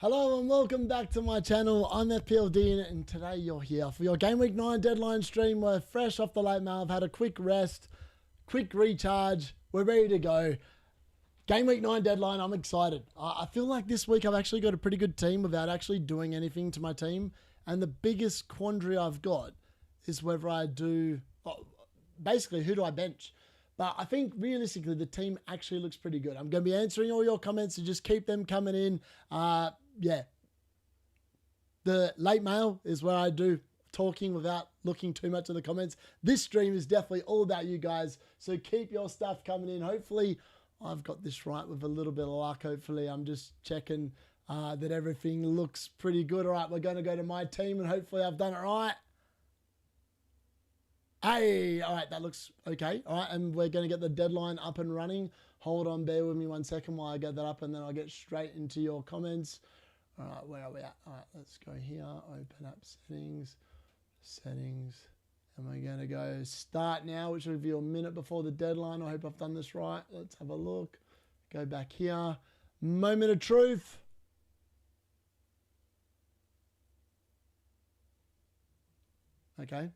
Hello and welcome back to my channel. I'm FPL D-Unit and today you're here for your Game Week 9 deadline stream. We're fresh off the late mail. I've had a quick rest, quick recharge. We're ready to go. Game Week 9 deadline, I'm excited. I feel like this week I've actually got a pretty good team without actually doing anything to my team. And the biggest quandary I've got is whether I do, basically who do I bench? But I think realistically the team actually looks pretty good. I'm going to be answering all your comments, so just keep them coming in. Yeah, the late mail is where I do talking without looking too much at the comments. This stream is definitely all about you guys, so keep your stuff coming in. Hopefully I've got this right with a little bit of luck. Hopefully I'm just checking that everything looks pretty good. All right, we're going to go to my team and hopefully I've done it right. Hey, all right, that looks okay. All right, and we're going to get the deadline up and running. Hold on, bear with me 1 second while I get that up and then I'll get straight into your comments. All right, where are we at? All right, let's go here, open up settings, and we're going to go start now, which will be a minute before the deadline. I hope I've done this right. Let's have a look. Go back here. Moment of truth. Okay.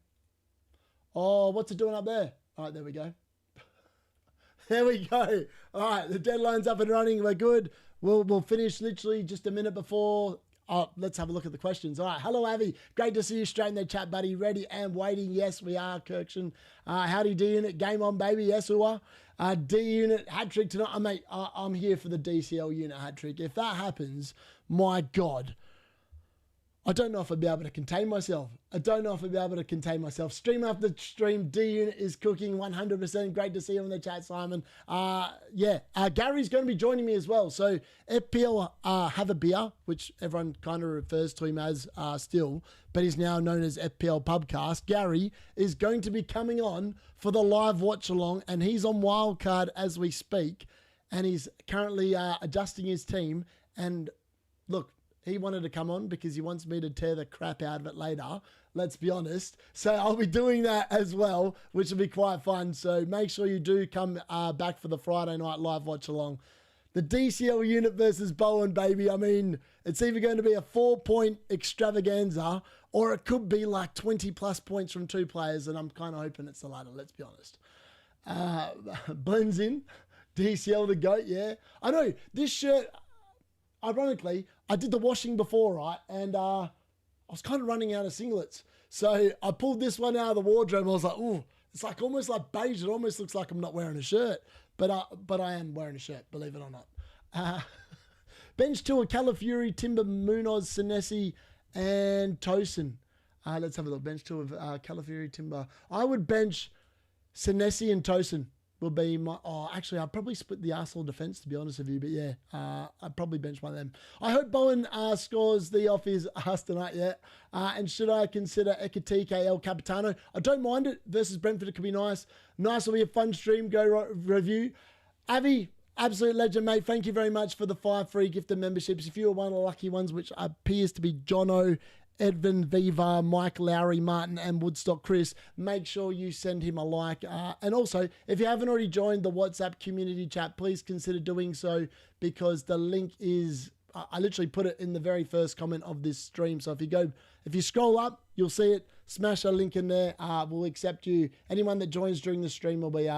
Oh, what's it doing up there? All right, there we go. There we go. All right, the deadline's up and running. We're good. We'll finish literally just a minute before. Oh, let's have a look at the questions. All right. Hello, Avi. Great to see you straight in the chat, buddy. Ready and waiting. Yes, we are, Kirkshin. Howdy, D-Unit. Game on, baby. Yes, we are. D-Unit hat-trick tonight. Mate, I'm here for the DCL unit hat-trick. If that happens, my God, I don't know if I'll be able to contain myself. Stream after stream, D-Unit is cooking 100%. Great to see you in the chat, Simon. Gary's going to be joining me as well. So FPL Have a Beer, which everyone kind of refers to him as still, but he's now known as FPL Pubcast. Gary is going to be coming on for the live watch-along, and he's on wildcard as we speak, and he's currently adjusting his team. And look, he wanted to come on because he wants me to tear the crap out of it later. Let's be honest. So I'll be doing that as well, which will be quite fun. So make sure you do come back for the Friday night live watch along. The DCL unit versus Bowen, baby. I mean, it's either going to be a 4-point extravaganza or it could be like 20 plus points from two players. And I'm kind of hoping it's the latter, let's be honest. Blends in. DCL the GOAT, yeah. I know, this shirt, ironically, I did the washing before, right? And I was kind of running out of singlets. So I pulled this one out of the wardrobe. I was like, ooh, it's like almost like beige. It almost looks like I'm not wearing a shirt. But I am wearing a shirt, believe it or not. Bench two of Calafury, Timber, Munoz, Senesi, and Tosin. Let's have a look. Bench two of Calafury, Timber. I would bench Senesi and Tosin. Will be my, actually, I'd probably split the Arsenal defence, to be honest with you, but yeah, I'd probably bench one of them. I hope Bowen scores the off his ass tonight, yeah. And should I consider Ekatike El Capitano? I don't mind it. Versus Brentford, it could be nice. Nice will be a fun stream, go review. Avi, absolute legend, mate. Thank you very much for the 5 free gifted memberships. If you were one of the lucky ones, which appears to be Jono, Edvin, Viva, Mike, Lowry, Martin, and Woodstock Chris, make sure you send him a like. And also, if you haven't already joined the WhatsApp community chat, please consider doing so because the link is, I literally put it in the very first comment of this stream. So if you scroll up, you'll see it. Smash a link in there. We'll accept you. Anyone that joins during the stream will be,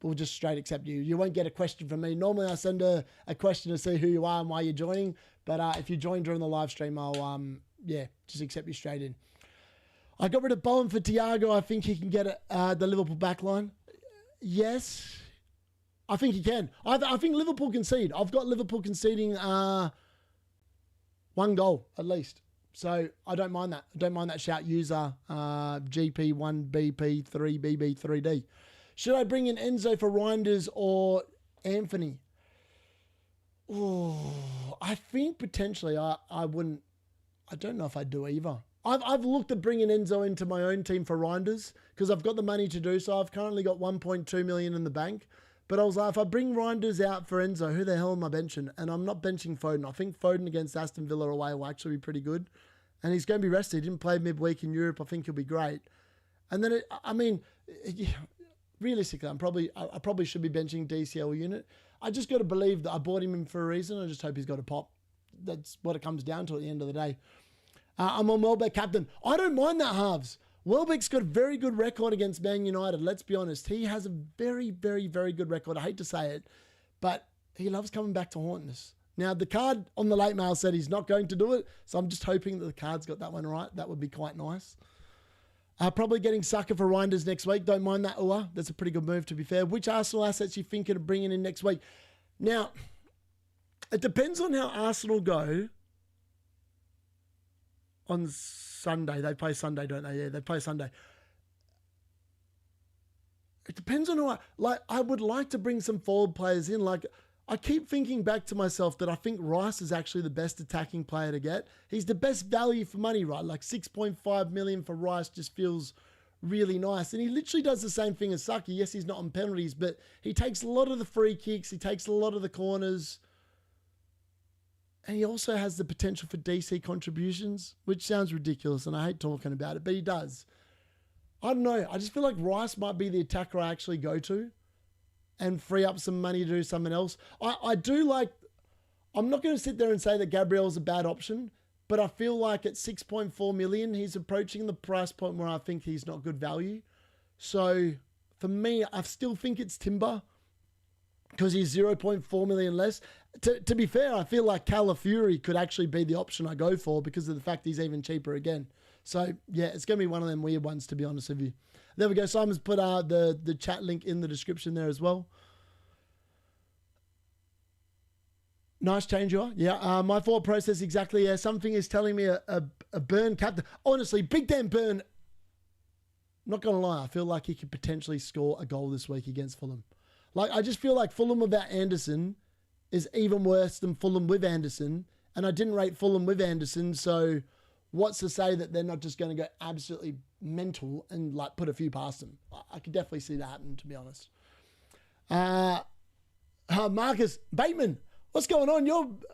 we'll just straight accept you. You won't get a question from me. Normally I send a question to see who you are and why you're joining. But if you join during the live stream, I'll, just accept you straight in. I got rid of Bowen for Thiago. I think he can get the Liverpool backline. Yes, I think he can. I think Liverpool concede. I've got Liverpool conceding 1 goal at least. So I don't mind that. I don't mind that shout user GP1BP3BB3D. Should I bring in Enzo for Reinders or Anthony? Oh, I think potentially I wouldn't. I don't know if I'd do either. I've looked at bringing Enzo into my own team for Reinders because I've got the money to do so. I've currently got 1.2 million in the bank. But I was like, if I bring Reinders out for Enzo, who the hell am I benching? And I'm not benching Foden. I think Foden against Aston Villa away will actually be pretty good. And he's going to be rested. He didn't play midweek in Europe. I think he'll be great. And then, realistically, I probably should be benching DCL unit. I just got to believe that I bought him in for a reason. I just hope he's got a pop. that's what it comes down to at the end of the day. I'm on Welbeck captain. I don't mind that halves. Welbeck's got a very good record against Man United. Let's be honest. He has a very, very, very good record. I hate to say it, but he loves coming back to haunt us. Now, the card on the late mail said he's not going to do it, so I'm just hoping that the card's got that one right. That would be quite nice. Probably getting Saka for Reinders next week. Don't mind that, that's a pretty good move, to be fair. Which Arsenal assets you think of bringing in next week? Now, it depends on how Arsenal go on Sunday. They play Sunday, don't they? Yeah, they play Sunday. It depends on who I would like to bring some forward players in. Like, I keep thinking back to myself that I think Rice is actually the best attacking player to get. He's the best value for money, right? Like 6.5 million for Rice just feels really nice. And he literally does the same thing as Saka. Yes, he's not on penalties, but he takes a lot of the free kicks. He takes a lot of the corners. And he also has the potential for DC contributions, which sounds ridiculous, and I hate talking about it, but he does. I don't know. I just feel like Rice might be the attacker I actually go to and free up some money to do something else. I do like... I'm not going to sit there and say that Gabriel's a bad option, but I feel like at 6.4 million, he's approaching the price point where I think he's not good value. So for me, I still think it's Timber because he's 0.4 million less. To be fair, I feel like Calafiori could actually be the option I go for because of the fact he's even cheaper again. So, yeah, it's going to be one of them weird ones, to be honest with you. There we go. Simon's put the chat link in the description there as well. Nice change, you are. Yeah, my thought process exactly. Yeah, something is telling me a Burn captain. Honestly, Big Dan Burn, not going to lie, I feel like he could potentially score a goal this week against Fulham. Like, I just feel like Fulham without Anderson is even worse than Fulham with Anderson. And I didn't rate Fulham with Anderson, so what's to say that they're not just going to go absolutely mental and like put a few past them? I could definitely see that happen, to be honest. Marcus Bateman, what's going on?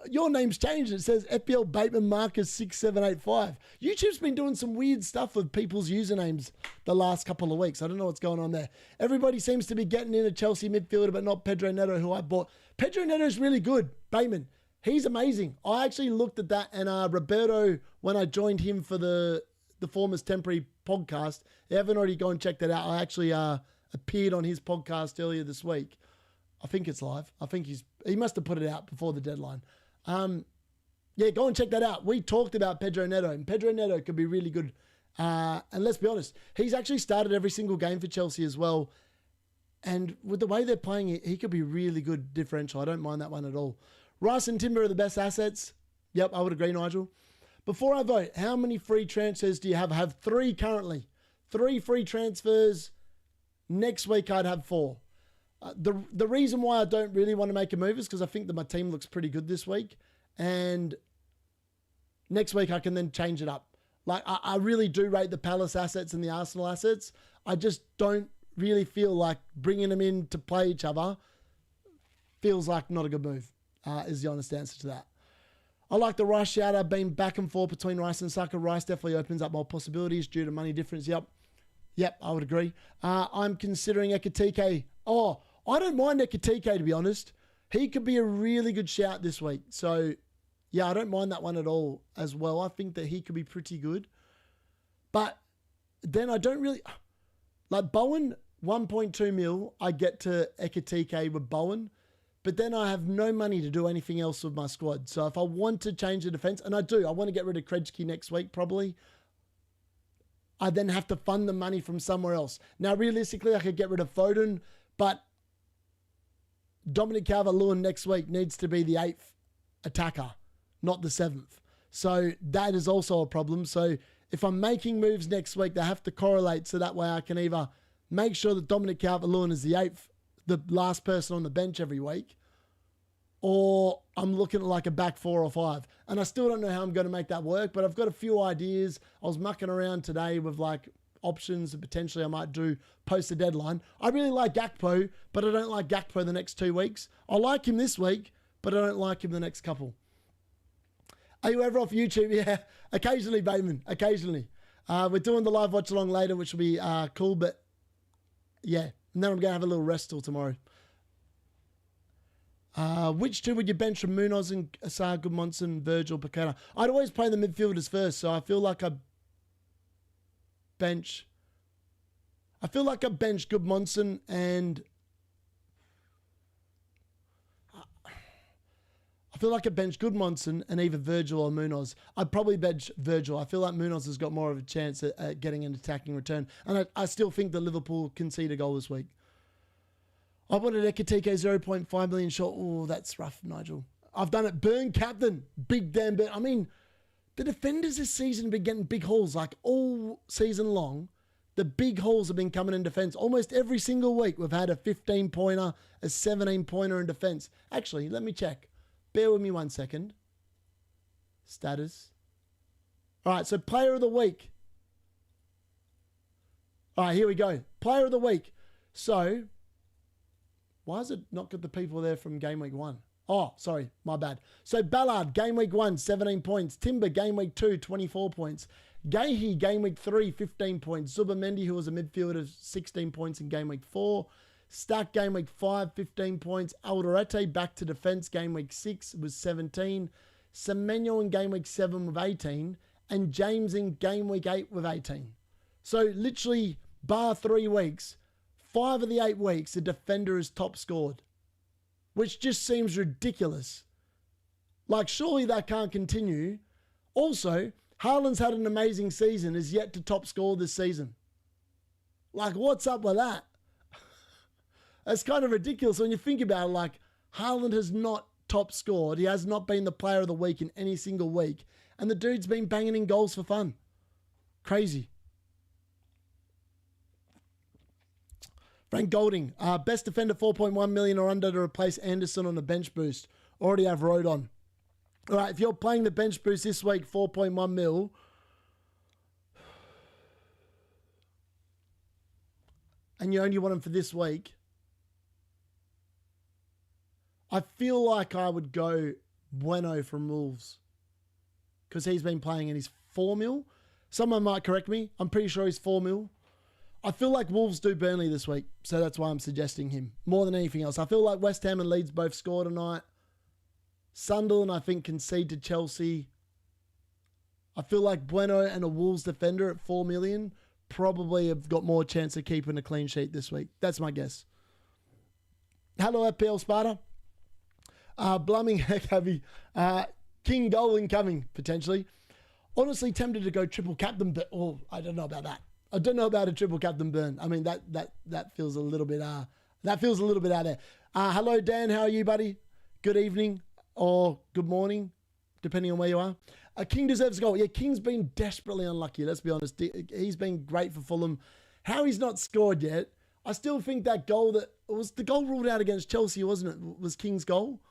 Your name's changed. It says FPL Bateman Marcus 6785. YouTube's been doing some weird stuff with people's usernames the last couple of weeks. I don't know what's going on there. Everybody seems to be getting in a Chelsea midfielder, but not Pedro Neto, who I bought. Pedro Neto's really good. Bateman, he's amazing. I actually looked at that, and Roberto, when I joined him for the Formers Temporary podcast, if you haven't already gone and checked that out, I actually appeared on his podcast earlier this week. I think it's live. I think he must have put it out before the deadline. Yeah, go and check that out. We talked about Pedro Neto, and Pedro Neto could be really good. And let's be honest, he's actually started every single game for Chelsea as well. And with the way they're playing it, he could be really good differential. I don't mind that one at all. Rice and Timber are the best assets. Yep, I would agree, Nigel. Before I vote, how many free transfers do you have? I have 3 currently. 3 free transfers. Next week, I'd have 4. The reason why I don't really want to make a move is because I think that my team looks pretty good this week. And next week, I can then change it up. Like, I really do rate the Palace assets and the Arsenal assets. I just don't really feel like bringing them in to play each other feels like not a good move, is the honest answer to that. I like the Rice shout. I've been back and forth between Rice and Saka. Rice definitely opens up more possibilities due to money difference. Yep, I would agree. I'm considering Ekitike. Oh, I don't mind Ekitike, to be honest. He could be a really good shout this week. So, yeah, I don't mind that one at all as well. I think that he could be pretty good. But then I don't really... Like Bowen, 1.2 mil, I get to Ekitike with Bowen. But then I have no money to do anything else with my squad. So if I want to change the defense, and I do, I want to get rid of Krejci next week probably, I then have to fund the money from somewhere else. Now, realistically, I could get rid of Foden, but Dominic Calvert-Lewin next week needs to be the 8th attacker, not the 7th. So that is also a problem. So if I'm making moves next week, they have to correlate so that way I can either make sure that Dominic Calvert-Lewin is the 8th, the last person on the bench every week, or I'm looking at like a back 4 or 5. And I still don't know how I'm going to make that work, but I've got a few ideas. I was mucking around today with like options that potentially I might do post the deadline. I really like Gakpo, but I don't like Gakpo the next 2 weeks. I like him this week, but I don't like him the next couple. Are you ever off YouTube? Yeah, occasionally, Bateman, occasionally. We're doing the live watch along later, which will be cool, but yeah. And then I'm going to have a little rest till tomorrow. Which two would you bench from Munoz and Asar, Goodmonson, Virgil, Pacana? I'd always play the midfielders first, so I feel like I bench Goodmonson and either Virgil or Munoz. I'd probably bench Virgil. I feel like Munoz has got more of a chance at getting an attacking return. And I still think that Liverpool concede a goal this week. I wanted Ekatike 0.5 million short. Oh, that's rough, Nigel. I've done it. Burn captain. Big damn burn. I mean, the defenders this season have been getting big hauls. Like all season long, the big hauls have been coming in defence. Almost every single week, we've had a 15-pointer, a 17-pointer in defence. Actually, let me check. Bear with me 1 second. Status. All right, so player of the week. All right, here we go. Player of the week. So, why has it not got the people there from Game Week 1? Oh, sorry, my bad. So, Ballard, Game Week 1, 17 points. Timber, Game Week 2, 24 points. Gahey, Game Week 3, 15 points. Zubamendi, who was a midfielder, 16 points in Game Week 4. Stack, Game Week 5, 15 points. Alderete, back to defence, Game Week 6 was 17. Semenyo in Game Week 7 with 18. And James in Game Week 8 with 18. So, literally, bar 3 weeks, 5 of the 8 weeks, the defender is top scored, which just seems ridiculous. Like, surely that can't continue. Also, Haaland's had an amazing season, is yet to top score this season. Like, what's up with that? That's kind of ridiculous when you think about it. Like, Haaland has not top scored. He has not been the player of the week in any single week. And the dude's been banging in goals for fun. Crazy. Frank Golding, best defender 4.1 million or under to replace Anderson on the bench boost. Already have Rodon. All right, if you're playing the bench boost this week, 4.1 mil. And you only want him for this week. I feel like I would go Bueno from Wolves. Because he's been playing and he's 4 mil. Someone might correct me. I'm pretty sure he's 4 mil. I feel like Wolves do Burnley this week, so that's why I'm suggesting him more than anything else. I feel like West Ham and Leeds both score tonight. Sunderland, I think, concede to Chelsea. I feel like Bueno and a Wolves defender at 4 million probably have got more chance of keeping a clean sheet this week. That's my guess. Hello, FPL Sparta. Blumming, heck, heavy. King goal incoming, potentially. Honestly, tempted to go triple captain, but I don't know about that. I don't know about a triple captain burn. I mean, that feels a little bit out there. Hello, Dan. How are you, buddy? Good evening or good morning, depending on where you are. King deserves a goal. Yeah, King's been desperately unlucky. Let's be honest. He's been great for Fulham. How he's not scored yet, I still think that goal that was the goal ruled out against Chelsea, wasn't it? Was King's goal.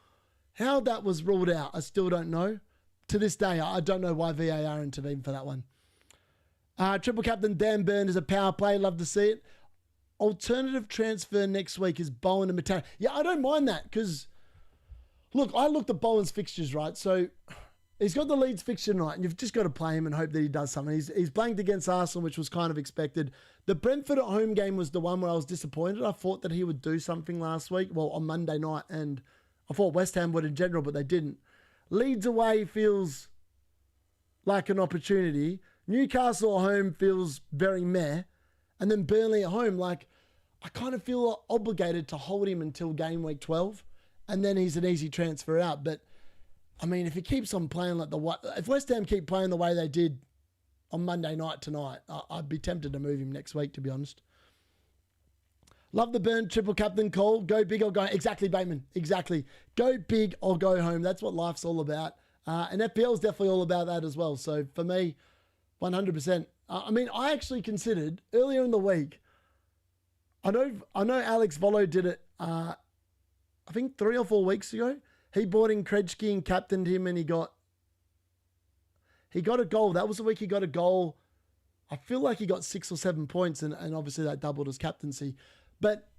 How that was ruled out, I still don't know. To this day, I don't know why VAR intervened for that one. Triple captain Dan Burn is a power play. Love to see it. Alternative transfer next week is Bowen and Matera. Yeah, I don't mind that because, look, I looked at Bowen's fixtures, right? So he's got the Leeds fixture tonight, and you've just got to play him and hope that he does something. He's blanked against Arsenal, which was kind of expected. The Brentford at home game was the one where I was disappointed. I thought that he would do something last week, well, on Monday night, and I thought West Ham would in general, but they didn't. Leeds away feels like an opportunity. Newcastle at home feels very meh. And then Burnley at home, like, I kind of feel obligated to hold him until game week 12. And then he's an easy transfer out. But, I mean, if he keeps on playing like if West Ham keep playing the way they did on Monday night tonight, I'd be tempted to move him next week, to be honest. Love the Burn triple captain call. Go big or go. Exactly, Bateman. Exactly. Go big or go home. That's what life's all about. And FPL is definitely all about that as well. So for me, 100%. I mean, I actually considered earlier in the week, I know Alex Volo did it, I think 3 or 4 weeks ago. He bought in Krejci and captained him, and he got a goal. That was the week he got a goal. I feel like he got 6 or 7 points, and obviously that doubled his captaincy. But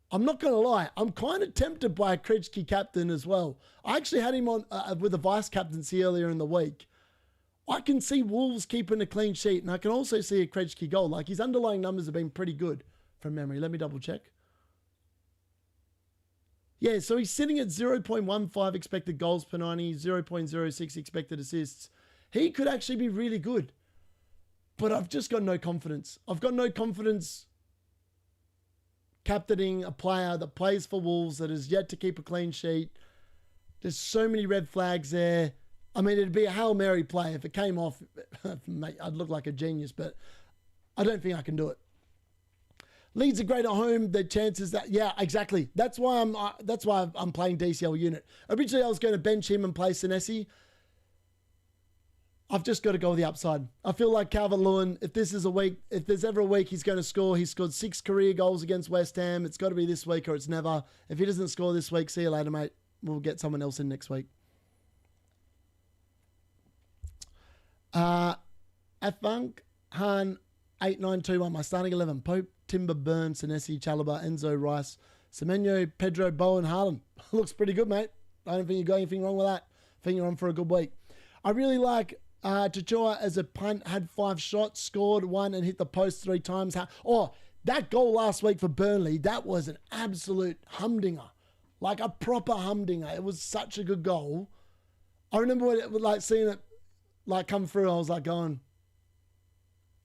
I'm not going to lie, I'm kind of tempted by a Krejci captain as well. I actually had him on with a vice captaincy earlier in the week. I can see Wolves keeping a clean sheet, and I can also see a Krejci goal. Like, his underlying numbers have been pretty good from memory. Let me double check. Yeah, so he's sitting at 0.15 expected goals per 90, 0.06 expected assists. He could actually be really good. But I've just got no confidence. I've got no confidence captaining a player that plays for Wolves that has yet to keep a clean sheet. There's so many red flags there. I mean, it'd be a Hail Mary play. If it came off, mate, I'd look like a genius, but I don't think I can do it. Leeds are great at home. The chances that, yeah, exactly. That's why I'm playing DCL unit. Originally, I was going to bench him and play Senesi. I've just got to go with the upside. I feel like Calvert-Lewin, if there's ever a week he's going to score, he's scored 6 career goals against West Ham. It's got to be this week or it's never. If he doesn't score this week, see you later, mate. We'll get someone else in next week. Afang, Han, 8921. My starting 11. Pope, Timber, Burn, Senesi, Chalobah, Enzo, Rice, Semenyo, Pedro, Bowen, Haaland. Looks pretty good, mate. I don't think you got anything wrong with that. I think you're on for a good week. I really like Chachua as a punt, had 5 shots, scored 1 and hit the post 3 times. That goal last week for Burnley, that was an absolute humdinger. Like a proper humdinger. It was such a good goal. I remember when it was like seeing it like come through, I was like going,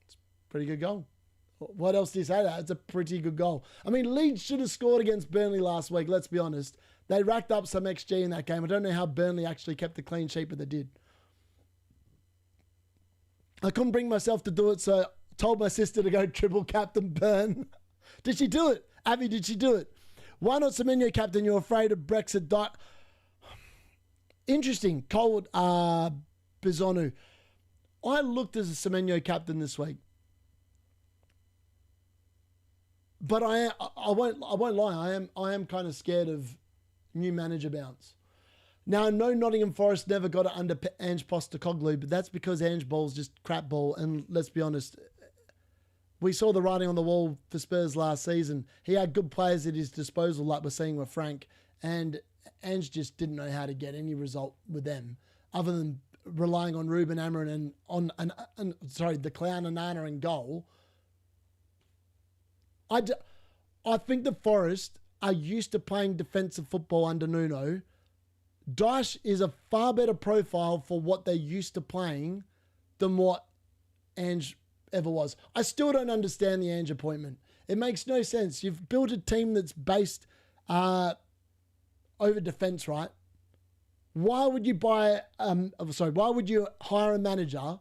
it's a pretty good goal. What else do you say that? It's a pretty good goal. I mean, Leeds should have scored against Burnley last week, let's be honest. They racked up some XG in that game. I don't know how Burnley actually kept the clean sheet, but they did. I couldn't bring myself to do it, so I told my sister to go triple captain Burn. Did she do it? Abby, did she do it? Why not Semenyo captain? You're afraid of Brexit. Interesting. Cold Bizonu. I looked as a Semenyo captain this week. But I won't lie. I am kind of scared of new manager bounce. Now, no, Nottingham Forest never got it under Ange Postecoglou, but that's because Ange ball's just crap ball. And let's be honest, we saw the writing on the wall for Spurs last season. He had good players at his disposal, like we're seeing with Frank, and Ange just didn't know how to get any result with them, other than relying on Ruben Amorim and the clown Onana in goal. I think the Forest are used to playing defensive football under Nuno. Dyche is a far better profile for what they're used to playing than what Ange ever was. I still don't understand the Ange appointment. It makes no sense. You've built a team that's based over defense, right? Why would you why would you hire a manager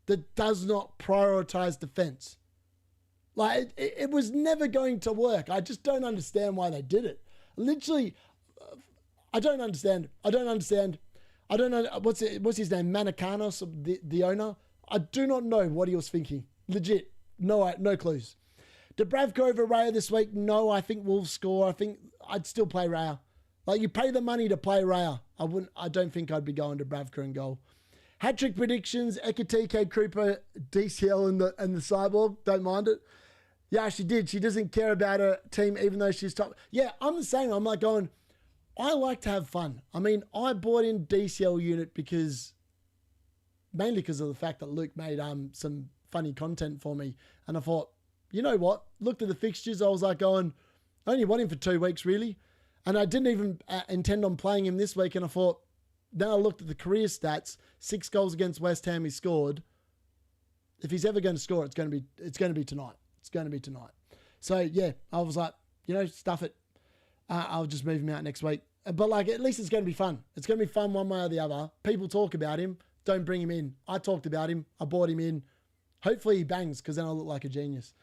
that does not prioritize defense? Like, it was never going to work. I just don't understand why they did it. Literally, I don't understand. I don't know. What's his name? Manicanos, the owner? I do not know what he was thinking. Legit. No clues. Dubravka over Raya this week? No, I think Wolves score. I think I'd still play Raya. Like, you pay the money to play Raya. I don't think I'd be going Dubravka in goal. Hat-trick predictions, Ekatike, Krupa, DCL and the Cyborg. Don't mind it. Yeah, she did. She doesn't care about her team even though she's top. Yeah, I'm the same. I'm like going, I like to have fun. I mean, I bought in DCL unit mainly because of the fact that Luke made some funny content for me. And I thought, you know what? Looked at the fixtures. I was like going, I only want him for 2 weeks, really. And I didn't even intend on playing him this week. And I thought, then I looked at the career stats. 6 goals against West Ham he scored. If he's ever going to score, it's going to be tonight. It's going to be tonight. So, yeah, I was like, stuff it. I'll just move him out next week. But, like, at least it's going to be fun. It's going to be fun one way or the other. People talk about him. Don't bring him in. I talked about him. I brought him in. Hopefully he bangs because then I'll look like a genius.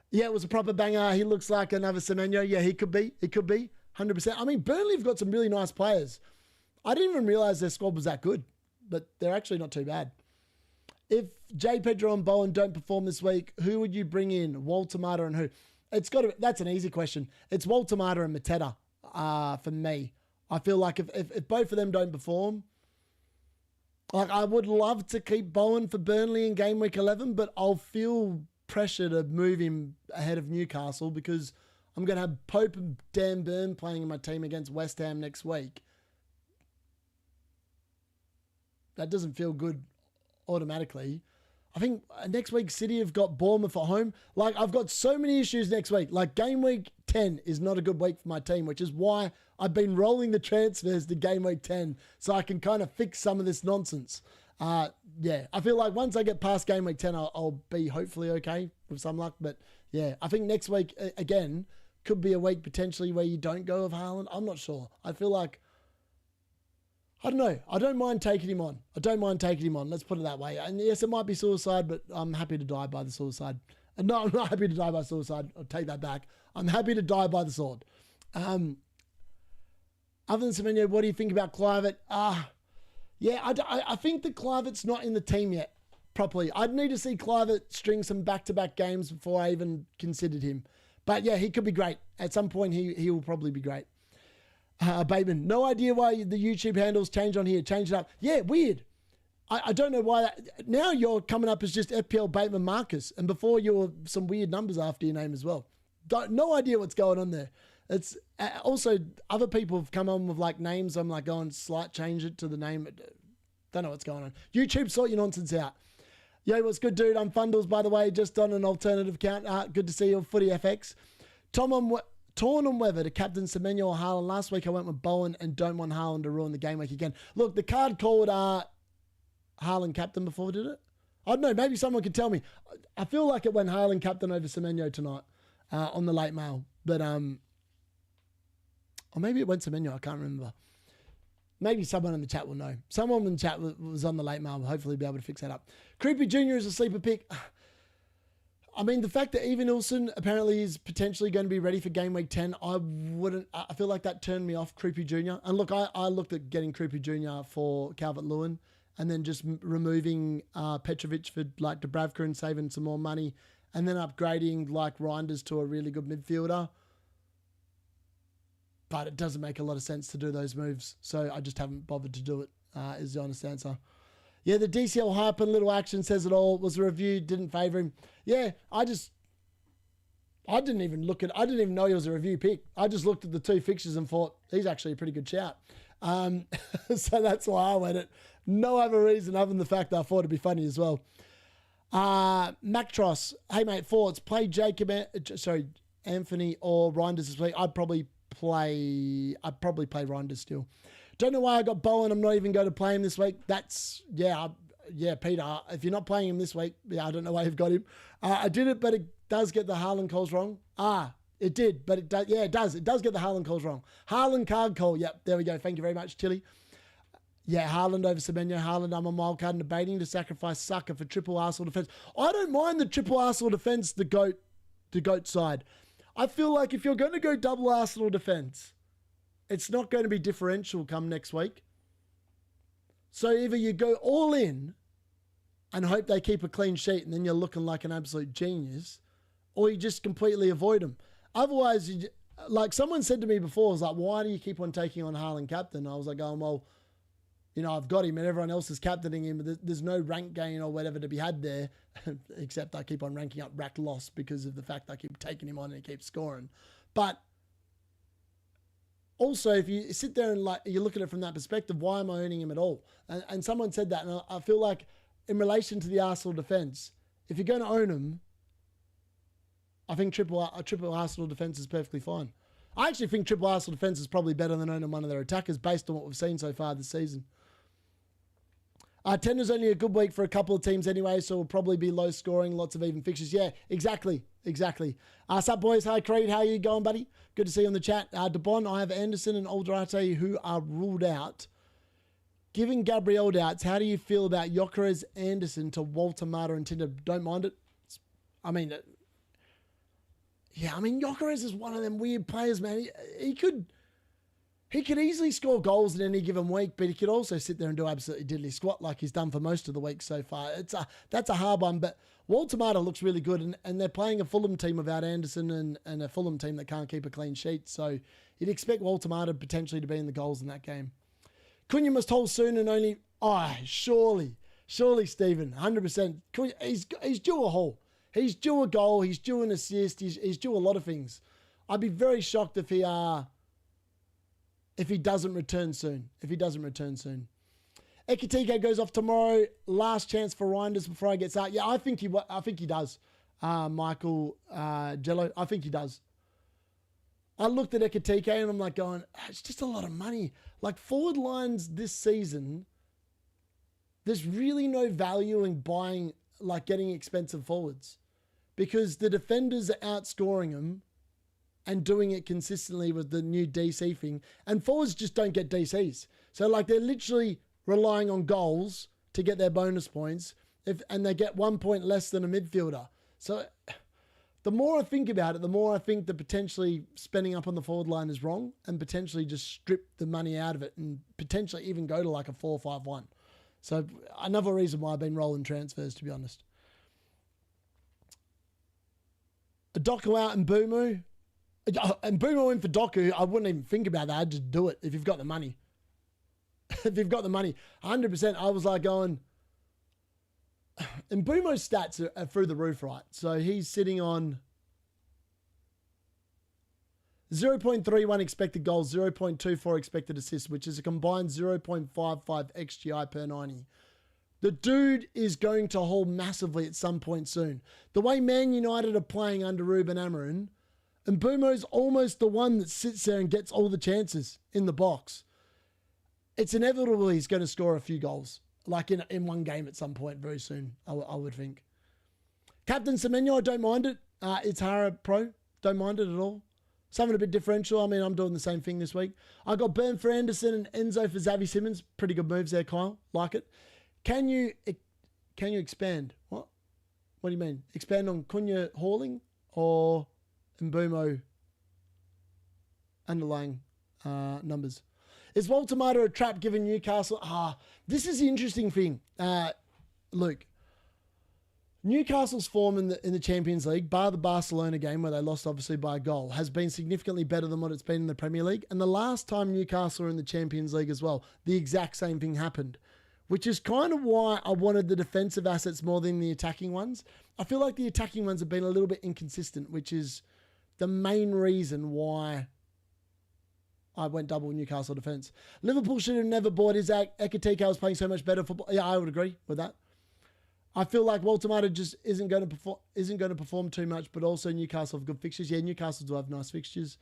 Yeah, it was a proper banger. He looks like another Semenyo. Yeah, he could be. 100%. I mean, Burnley have got some really nice players. I didn't even realise their squad was that good. But they're actually not too bad. If J. Pedro and Bowen don't perform this week, who would you bring in? Walter Mata and who? That's an easy question. It's Walter Mata and Mateta for me. I feel like if both of them don't perform, like, I would love to keep Bowen for Burnley in game week 11, but I'll feel pressure to move him ahead of Newcastle because I'm going to have Pope and Dan Burn playing in my team against West Ham next week. That doesn't feel good automatically. I think next week City have got Bournemouth at home. Like, I've got so many issues next week. Like, game week 10 is not a good week for my team, which is why I've been rolling the transfers to game week 10 so I can kind of fix some of this nonsense. Yeah, I feel like once I get past game week 10, I'll be hopefully okay with some luck. But yeah, I think next week, again, could be a week potentially where you don't go with Haaland. I'm not sure. I feel like, I don't know. I don't mind taking him on. Let's put it that way. And yes, it might be suicide, but I'm happy to die by the suicide. No, I'm not happy to die by suicide. I'll take that back. I'm happy to die by the sword. Other than Semenyo, what do you think about Kluivert? Yeah, I think that Kluivert's not in the team yet properly. I'd need to see Kluivert string some back-to-back games before I even considered him. But yeah, he could be great. At some point, he will probably be great. Bateman, no idea why the YouTube handles change on here. Change it up. Yeah, weird. I don't know why. Now you're coming up as just FPL Bateman Marcus. And before you were some weird numbers after your name as well. No idea what's going on there. It's also other people have come on with like names. I'm like going slight change it to the name. Don't know what's going on. YouTube, sort your nonsense out. Yo, what's good, dude? I'm Fundles, by the way, just on an alternative account. Good to see you, Footy FX. Torn on whether to captain Semenyo or Haaland. Last week I went with Bowen and don't want Haaland to ruin the game week again. Look, the card called Haaland captain before, did it? I don't know. Maybe someone could tell me. I feel like it went Haaland captain over Semenyo tonight on the late mail, but or maybe it went Semenyo. I can't remember. Maybe someone in the chat will know. Someone in the chat was on the late mail. We'll hopefully be able to fix that up. Creepy Jr. is a sleeper pick. I mean, the fact that Even Ilson apparently is potentially going to be ready for game week 10, I feel like that turned me off Creepy Jr. And look, I looked at getting Creepy Jr. for Calvert-Lewin and then just removing Petrovic for like Dubravka and saving some more money and then upgrading like Reinders to a really good midfielder. But it doesn't make a lot of sense to do those moves. So I just haven't bothered to do it, is the honest answer. Yeah, the DCL hype and little action says it all. Was a review, didn't favour him. Yeah, I didn't even know he was a review pick. I just looked at the two fixtures and thought, he's actually a pretty good shout. So that's why I went it. No other reason other than the fact that I thought it'd be funny as well. Mactros, hey mate, thoughts, play Anthony or Reinders this week. I'd probably play Reinders still. Don't know why I got Bowen. I'm not even going to play him this week. Yeah, Peter. If you're not playing him this week, I don't know why you've got him. I did it, but it does get the Haaland calls wrong. It did, but it does. Yeah, it does. It does get the Haaland calls wrong. Haaland card call. Yep, there we go. Thank you very much, Tilly. Yeah, Haaland over Semenyo. Haaland, I'm on wild card and debating to sacrifice Saka for triple Arsenal defense. I don't mind the triple Arsenal defense, the GOAT side. I feel like if you're going to go double Arsenal defense, it's not going to be differential come next week. So either you go all in and hope they keep a clean sheet and then you're looking like an absolute genius, or you just completely avoid them. Otherwise, like someone said to me before, I was like, why do you keep on taking on Haaland captain? I was like, well, I've got him and everyone else is captaining him, but there's no rank gain or whatever to be had there, except I keep on ranking up rack loss because of the fact I keep taking him on and he keeps scoring. But also, if you sit there and you look at it from that perspective, why am I owning him at all? And someone said that, and I feel like in relation to the Arsenal defence, if you're going to own him, I think triple Arsenal defence is perfectly fine. I actually think triple Arsenal defence is probably better than owning one of their attackers based on what we've seen so far this season. 10 is only a good week for a couple of teams anyway, so it'll probably be low scoring, lots of even fixtures. Yeah, exactly. Sup, boys? Hi, Creed. How you going, buddy? Good to see you on the chat. DeBon, I have Anderson and Alderate who are ruled out. Given Gabriel doubts, how do you feel about Gyökeres, Anderson to Walter Mata and Tinder? Don't mind it. Gyökeres is one of them weird players, man. He could easily score goals in any given week, but he could also sit there and do absolutely diddly squat like he's done for most of the week so far. That's a hard one, but Walter Mata looks really good, and they're playing a Fulham team without Anderson and a Fulham team that can't keep a clean sheet, so you'd expect Walter Mata potentially to be in the goals in that game. Cunha must hold soon and only... surely, Stephen, 100%. Cunha, he's due a haul. He's due a goal, he's due an assist, he's due a lot of things. I'd be very shocked if he doesn't return soon. Ekitike goes off tomorrow. Last chance for Reinders before he gets out. Yeah, I think he does. Michael Jello, I think he does. I looked at Ekitike and I'm like going, it's just a lot of money. Like forward lines this season, there's really no value in buying, like getting expensive forwards because the defenders are outscoring them and doing it consistently with the new DC thing. And forwards just don't get DCs. So like they're literally relying on goals to get their bonus points and they get 1 point less than a midfielder. So the more I think about it, the more I think that potentially spending up on the forward line is wrong and potentially just strip the money out of it and potentially even go to like a 4-5-1. So another reason why I've been rolling transfers, to be honest. A Doku out and BRUNO. And BRUNO in for Doku, I wouldn't even think about that. I'd just do it if you've got the money. If you've got the money. 100%, I was like going... And BRUNO's stats are through the roof, right? So he's sitting on 0.31 expected goals, 0.24 expected assists, which is a combined 0.55 XGI per 90. The dude is going to haul massively at some point soon. The way Man United are playing under Ruben Amorim, and BRUNO's almost the one that sits there and gets all the chances in the box. It's inevitable he's going to score a few goals. Like in one game at some point very soon, I would think. Captain Semenyo, I don't mind it. It's Hara Pro. Don't mind it at all. Something a bit differential. I mean, I'm doing the same thing this week. I got Burn for Anderson and Enzo for Xavi Simmons. Pretty good moves there, Kyle. Like it. Can you expand? What? What do you mean? Expand on Cunha hauling or MBEUMO underlying numbers? Is Walter Mata a trap given Newcastle? This is the interesting thing, Luke. Newcastle's form in the Champions League, bar the Barcelona game where they lost obviously by a goal, has been significantly better than what it's been in the Premier League. And the last time Newcastle were in the Champions League as well, the exact same thing happened, which is kind of why I wanted the defensive assets more than the attacking ones. I feel like the attacking ones have been a little bit inconsistent, which is the main reason why I went double Newcastle defence. Liverpool should have never bought Isaac. Ekitike was playing so much better football. Yeah, I would agree with that. I feel like Walter Mata just isn't going to perform too much, but also Newcastle have good fixtures. Yeah, Newcastle do have nice fixtures.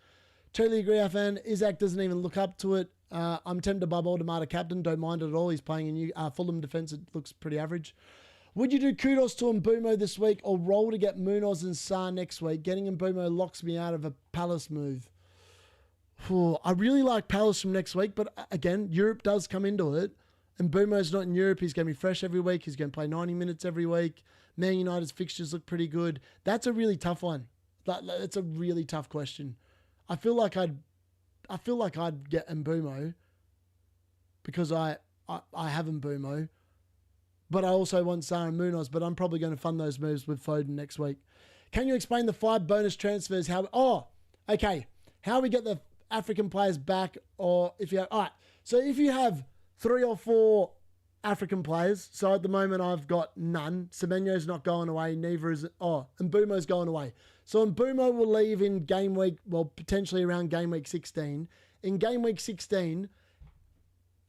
Totally agree, our fan. Isaac doesn't even look up to it. I'm tempted to buy Walter Mata captain. Don't mind it at all. He's playing in Fulham defence. It looks pretty average. Would you do kudos to MBEUMO this week or roll to get Munoz and Sarr next week? Getting MBEUMO locks me out of a Palace move. I really like Palace from next week, but again, Europe does come into it. And MBEUMO's not in Europe. He's going to be fresh every week. He's going to play 90 minutes every week. Man United's fixtures look pretty good. That's a really tough one. That's a really tough question. I feel like I'd get MBEUMO because I have MBEUMO, but I also want Sarr and Munoz. But I'm probably going to fund those moves with Foden next week. Can you explain the 5 bonus transfers? Okay. How we get the African players back, or if you have, all right. So if you have 3 or 4 African players, so at the moment I've got none. Semenyo's not going away, neither is MBEUMO's going away. So MBEUMO will leave in game week, well, potentially around game week 16. In game week 16,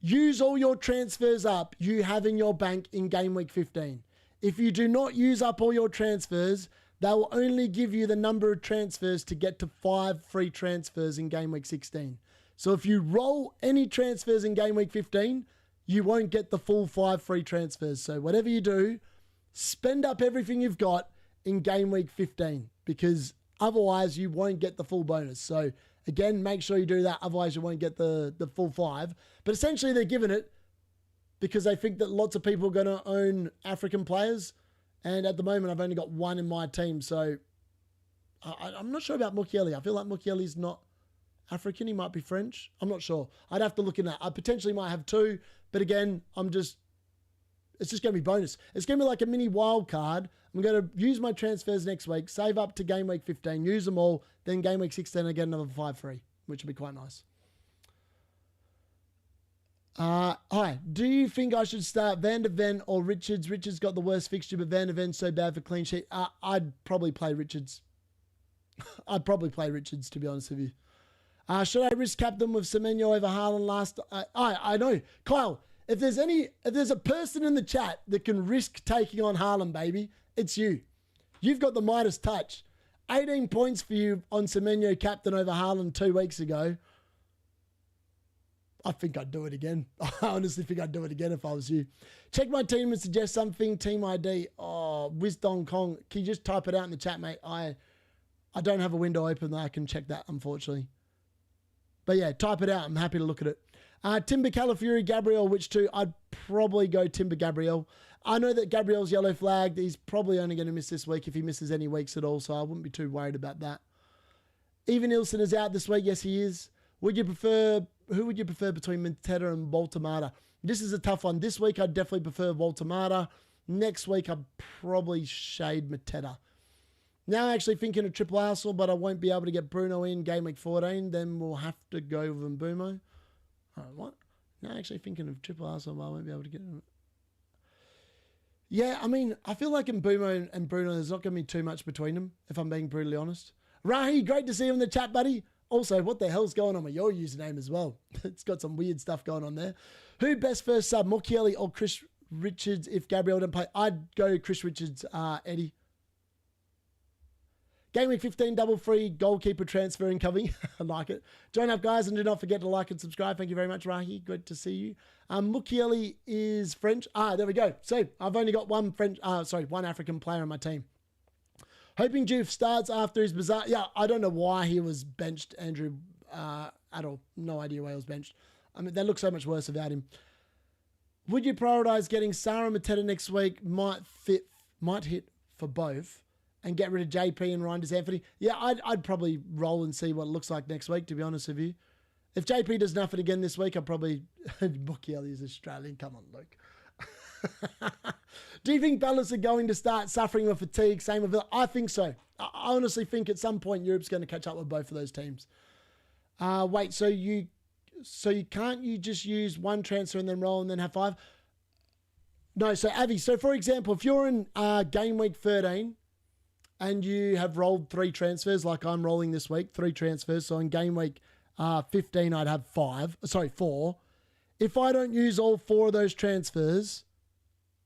use all your transfers up you have in your bank in game week 15. If you do not use up all your transfers, they will only give you the number of transfers to get to 5 free transfers in game week 16. So if you roll any transfers in game week 15, you won't get the full 5 free transfers. So whatever you do, spend up everything you've got in game week 15 because otherwise you won't get the full bonus. So again, make sure you do that. Otherwise you won't get the full 5. But essentially they're giving it because they think that lots of people are going to own African players. And at the moment, I've only got 1 in my team. So I'm not sure about Mukiele. I feel like Mukiele's not African. He might be French. I'm not sure. I'd have to look in that. I potentially might have 2. But again, it's just going to be bonus. It's going to be like a mini wild card. I'm going to use my transfers next week, save up to game week 15, use them all. Then game week 16, I get another 5 free, which would be quite nice. Hi, do you think I should start Van der Ven or Richards? Richards got the worst fixture, but Van der Ven's so bad for clean sheet. I'd probably play Richards. I'd probably play Richards, to be honest with you. Should I risk captain with Semenyo over Haaland last? I know. Kyle, if there's a person in the chat that can risk taking on Haaland, baby, it's you. You've got the Midas touch. 18 points for you on Semenyo captain over Haaland 2 weeks ago. I think I'd do it again. I honestly think I'd do it again if I was you. Check my team and suggest something. Team ID. Oh, Wisdom Kong. Can you just type it out in the chat, mate? I don't have a window open that I can check that, unfortunately. But yeah, type it out. I'm happy to look at it. Timber Calafury, Gabriel, which two? I'd probably go Timber Gabriel. I know that Gabriel's yellow flagged. He's probably only going to miss this week if he misses any weeks at all, so I wouldn't be too worried about that. Even Ilson is out this week. Yes, he is. Who would you prefer between Mateta and Voltamata? This is a tough one. This week, I'd definitely prefer Voltamata. Next week, I'd probably shade Mateta. Now I'm actually thinking of triple Arsenal, but I won't be able to get Bruno in game week 14. Then we'll have to go with MBEUMO. What? Now I'm actually thinking of triple Arsenal, but I won't be able to get him. Yeah, I mean, I feel like MBEUMO and Bruno, there's not going to be too much between them, if I'm being brutally honest. Rahi, great to see you in the chat, buddy. Also, what the hell's going on with your username as well? It's got some weird stuff going on there. Who best first sub, Mukiele or Chris Richards if Gabriel didn't play? I'd go Chris Richards, Eddie. Game week 15, double free goalkeeper transfer incoming. I like it. Join up, guys, and do not forget to like and subscribe. Thank you very much, Rahi. Good to see you. Mukiele is French. There we go. So I've only got one African player on my team. Hoping Juve starts after his bizarre. Yeah, I don't know why he was benched, Andrew, at all. No idea why he was benched. I mean, they look so much worse without him. Would you prioritize getting Sarah Mateta next week? Might hit for both. And get rid of JP and Ryan Anthony. Yeah, I'd probably roll and see what it looks like next week, to be honest with you. If JP does nothing again this week, I'll probably... Mukiele is Australian. Come on, Luke. Do you think Palace are going to start suffering with fatigue? Same with Villa? I think so. I honestly think at some point Europe's going to catch up with both of those teams. Wait, so you can't just use one transfer and then roll and then have 5? No, so Avi, so for example, if you're in game week 13... and you have rolled 3 transfers like I'm rolling this week, 3 transfers. So in game week 15, I'd have 4. If I don't use all 4 of those transfers,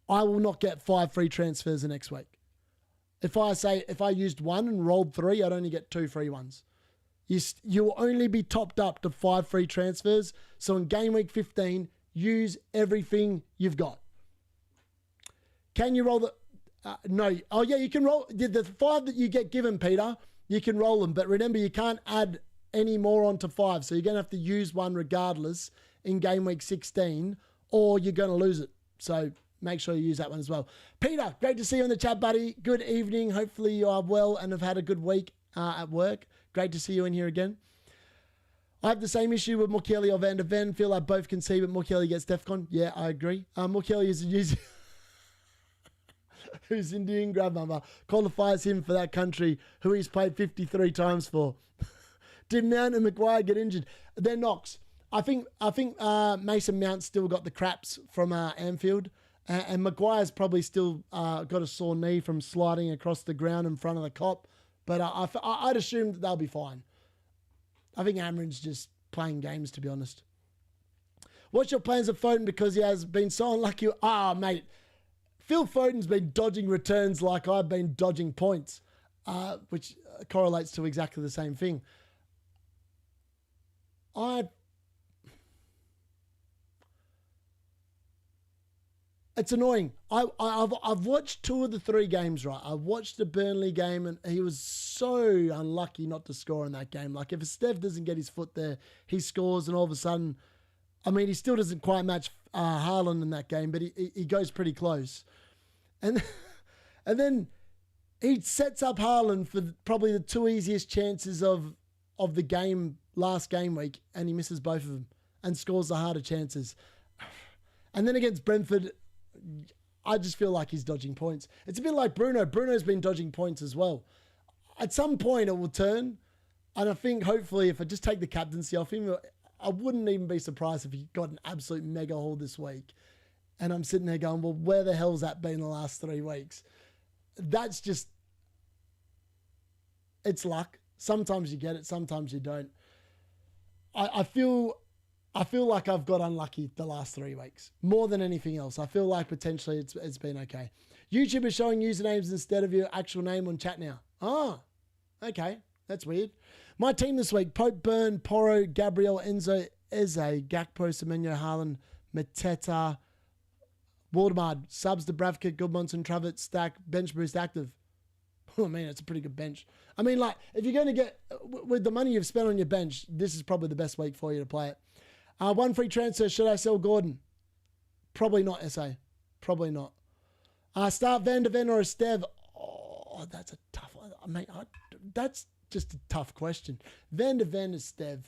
I will not get 5 free transfers the next week. If I used 1 and rolled 3, I'd only get 2 free ones. You'll only be topped up to 5 free transfers. So in game week 15, use everything you've got. Can you roll the... no. Oh, yeah, you can roll. The 5 that you get given, Peter, you can roll them. But remember, you can't add any more onto 5. So you're going to have to use 1 regardless in game week 16 or you're going to lose it. So make sure you use that one as well. Peter, great to see you in the chat, buddy. Good evening. Hopefully you are well and have had a good week at work. Great to see you in here again. I have the same issue with Mukiele or Van der Ven. Feel like both can see, but Mukiele gets DEFCON. Yeah, I agree. Mukiele is using... whose Indian grandmother qualifies him for that country, who he's played 53 times for. Did Mount and Maguire get injured? They're knocks. I think Mason Mount still got the craps from Anfield, and Maguire's probably still got a sore knee from sliding across the ground in front of the cop. But I'd assume that they'll be fine. I think Amarin's just playing games, to be honest. What's your plans of Foden because he has been so unlucky? Mate. Phil Foden's been dodging returns like I've been dodging points, which correlates to exactly the same thing. It's annoying. I've watched 2 of the 3 games, right? I watched the Burnley game and he was so unlucky not to score in that game. Like if Steph doesn't get his foot there, he scores and all of a sudden, I mean, he still doesn't quite match Haaland in that game, but he goes pretty close. And then he sets up Haaland for probably the 2 easiest chances of the game last game week, and he misses both of them and scores the harder chances. And then against Brentford, I just feel like he's dodging points. It's a bit like Bruno. Bruno's been dodging points as well. At some point, it will turn, and I think hopefully if I just take the captaincy off him, I wouldn't even be surprised if he got an absolute mega haul this week. And I'm sitting there going, well, where the hell's that been the last 3 weeks? That's just, it's luck. Sometimes you get it, sometimes you don't. I feel like I've got unlucky the last 3 weeks. More than anything else. I feel like potentially it's been okay. YouTube is showing usernames instead of your actual name on chat now. Okay, that's weird. My team this week, Pope, Burn, Porro, Gabriel, Enzo, Eze, Gakpo, Semenyo, Haaland, Mateta, Waldemard, subs to Bravka, Goodmonson, Travett, Stack, bench boost active. Oh, man, it's a pretty good bench. I mean, like, if you're going to get, with the money you've spent on your bench, this is probably the best week for you to play it. One free transfer, should I sell Gordon? Probably not, SA. Probably not. Start Van de Ven or Estev? Oh, that's a tough one. I mean, that's just a tough question. Van de Ven, Estev.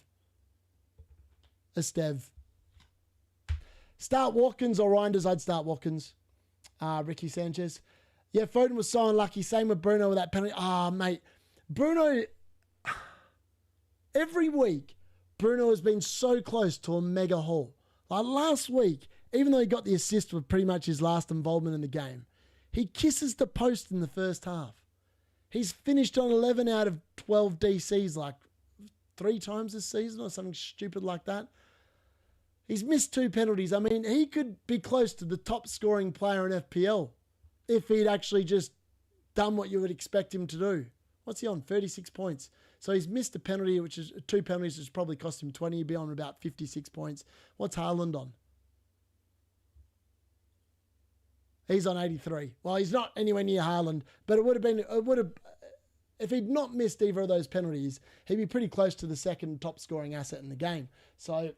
Start Watkins or Reinders? I'd start Watkins. Ricky Sanchez. Yeah, Foden was so unlucky. Same with Bruno with that penalty. Mate. Bruno, every week, Bruno has been so close to a mega haul. Like last week, even though he got the assist with pretty much his last involvement in the game, he kisses the post in the first half. He's finished on 11 out of 12 DCs like 3 times this season or something stupid like that. He's missed 2 penalties. I mean, he could be close to the top scoring player in FPL if he'd actually just done what you would expect him to do. What's he on? 36 points. So he's missed a penalty, which is 2 penalties, which probably cost him 20. He'd be on about 56 points. What's Haaland on? He's on 83. Well, he's not anywhere near Haaland, but if he'd not missed either of those penalties, he'd be pretty close to the second top scoring asset in the game. So,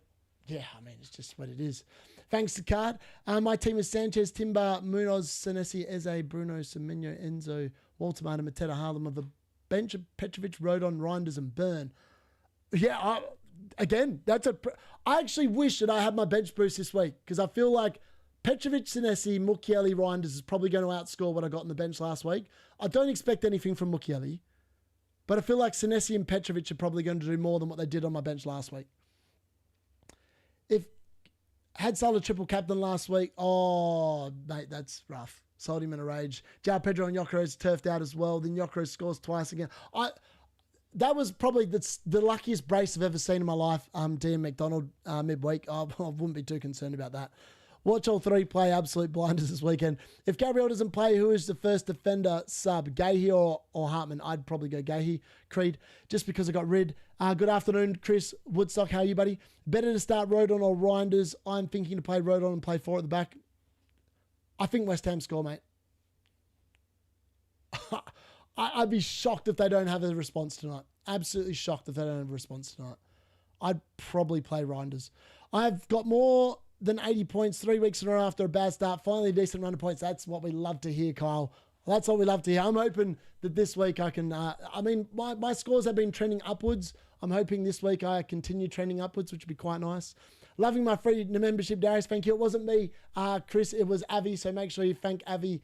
yeah, I mean, it's just what it is. Thanks to Card. My team is Sanchez, Timber, Munoz, Senesi, Eze, Bruno, Semenyo, Enzo, Walterman, and Mateta, Haaland with a bench of Petrovic, Rodon, Reinders, and Burn. Yeah, I actually wish that I had my bench boost this week because I feel like Petrovic, Senesi, Mukiele, Reinders is probably going to outscore what I got on the bench last week. I don't expect anything from Mukiele, but I feel like Senesi and Petrovic are probably going to do more than what they did on my bench last week. If had Salah triple captain last week, oh, mate, that's rough. Sold him in a rage. João Pedro and Yokero's turfed out as well. Then Yokero scores twice again. That was probably the luckiest brace I've ever seen in my life. DM McDonald midweek. I wouldn't be too concerned about that. Watch all 3 play absolute blinders this weekend. If Gabriel doesn't play, who is the first defender sub? Gahey or Hartman? I'd probably go Gahey. Creed, just because I got rid. Good afternoon, Chris Woodstock. How are you, buddy? Better to start Rodon or Reinders. I'm thinking to play Rodon and play 4 at the back. I think West Ham score, mate. I'd be shocked if they don't have a response tonight. Absolutely shocked if they don't have a response tonight. I'd probably play Reinders. I've got more than 80 points 3 weeks in a row after a bad start. Finally, a decent run of points. That's what we love to hear, Kyle. That's what we love to hear. I'm hoping that this week I can... my scores have been trending upwards. I'm hoping this week I continue trending upwards, which would be quite nice. Loving my free membership, Darius. Thank you. It wasn't me, Chris. It was Avi. So make sure you thank Avi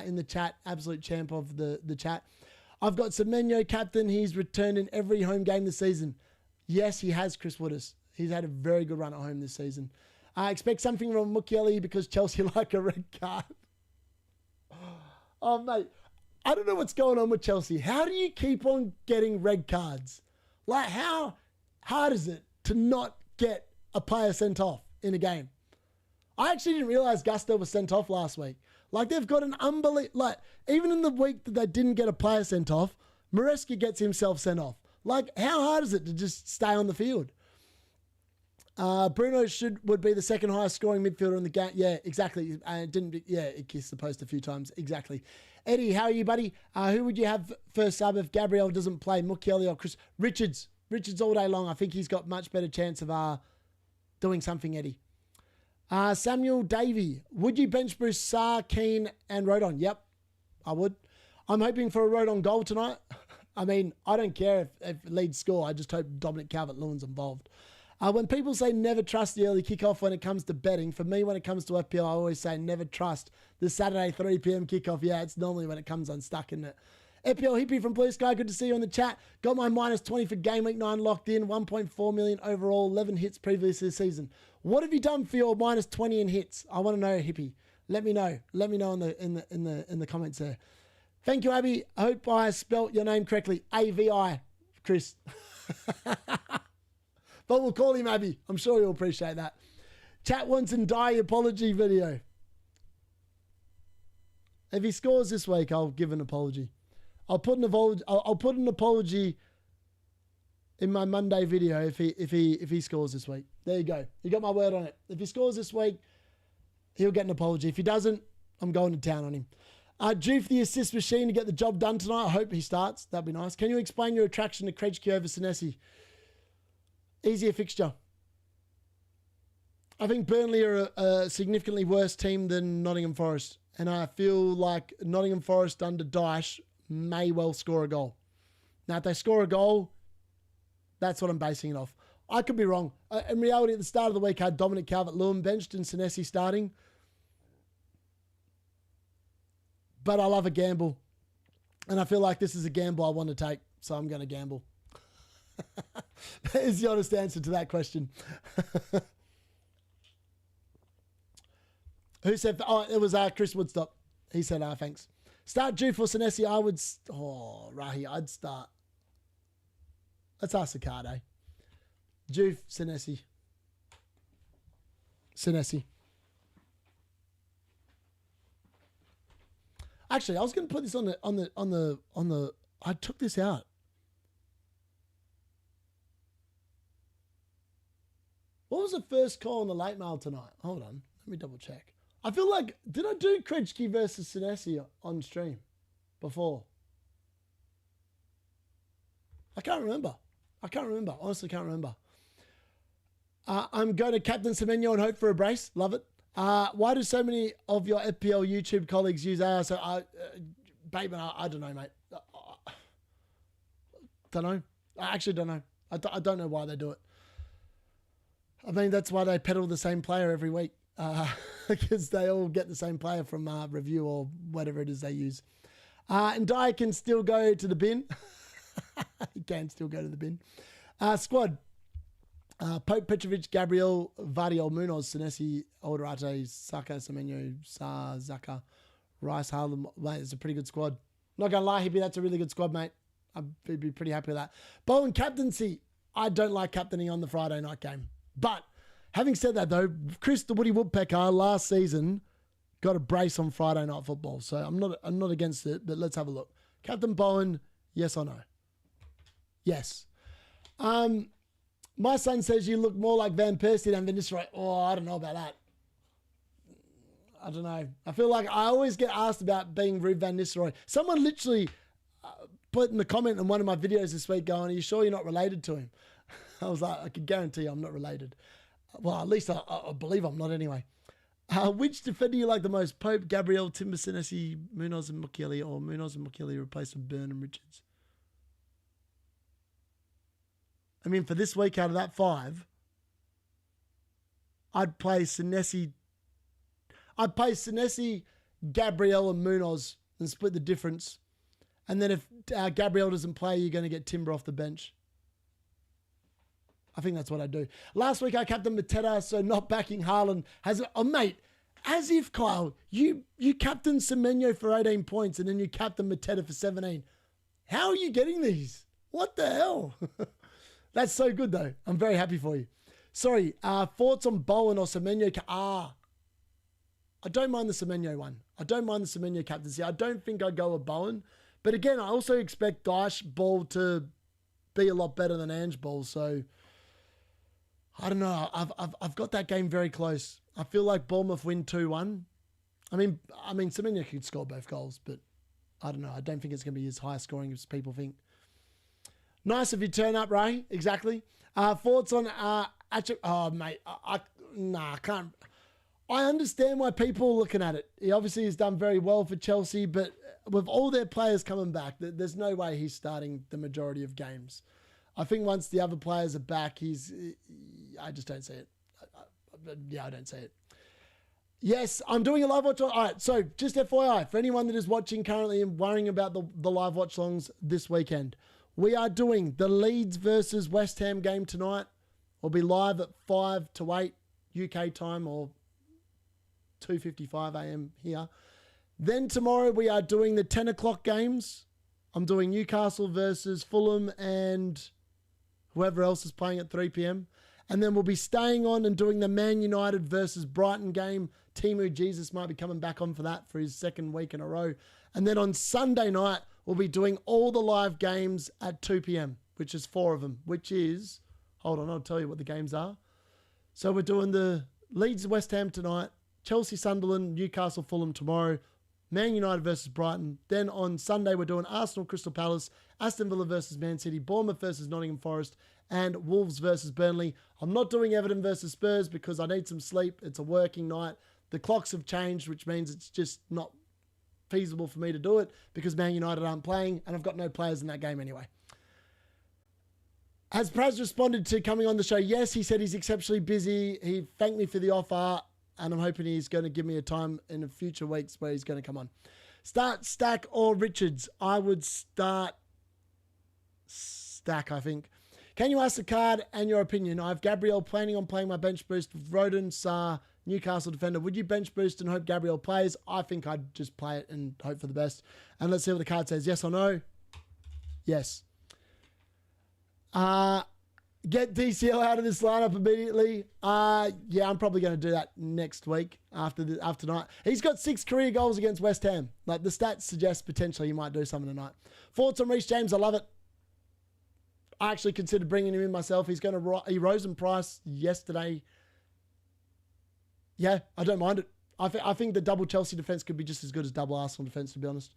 in the chat. Absolute champ of the chat. I've got Semenyo captain. He's returned in every home game this season. Yes, he has, Chris Woodis. He's had a very good run at home this season. I expect something from Mukiele because Chelsea like a red card. Oh, mate. I don't know what's going on with Chelsea. How do you keep on getting red cards? Like, how hard is it to not get a player sent off in a game? I actually didn't realize Gusto was sent off last week. Like, they've got an unbelievable... Like, even in the week that they didn't get a player sent off, Maresca gets himself sent off. Like, how hard is it to just stay on the field? Bruno would be the second highest scoring midfielder in the game. Yeah, exactly. It kissed the post a few times. Exactly. Eddie, how are you, buddy? Who would you have first sub if Gabriel doesn't play? Mukiele or Chris? Richards. Richards all day long. I think he's got much better chance of doing something, Eddie. Samuel Davey. Would you bench boost Sarr, Keane, and Rodon? Yep, I would. I'm hoping for a Rodon goal tonight. I mean, I don't care if Leeds score. I just hope Dominic Calvert-Lewin's involved. When people say never trust the early kickoff when it comes to betting, for me, when it comes to FPL, I always say never trust the Saturday 3 p.m. kickoff. Yeah, it's normally when it comes unstuck, isn't it? FPL Hippie from Blue Sky, good to see you on the chat. Got my minus 20 for Gameweek 9 locked in, 1.4 million overall, 11 hits previous this season. What have you done for your minus 20 in hits? I want to know, Hippie. Let me know. Let me know in the comments there. Thank you, Abby. I hope I spelt your name correctly. AVI, Chris. But we'll call him Abby. I'm sure you'll appreciate that. Chat wants and die apology video. If he scores this week, I'll give an apology. I'll put an apology in my Monday video if he scores this week. There you go. You got my word on it. If he scores this week, he'll get an apology. If he doesn't, I'm going to town on him. Due for the assist machine to get the job done tonight. I hope he starts. That'd be nice. Can you explain your attraction to Krejci over Senesi? Easier fixture. I think Burnley are a significantly worse team than Nottingham Forest. And I feel like Nottingham Forest under Dyche may well score a goal. Now, if they score a goal, that's what I'm basing it off. I could be wrong. In reality, at the start of the week, I had Dominic Calvert-Lewin benched and Senesi starting. But I love a gamble. And I feel like this is a gamble I want to take. So I'm going to gamble. That is the honest answer to that question. Who said... Oh, it was Chris Woodstock. He said, thanks. Start due for Senesi. I would... Rahi, I'd start... Let's ask the card, eh? Juve, Senesi. Senesi. Actually, I was going to put this on the. I took this out. What was the first call on the late mail tonight? Hold on, let me double check. I feel like, did I do Krejci versus Senesi on stream before? I can't remember. Honestly, can't remember. I'm going to captain Semenyo and hope for a brace. Love it. Why do so many of your FPL YouTube colleagues use AI? So, Bateman, I don't know, mate. Don't know. I actually don't know. I don't know why they do it. I mean, that's why they peddle the same player every week. Because they all get the same player from review or whatever it is they use. And Dye can still go to the bin. He can still go to the bin. Squad. Pope, Petrovic, Gabriel, Vardy, Munoz, Senesi, Alderate, Saka, Semenyo, Zaka, Rice, Harlem. Mate, it's a pretty good squad. Not going to lie, Hippie, that's a really good squad, mate. I'd be pretty happy with that. Bowen captaincy. I don't like captaining on the Friday night game. But having said that, though, Chris the Woody Woodpecker last season got a brace on Friday night football. So I'm not against it, but let's have a look. Captain Bowen, yes or no? Yes. My son says you look more like Van Persie than Van Nistelrooy. Oh, I don't know about that. I don't know. I feel like I always get asked about being Ruud Van Nistelrooy. Someone literally put in the comment in one of my videos this week going, are you sure you're not related to him? I was like, I can guarantee you I'm not related. Well, at least I believe I'm not anyway. Which defender you like the most? Pope, Gabriel, Timber, Senesi, Munoz and Mukiele, or Munoz and Mukiele replaced with Byrne and Richards? I mean, for this week out of that 5, I'd play Senesi. I'd play Senesi, Gabriel and Munoz and split the difference. And then if Gabriel doesn't play, you're going to get Timber off the bench. I think that's what I do. Last week I captained Mateta, so not backing Haaland. Mate, as if, Kyle, you captained Semenyo for 18 points and then you captained Mateta for 17. How are you getting these? What the hell? That's so good, though. I'm very happy for you. Sorry, thoughts on Bowen or Semenyo? I don't mind the Semenyo one. I don't mind the Semenyo captaincy. I don't think I'd go with Bowen. But again, I also expect Dyche ball to be a lot better than Ange ball. So, I don't know. I've got that game very close. I feel like Bournemouth win 2-1. I mean, Semenyo could score both goals, but I don't know. I don't think it's going to be as high scoring as people think. Nice if you turn up, Ray. Exactly. Thoughts on... oh, mate. I can't... I understand why people are looking at it. He obviously has done very well for Chelsea, but with all their players coming back, there's no way he's starting the majority of games. I think once the other players are back, I just don't see it. I don't see it. Yes, I'm doing a live watch. All right, so just FYI, for anyone that is watching currently and worrying about the live watch longs this weekend, we are doing the Leeds versus West Ham game tonight. We'll be live at 5 to 8 UK time or 2:55 a.m. here. Then tomorrow we are doing the 10 o'clock games. I'm doing Newcastle versus Fulham and whoever else is playing at 3 p.m. And then we'll be staying on and doing the Man United versus Brighton game. Timu Jesus might be coming back on for that for his second week in a row. And then on Sunday night, we'll be doing all the live games at 2 p.m., which is 4 of them, which is, hold on, I'll tell you what the games are. So we're doing the Leeds West Ham tonight, Chelsea Sunderland, Newcastle Fulham tomorrow, Man United versus Brighton. Then on Sunday, we're doing Arsenal Crystal Palace, Aston Villa versus Man City, Bournemouth versus Nottingham Forest, and Wolves versus Burnley. I'm not doing Everton versus Spurs because I need some sleep. It's a working night. The clocks have changed, which means it's just not feasible for me to do it because Man United aren't playing and I've got no players in that game anyway. Has Praz responded to coming on the show? Yes, he said he's exceptionally busy. He thanked me for the offer and I'm hoping he's going to give me a time in the future weeks where he's going to come on. Start Stack or Richards? I would start Stack, I think. Can you ask the card and your opinion? I have Gabriel planning on playing my bench boost with Rodon, Sarr, Newcastle defender. Would you bench boost and hope Gabriel plays? I think I'd just play it and hope for the best. And let's see what the card says. Yes or no? Yes. Get DCL out of this lineup immediately. Yeah, I'm probably going to do that next week after tonight. He's got 6 career goals against West Ham. Like the stats suggest potentially he might do something tonight. Thoughts on Reece James? I love it. I actually considered bringing him in myself. He rose in price yesterday. Yeah, I don't mind it. I think the double Chelsea defense could be just as good as double Arsenal defense, to be honest.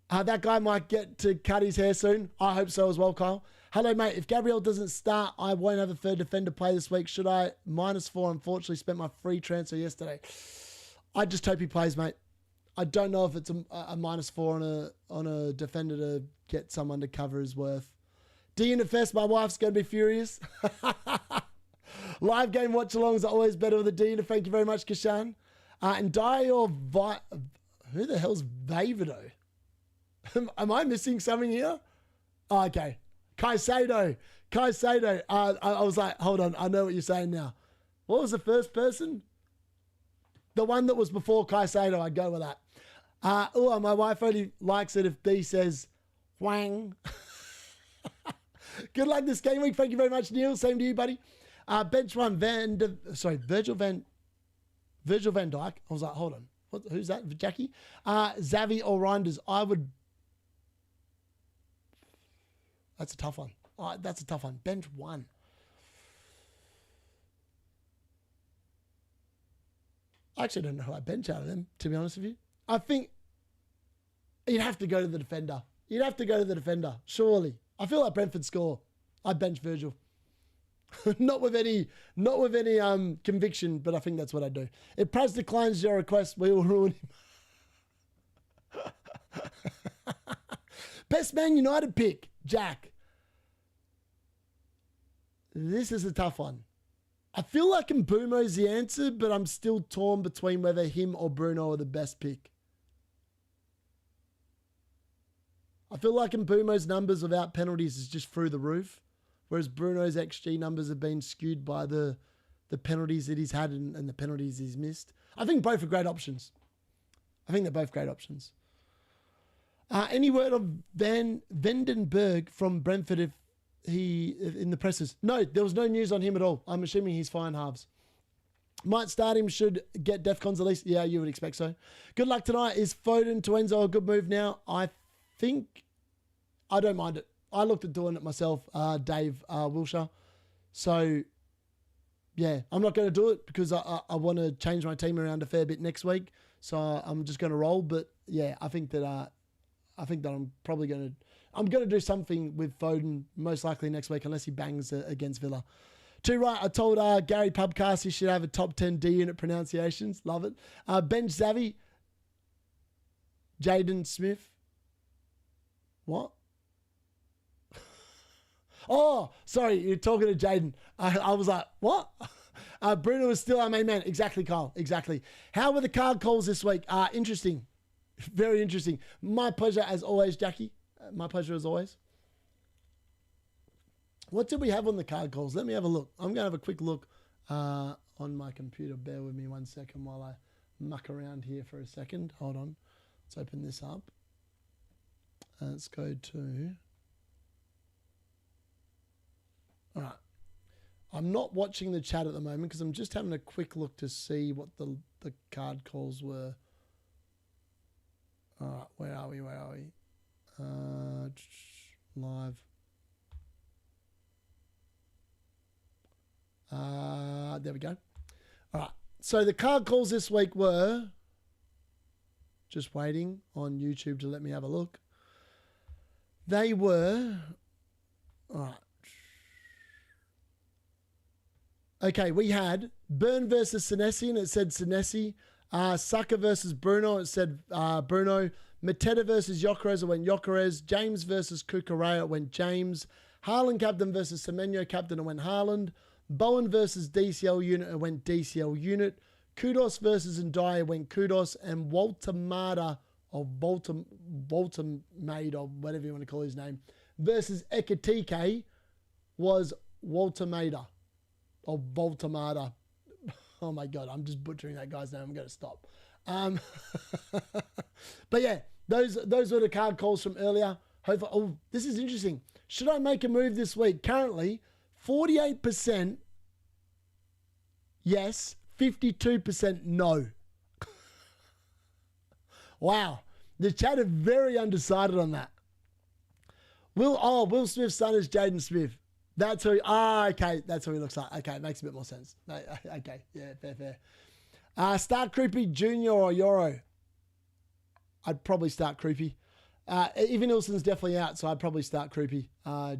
That guy might get to cut his hair soon. I hope so as well, Kyle. Hello, mate. If Gabriel doesn't start, I won't have a third defender play this week. Should I? -4, unfortunately, spent my free transfer yesterday. I just hope he plays, mate. I don't know if it's a -4 on a defender to get someone to cover his worth. D-Unit Fest, my wife's going to be furious. Live game watch-alongs are always better with a D-Unit. Thank you very much, Kishan. And Die or who the hell's Vavido? Am I missing something here? Oh, okay. Caicedo. I was like, hold on. I know what you're saying now. What was the first person? The one that was before Caicedo. I'd go with that. My wife only likes it if D says wang. Good luck this game week. Thank you very much, Neil. Same to you, buddy. Bench one, Virgil van Dijk. I was like, hold on. Who's that? Jackie? Xavi or Reinders? That's a tough one. That's a tough one. Bench one. I actually don't know who I bench out of them, to be honest with you. I think you'd have to go to the defender. Surely. I feel like Brentford score. I bench Virgil. not with any conviction, but I think that's what I do. If Praz declines your request, we will ruin him. Best Man United pick, Jack. This is a tough one. I feel like MBEUMO's the answer, but I'm still torn between whether him or Bruno are the best pick. I feel like MBEUMO's numbers without penalties is just through the roof, whereas Bruno's XG numbers have been skewed by the penalties that he's had and the penalties he's missed. I think both are great options. They're both great options. Any word of Vandenberg from Brentford if in the presses? No, there was no news on him at all. I'm assuming he's fine halves. Might start him, should get DEFCONs at least. Yeah, you would expect so. Good luck tonight. Is Foden to Enzo a good move now? I think I don't mind it. I looked at doing it myself, Dave Wilshire. So, yeah, I'm not going to do it because I want to change my team around a fair bit next week. So I'm just going to roll. But, yeah, I think that I'm probably going to do something with Foden most likely next week unless he bangs against Villa. Too right. I told Gary Pubcast he should have a top 10 D-Unit pronunciations. Love it. Bench Xavi. Jaden Smith. What? Oh, sorry. You're talking to Jaden. I was like, what? Bruno is still our main man. Exactly, Kyle. Exactly. How were the card calls this week? Interesting. Very interesting. My pleasure as always, Jackie. My pleasure as always. What did we have on the card calls? Let me have a look. I'm going to have a quick look on my computer. Bear with me 1 second while I muck around here for a second. Hold on. Let's open this up. Let's go to... All right. I'm not watching the chat at the moment because I'm just having a quick look to see what the card calls were. All right, where are we? Live. There we go. All right. So the card calls this week were, just waiting on YouTube to let me have a look. They were, all right. Okay, we had Burn versus Senesi, and it said Senesi. Sucker versus Bruno, it said Bruno. Mateta versus Jokeres, it went Jokeres. James versus Kukurea, it went James. Haaland captain versus Semenyo captain, it went Haaland. Bowen versus DCL unit, it went DCL unit. Kudos versus Ndaya went Kudos. And Walter Mada, or Walter Maid, or whatever you want to call his name, versus Ekatike was Walter Maida. Or Voltamada. Oh my God, I'm just butchering that guy's name. I'm going to stop. But yeah, those were the card calls from earlier. Hopefully, oh, this is interesting. Should I make a move this week? Currently, 48% yes, 52% no. Wow. The chat are very undecided on that. Will Smith's son is Jaden Smith. That's who, okay, that's who he looks like. Okay, it makes a bit more sense. Okay, yeah, fair. Start Creepy Junior or Yoro? I'd probably start Creepy. Even Nilsson's definitely out, so I'd probably start Creepy,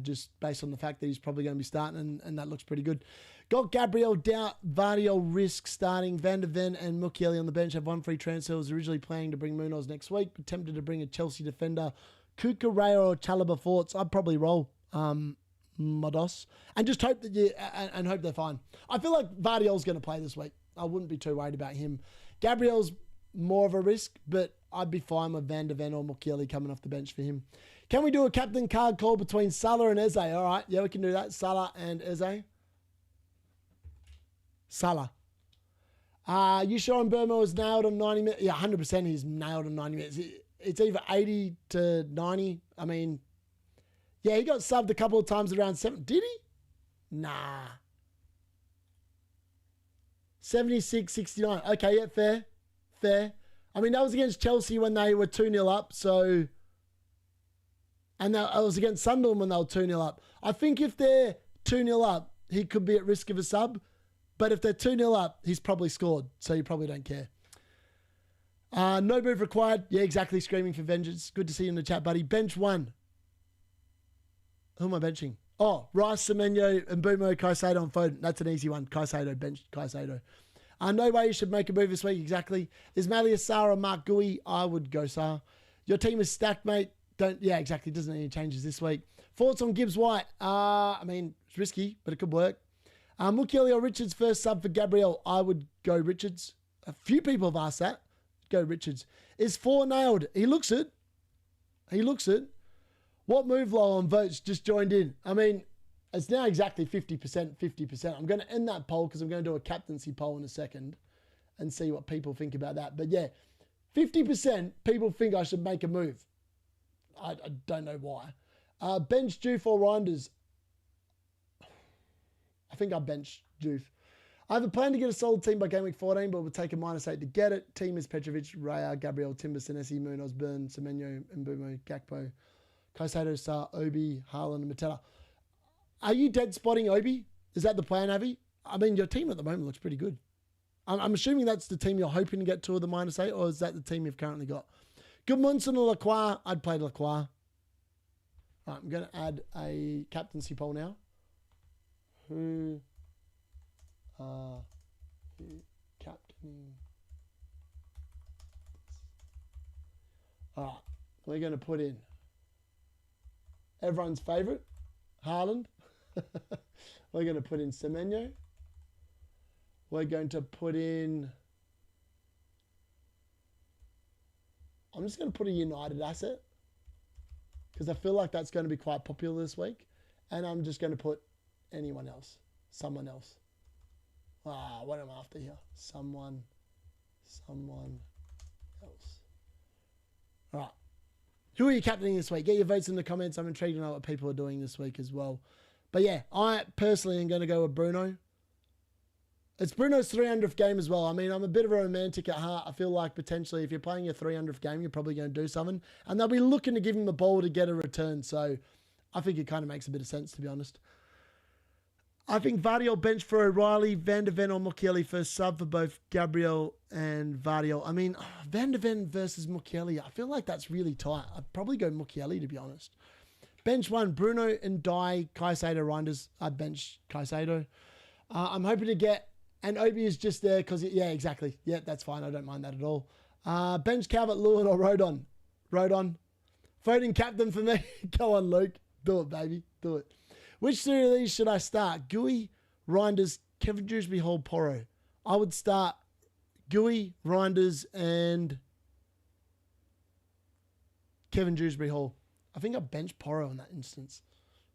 just based on the fact that he's probably going to be starting, and that looks pretty good. Got Gabriel Doubt, Vardio Risk starting, Van der Ven and Mukiele on the bench. Have one free transfer. Was originally planning to bring Munoz next week, but tempted to bring a Chelsea defender, Kukurea or Chalobah Forts. I'd probably roll Modos and just hope that and hope they're fine. I feel like Vardiol's going to play this week. I wouldn't be too worried about him. Gabriel's more of a risk, but I'd be fine with Van der Ven or Mukiele coming off the bench for him. Can we do a captain card call between Salah and Eze? All right, yeah, we can do that. Salah and Eze. Salah. You sure MBEUMO was nailed on 90 minutes? Yeah, 100% he's nailed on 90 minutes. It's either 80 to 90. I mean, yeah, he got subbed a couple of times around 7. Did he? Nah. 76, 69. Okay, yeah, fair. I mean, that was against Chelsea when they were 2-0 up, so... And that was against Sunderland when they were 2-0 up. I think if they're 2-0 up, he could be at risk of a sub. But if they're 2-0 up, he's probably scored, so you probably don't care. No move required. Yeah, exactly. Screaming for vengeance. Good to see you in the chat, buddy. Bench 1. Who am I benching? Oh, Rice, Semenyo, MBEUMO, Caicedo, and Foden. That's an easy one. Caicedo, bench Caicedo. No way you should make a move this week, exactly. Is Malius Sarr or Mark Gui? I would go Sarr. Your team is stacked, mate. Yeah, exactly. Doesn't need any changes this week. Thoughts on Gibbs White? I mean, it's risky, but it could work. Mukiele or Richards first sub for Gabriel? I would go Richards. A few people have asked that. Go Richards. Is 4 nailed? He looks it. What move low on votes just joined in? I mean, it's now exactly 50%, 50%. I'm going to end that poll because I'm going to do a captaincy poll in a second and see what people think about that. But yeah, 50% people think I should make a move. I don't know why. Bench Juve or Reinders? I think I bench Juve. I have a plan to get a solid team by Gameweek 14, but we'll take a -8 to get it. Team is Petrovic, Raya, Gabriel, Timber, Senesi, Munoz, Burn, Semenyo, MBEUMO, Gakpo, Caicedo, Sarr, Obi, Haaland, and Mateta. Are you dead spotting Obi? Is that the plan, Avi? I mean, your team at the moment looks pretty good. I'm assuming that's the team you're hoping to get to the -8, or is that the team you've currently got? Goodmunson or Lacroix? I'd play Lacroix. Right, I'm going to add a captaincy poll now. Who are you captaining? All right, we're going to put in everyone's favourite, Haaland. We're going to put in Semenyo. We're going to put in... I'm just going to put a United asset because I feel like that's going to be quite popular this week. And I'm just going to put anyone else, someone else. What am I after here? Someone else. All right. Who are you captaining this week? Get your votes in the comments. I'm intrigued to know what people are doing this week as well. But yeah, I personally am going to go with Bruno. It's Bruno's 300th game as well. I mean, I'm a bit of a romantic at heart. I feel like potentially if you're playing your 300th game, you're probably going to do something. And they'll be looking to give him the ball to get a return. So I think it kind of makes a bit of sense, to be honest. I think Vardiol bench for O'Reilly, Van de Ven or Mukiele first sub for both Gabriel and Vardiol. I mean, Van de Ven versus Mukiele, I feel like that's really tight. I'd probably go Mukiele, to be honest. Bench one, Bruno and Dye, Caicedo, Reinders. I'd bench Caicedo. I'm hoping to get, and Obi is just there because, yeah, exactly. Yeah, that's fine. I don't mind that at all. Bench Calvert-Lewin or Rodon. Rodon. Foden captain for me. Go on, Luke. Do it, baby. Do it. Which three of these should I start? Gooey, Reinders, Kevin Dewsbury Hall, Porro. I would start Gooey, Reinders, and Kevin Dewsbury Hall. I think I'd bench Porro in that instance.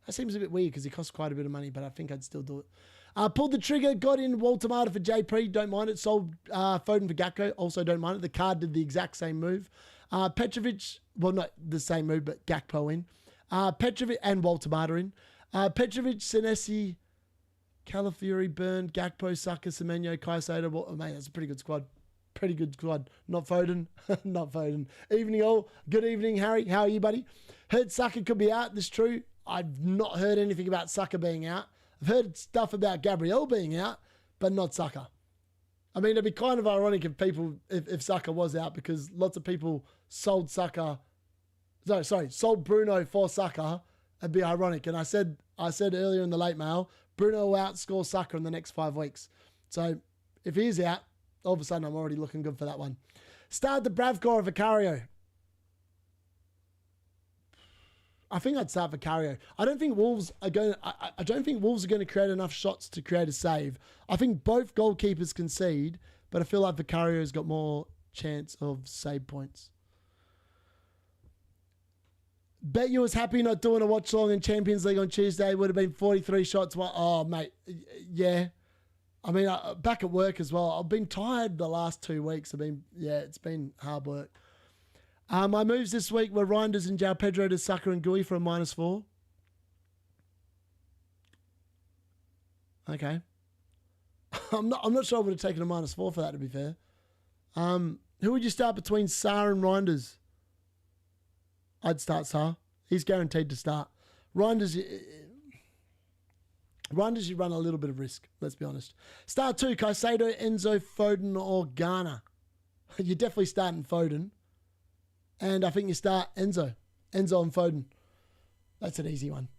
That seems a bit weird because he costs quite a bit of money, but I think I'd still do it. Pulled the trigger, got in Walter Marta for JP, don't mind it. Sold Foden for Gakpo, also don't mind it. The card did the exact same move. Petrovic, well, not the same move, but Gakpo in. Petrovic and Walter Marta in. Petrovic, Senesi, Calafiori, Burn, Gakpo, Saka, Semenyo, Caicedo. Well, oh, man, that's a pretty good squad. Pretty good squad. Not Foden. Not Foden. Evening all. Good evening, Harry. How are you, buddy? Heard Saka could be out. This true. I've not heard anything about Saka being out. I've heard stuff about Gabriel being out, but not Saka. I mean, it'd be kind of ironic if people, if Saka was out, because lots of people sold Saka. No, sorry, sold Bruno for Saka. It'd be ironic. And I said earlier in the late mail, Bruno will outscore Saka in the next 5 weeks. So if he's out, all of a sudden I'm already looking good for that one. Start the Bravcore or Vicario. I think I'd start Vicario. I don't think Wolves are going to create enough shots to create a save. I think both goalkeepers concede, but I feel like Vicario's got more chance of save points. Bet you was happy not doing a watch long in Champions League on Tuesday. Would have been 43 shots. Oh, mate. Yeah. I mean, back at work as well. I've been tired the last 2 weeks. It's been hard work. My moves this week were Reinders and João Pedro to Saka and Gooey for a -4. Okay. I'm not sure I would have taken a -4 for that, to be fair. Who would you start between Sarr and Reinders? I'd start Sarr. He's guaranteed to start. Reinders, you run a little bit of risk, let's be honest. Start 2, Caicedo, Enzo, Foden, or Ghana. You're definitely starting Foden. And I think you start Enzo. Enzo and Foden. That's an easy one.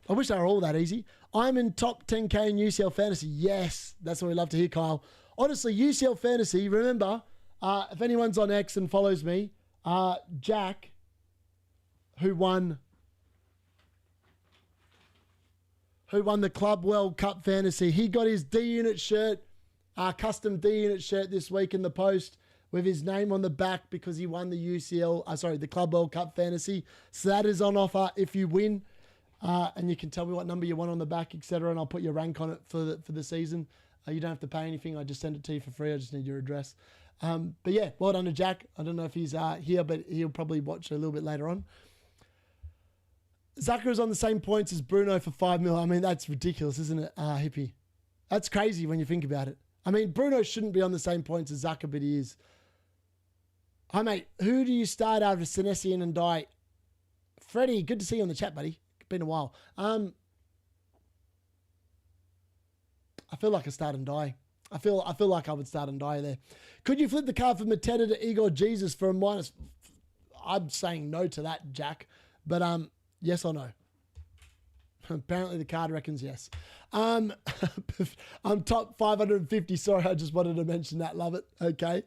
I wish they were all that easy. I'm in top 10K in UCL Fantasy. Yes, that's what we love to hear, Kyle. Honestly, UCL Fantasy, remember, if anyone's on X and follows me, Jack, who won the Club World Cup Fantasy, he got his D-Unit shirt, custom D-Unit shirt this week in the post with his name on the back because he won the the Club World Cup Fantasy. So that is on offer if you win. And you can tell me what number you want on the back, etc. And I'll put your rank on it for the season. You don't have to pay anything. I just send it to you for free. I just need your address. But yeah, well done to Jack. I don't know if he's here, but he'll probably watch a little bit later on. Zaka is on the same points as Bruno for 5 mil. I mean, that's ridiculous, isn't it, Hippie? That's crazy when you think about it. I mean, Bruno shouldn't be on the same points as Zaka, but he is. Hi, mate. Who do you start out of Senesi and Dye? Freddie, good to see you on the chat, buddy. Been a while. I feel like I start and die. I feel like I would start and die there. Could you flip the card from Mateta to Igor Jesus for a -? I'm saying no to that, Jack. But yes or no? Apparently the card reckons yes. I'm top 550. Sorry, I just wanted to mention that. Love it. Okay.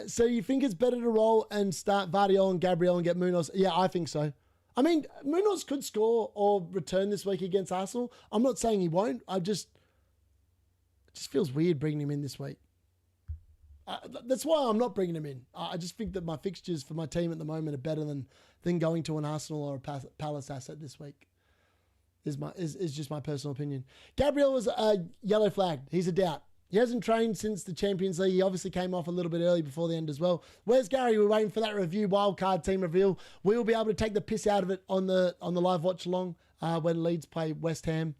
So you think it's better to roll and start Vardiol and Gabriel and get Munoz? Yeah, I think so. I mean, Munoz could score or return this week against Arsenal. I'm not saying he won't. It just feels weird bringing him in this week. That's why I'm not bringing him in. I just think that my fixtures for my team at the moment are better than going to an Arsenal or a Palace asset this week. Is just my personal opinion. Gabriel was a yellow flag. He's a doubt. He hasn't trained since the Champions League. He obviously came off a little bit early before the end as well. Where's Gary? We're waiting for that review, wildcard team reveal. We will be able to take the piss out of it on the live watch along when Leeds play West Ham.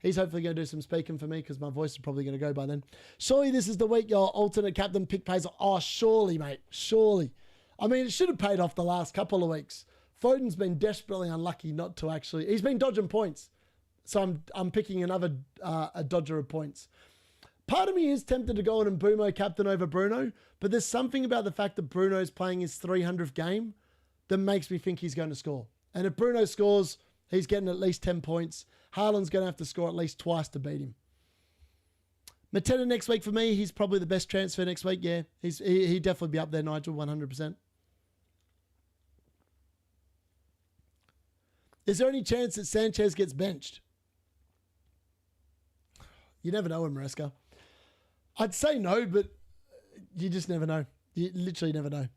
He's hopefully going to do some speaking for me because my voice is probably going to go by then. Surely this is the week your alternate captain pick pays off. Oh, surely, mate. Surely. I mean, it should have paid off the last couple of weeks. Foden's been desperately unlucky not to actually... He's been dodging points. So I'm picking another a dodger of points. Part of me is tempted to go on and MBEUMO captain over Bruno, but there's something about the fact that Bruno's playing his 300th game that makes me think he's going to score. And if Bruno scores, he's getting at least 10 points. Haaland's going to have to score at least twice to beat him. Mateta next week for me, he's probably the best transfer next week. Yeah, he'd definitely be up there, Nigel, 100%. Is there any chance that Sanchez gets benched? You never know, Maresca. I'd say no, but you just never know. You literally never know.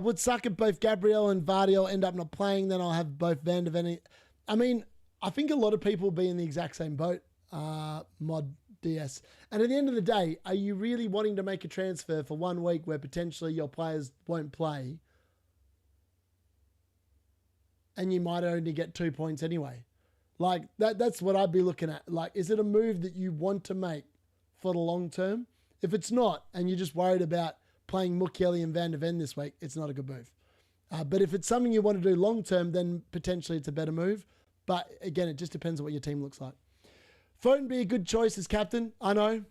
Would suck if both Gabriel and Vardiol end up not playing, then I'll have both Van de Ven. I mean, I think a lot of people will be in the exact same boat, Mod DS. And at the end of the day, are you really wanting to make a transfer for 1 week where potentially your players won't play and you might only get 2 points anyway? Like, that's what I'd be looking at. Like, is it a move that you want to make for the long term? If it's not, and you're just worried about playing Mukiele and Van de Ven this week, it's not a good move. But if it's something you want to do long term, then potentially it's a better move. But again, it just depends on what your team looks like. Foden be a good choice as captain. I know.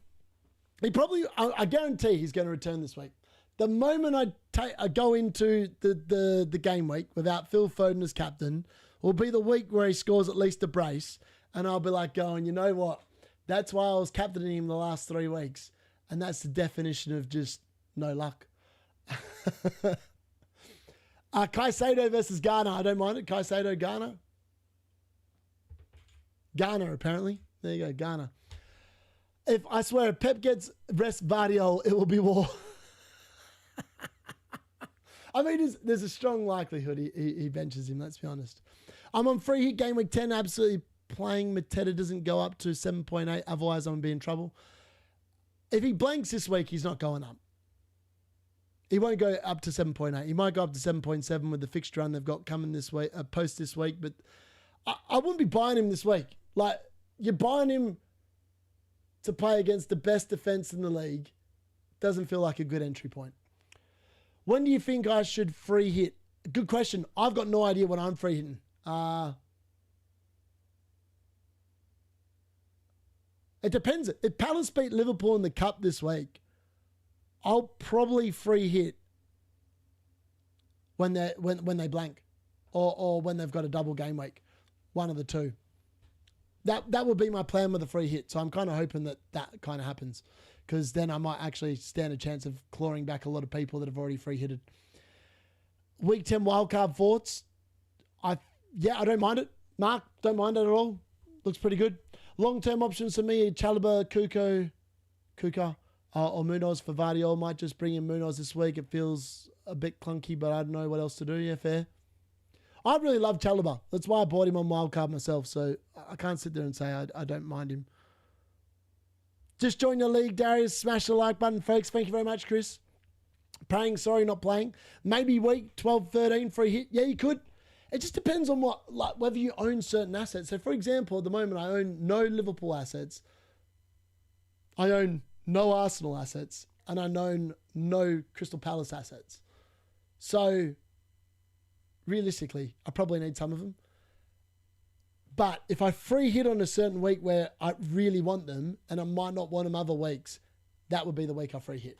He probably, I guarantee he's going to return this week. The moment I go into the game week without Phil Foden as captain will be the week where he scores at least a brace. And I'll be like going, you know what? That's why I was captaining him the last 3 weeks. And that's the definition of just no luck. Caicedo versus Garner. I don't mind it. Caicedo, Garner. Garner, apparently. There you go, Garner. I swear, if Pep gets rest Vardiol, it will be war. I mean, there's a strong likelihood he benches him, let's be honest. I'm on free hit game week 10, absolutely playing. Mateta doesn't go up to 7.8, otherwise I'm going to be in trouble. If he blanks this week, he's not going up. He won't go up to 7.8. He might go up to 7.7 with the fixture run they've got coming this week, post this week, but I wouldn't be buying him this week. Like, you're buying him to play against the best defense in the league. Doesn't feel like a good entry point. When do you think I should free hit? Good question. I've got no idea when I'm free hitting. It depends. If Palace beat Liverpool in the Cup this week, I'll probably free hit when they blank or when they've got a double game week. One of the two. That would be my plan with a free hit. So I'm kind of hoping that kind of happens, because then I might actually stand a chance of clawing back a lot of people that have already free hitted. Week 10 wildcard thoughts. I don't mind it. Mark, don't mind it at all. Looks pretty good. Long-term options for me, Chalobah, Kuka, or Munoz for Vardiol. Might just bring in Munoz this week. It feels a bit clunky, but I don't know what else to do. Yeah, fair. I really love Chalobah. That's why I bought him on wildcard myself, so I can't sit there and say I don't mind him. Just join your league, Darius. Smash the like button, folks. Thank you very much, Chris. Praying, sorry, not playing. Maybe week 12, 13, free hit. Yeah, you could. It just depends on whether you own certain assets. So, for example, at the moment, I own no Liverpool assets. I own no Arsenal assets. And I own no Crystal Palace assets. So, realistically, I probably need some of them. But if I free hit on a certain week where I really want them and I might not want them other weeks, that would be the week I free hit.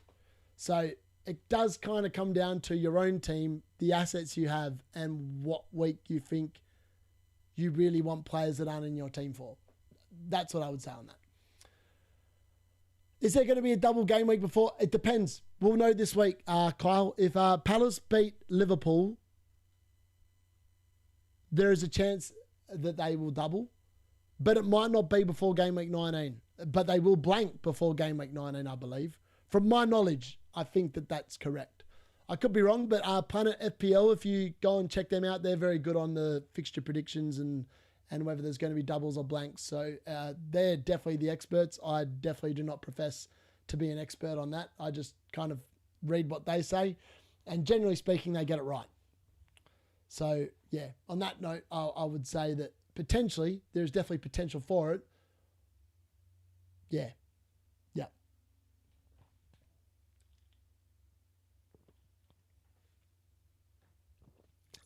So it does kind of come down to your own team, the assets you have, and what week you think you really want players that aren't in your team for. That's what I would say on that. Is there going to be a double game week before? It depends. We'll know this week, Kyle. If Palace beat Liverpool, there is a chance that they will double, but it might not be before game week 19. But they will blank before game week 19, I believe. From my knowledge, I think that's correct. I could be wrong, but Planet FPL, if you go and check them out, they're very good on the fixture predictions and whether there's going to be doubles or blanks. So they're definitely the experts. I definitely do not profess to be an expert on that. I just kind of read what they say, and generally speaking, they get it right. So, yeah, on that note, I would say that potentially, there's definitely potential for it. Yeah. Yeah.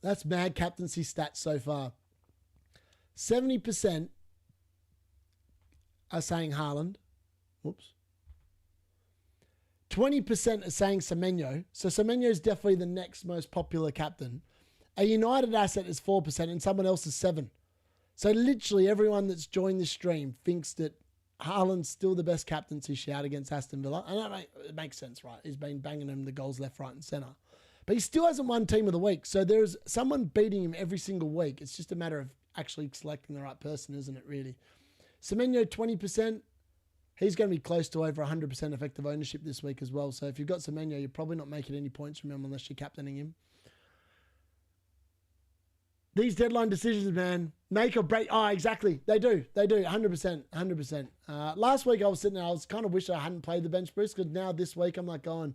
That's mad captaincy stats so far. 70% are saying Haaland. Whoops. 20% are saying Semenyo. So Semenyo is definitely the next most popular captain. A United asset is 4% and someone else is 7%. So literally everyone that's joined this stream thinks that Haaland's still the best captaincy shout against Aston Villa. And it makes sense, right? He's been banging him the goals left, right and centre. But he still hasn't won Team of the Week. So there's someone beating him every single week. It's just a matter of actually selecting the right person, isn't it, really? Semenyo, 20%. He's going to be close to over 100% effective ownership this week as well. So if you've got Semenyo, you're probably not making any points from him unless you're captaining him. These deadline decisions, man, make or break. Oh, exactly. They do. 100%. 100%. Last week I was sitting there, I was kind of wish I hadn't played the bench boost because now this week I'm like going,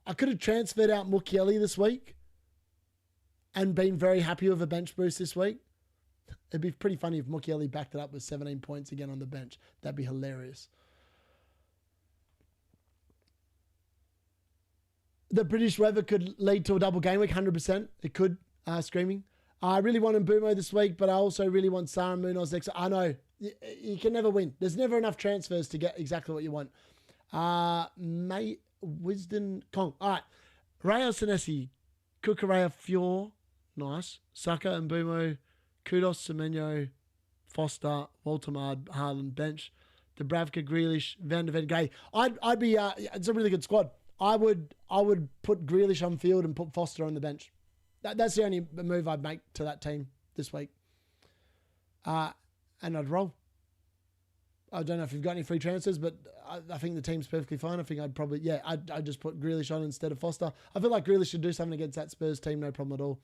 I could have transferred out Mukiele this week and been very happy with a bench boost this week. It'd be pretty funny if Mukiele backed it up with 17 points again on the bench. That'd be hilarious. The British weather could lead to a double game week, 100%. It could, screaming. I really want MBEUMO this week, but I also really want Sarah Munoz next. I know. You can never win. There's never enough transfers to get exactly what you want. Wisdom Kong. All right. Rayo Senesi, Kukurea Fior. Nice. Saka, MBEUMO, Kudos, Semenyo, Foster, Waltermard, Haaland, bench. Dubravka, Grealish, Van der Ven, Gay. I'd be, it's a really good squad. I would put Grealish on field and put Foster on the bench. That's the only move I'd make to that team this week. And I'd roll. I don't know if you've got any free transfers, but I think the team's perfectly fine. I think I'd just put Grealish on instead of Foster. I feel like Grealish should do something against that Spurs team, no problem at all.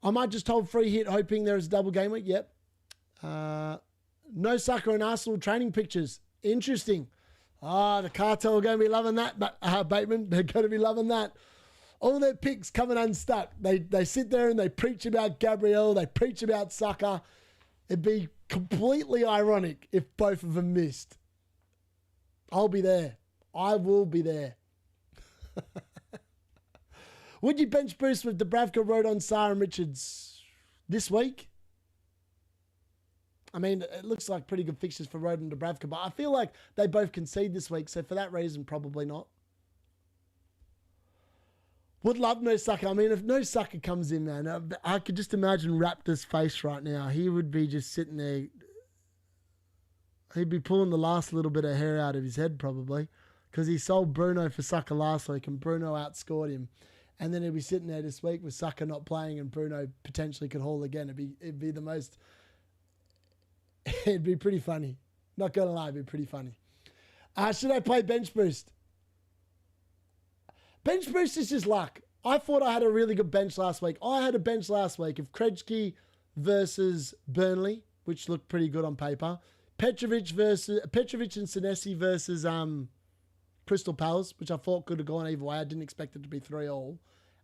I might just hold free hit, hoping there is a double game week. Yep. No Saka and Arsenal training pictures. Interesting. The cartel are going to be loving that, but Bateman, they're going to be loving that. All their picks coming unstuck. They sit there and they preach about Gabriel. They preach about Saka. It'd be completely ironic if both of them missed. I'll be there. I will be there. Would you bench boost with Dubravka, Rodon, Sarr and Richards this week? I mean, it looks like pretty good fixtures for Rodon and Dubravka, but I feel like they both concede this week, so for that reason, probably not. Would love No Saka. I mean, if No Saka comes in, man, I could just imagine Raptor's face right now. He would be just sitting there. He'd be pulling the last little bit of hair out of his head probably because he sold Bruno for Saka last week and Bruno outscored him. And then he'd be sitting there this week with Saka not playing and Bruno potentially could haul again. It'd be the most... It'd be pretty funny. Not going to lie, it'd be pretty funny. Should I play bench boost? Bench boost is just luck. I thought I had a really good bench last week. I had a bench last week of Krejci versus Burnley, which looked pretty good on paper. Petrovic and Senesi versus Crystal Palace, which I thought could have gone either way. I didn't expect it to be 3-3.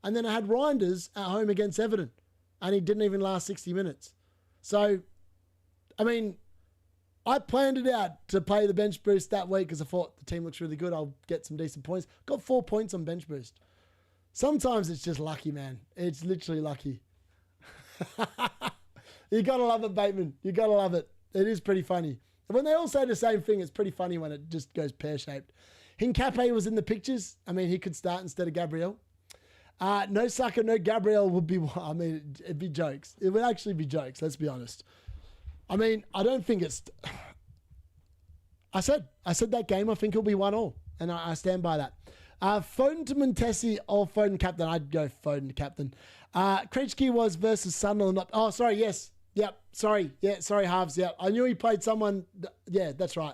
And then I had Reinders at home against Everton, and he didn't even last 60 minutes. So, I mean, I planned it out to play the bench boost that week because I thought the team looks really good. I'll get some decent points. Got 4 points on bench boost. Sometimes it's just lucky, man. It's literally lucky. You got to love it, Bateman. You got to love it. It is pretty funny. And when they all say the same thing, it's pretty funny when it just goes pear-shaped. Hincapié was in the pictures. I mean, he could start instead of Gabriel. No Saka, no Gabriel would be... I mean, it'd be jokes. It would actually be jokes, let's be honest. I mean, I don't think it's... I said that game, I think it'll be 1-1. And I stand by that. Foden to Montesi or Foden captain. I'd go Foden captain. Krejci was versus Sunderland. Oh, sorry, yes. Yep, sorry. Yeah, sorry, halves. Yeah, I knew he played someone. Yeah, that's right.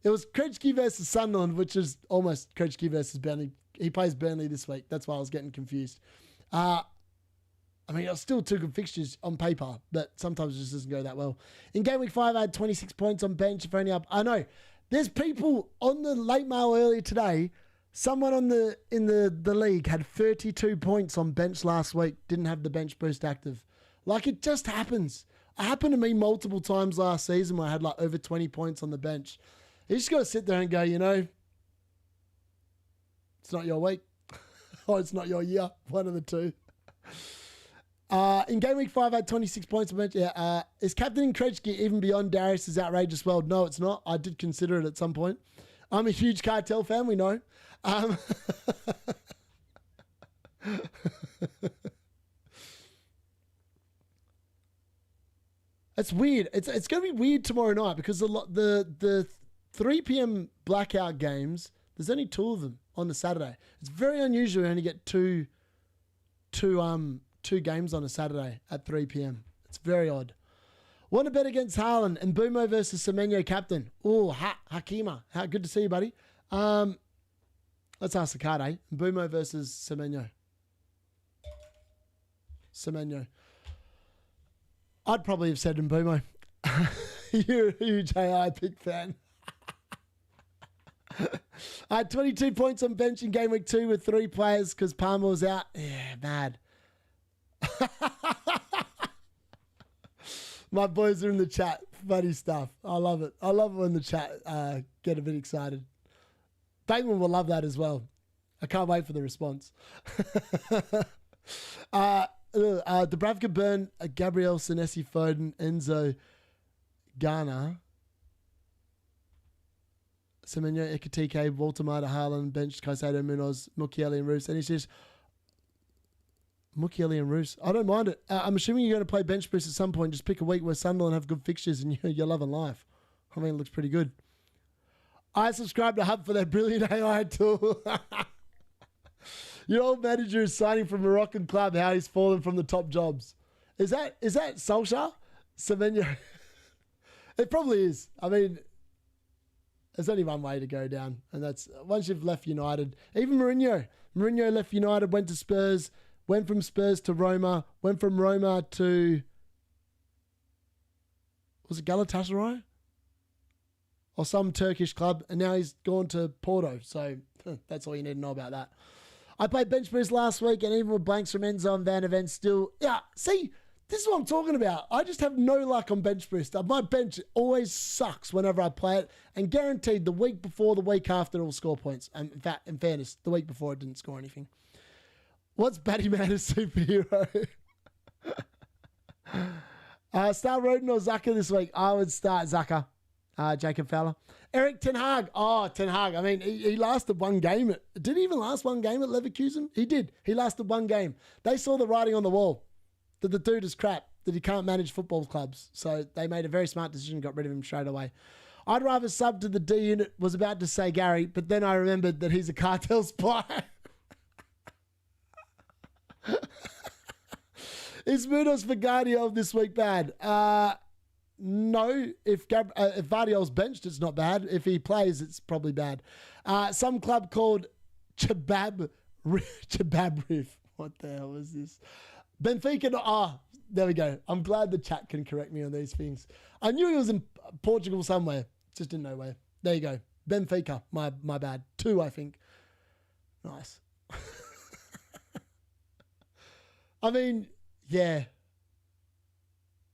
It was Krejci versus Sunderland, which is almost Krejci versus Burnley. He plays Burnley this week. That's why I was getting confused. I mean, it was still 2 good fixtures on paper, but sometimes it just doesn't go that well. In Game Week 5, I had 26 points on bench. If only up. I know. There's people on the late mail earlier today. Someone in the league had 32 points on bench last week. Didn't have the bench boost active. Like, it just happens. It happened to me multiple times last season where I had like over 20 points on the bench. You just got to sit there and go, you know, it's not your week. Or it's not your year. One of the two. In game week 5, I had 26 points. Is captaining Krejci even beyond Darius's outrageous world? No, it's not. I did consider it at some point. I'm a huge cartel fan, we know. It's weird. It's going to be weird tomorrow night because the 3 p.m. blackout games, there's only 2 of them on the Saturday. It's very unusual you only get two games on a Saturday at 3 p.m. It's very odd. Want to bet against Haaland and MBEUMO versus Semenyo captain. Oh, Hakima. How good to see you, buddy. Let's ask the card, eh? MBEUMO versus Semenyo. Semenyo. I'd probably have said MBEUMO. You're a huge AI pick fan. I had 22 points on bench in game week 2 with 3 players because Palmer was out. Yeah, mad. My boys are in the chat. Funny stuff. I love it. I love it when the chat get a bit excited. Bangman will love that as well. I can't wait for the response. Dubravka, Burn, Gabriel, Senesi, Foden, Enzo, Ghana, Semenyo, Ekatike, Walter-Mata, Haaland, benched Caicedo, Munoz, Mukiele and Roos. And he's just Mukiele and Roos. I don't mind it. I'm assuming you're going to play bench boost at some point. Just pick a week where Sunderland have good fixtures and you're loving life. I mean, it looks pretty good. I subscribe to Hub for their brilliant AI tool. Your old manager is signing from a Moroccan club. How he's fallen from the top jobs. Is that Solskjaer? Semenyo? It probably is. I mean, there's only one way to go down, and that's once you've left United. Even Mourinho. Mourinho left United, went to Spurs, went from Spurs to Roma, went from Roma to, was it Galatasaray? Or some Turkish club, and now he's gone to Porto. So that's all you need to know about that. I played bench boost last week, and even with blanks from Enzo and Van de Ven still, yeah, see, this is what I'm talking about. I just have no luck on bench boost. My bench always sucks whenever I play it, and guaranteed the week before, the week after, it will score points. And in fact, in fairness, the week before it didn't score anything. What's Battyman a superhero? Start Roden or Zucker this week? I would start Zucker. Jacob Fowler. Eric Ten Hag. Oh, Ten Hag. I mean, he lasted one game. Did he even last one game at Leverkusen? He did. He lasted one game. They saw the writing on the wall that the dude is crap, that he can't manage football clubs. So they made a very smart decision, got rid of him straight away. I'd rather sub to the D-Unit, was about to say Gary, but then I remembered that he's a cartel spy. Is Munoz for Guardiol this week bad? No, if Vardiol's benched, it's not bad. If he plays, it's probably bad. Some club called Chabab Riff. What the hell is this? Benfica. There we go. I'm glad the chat can correct me on these things. I knew he was in Portugal somewhere. Just didn't know where. There you go. Benfica. My bad. 2, I think. Nice. I mean, yeah.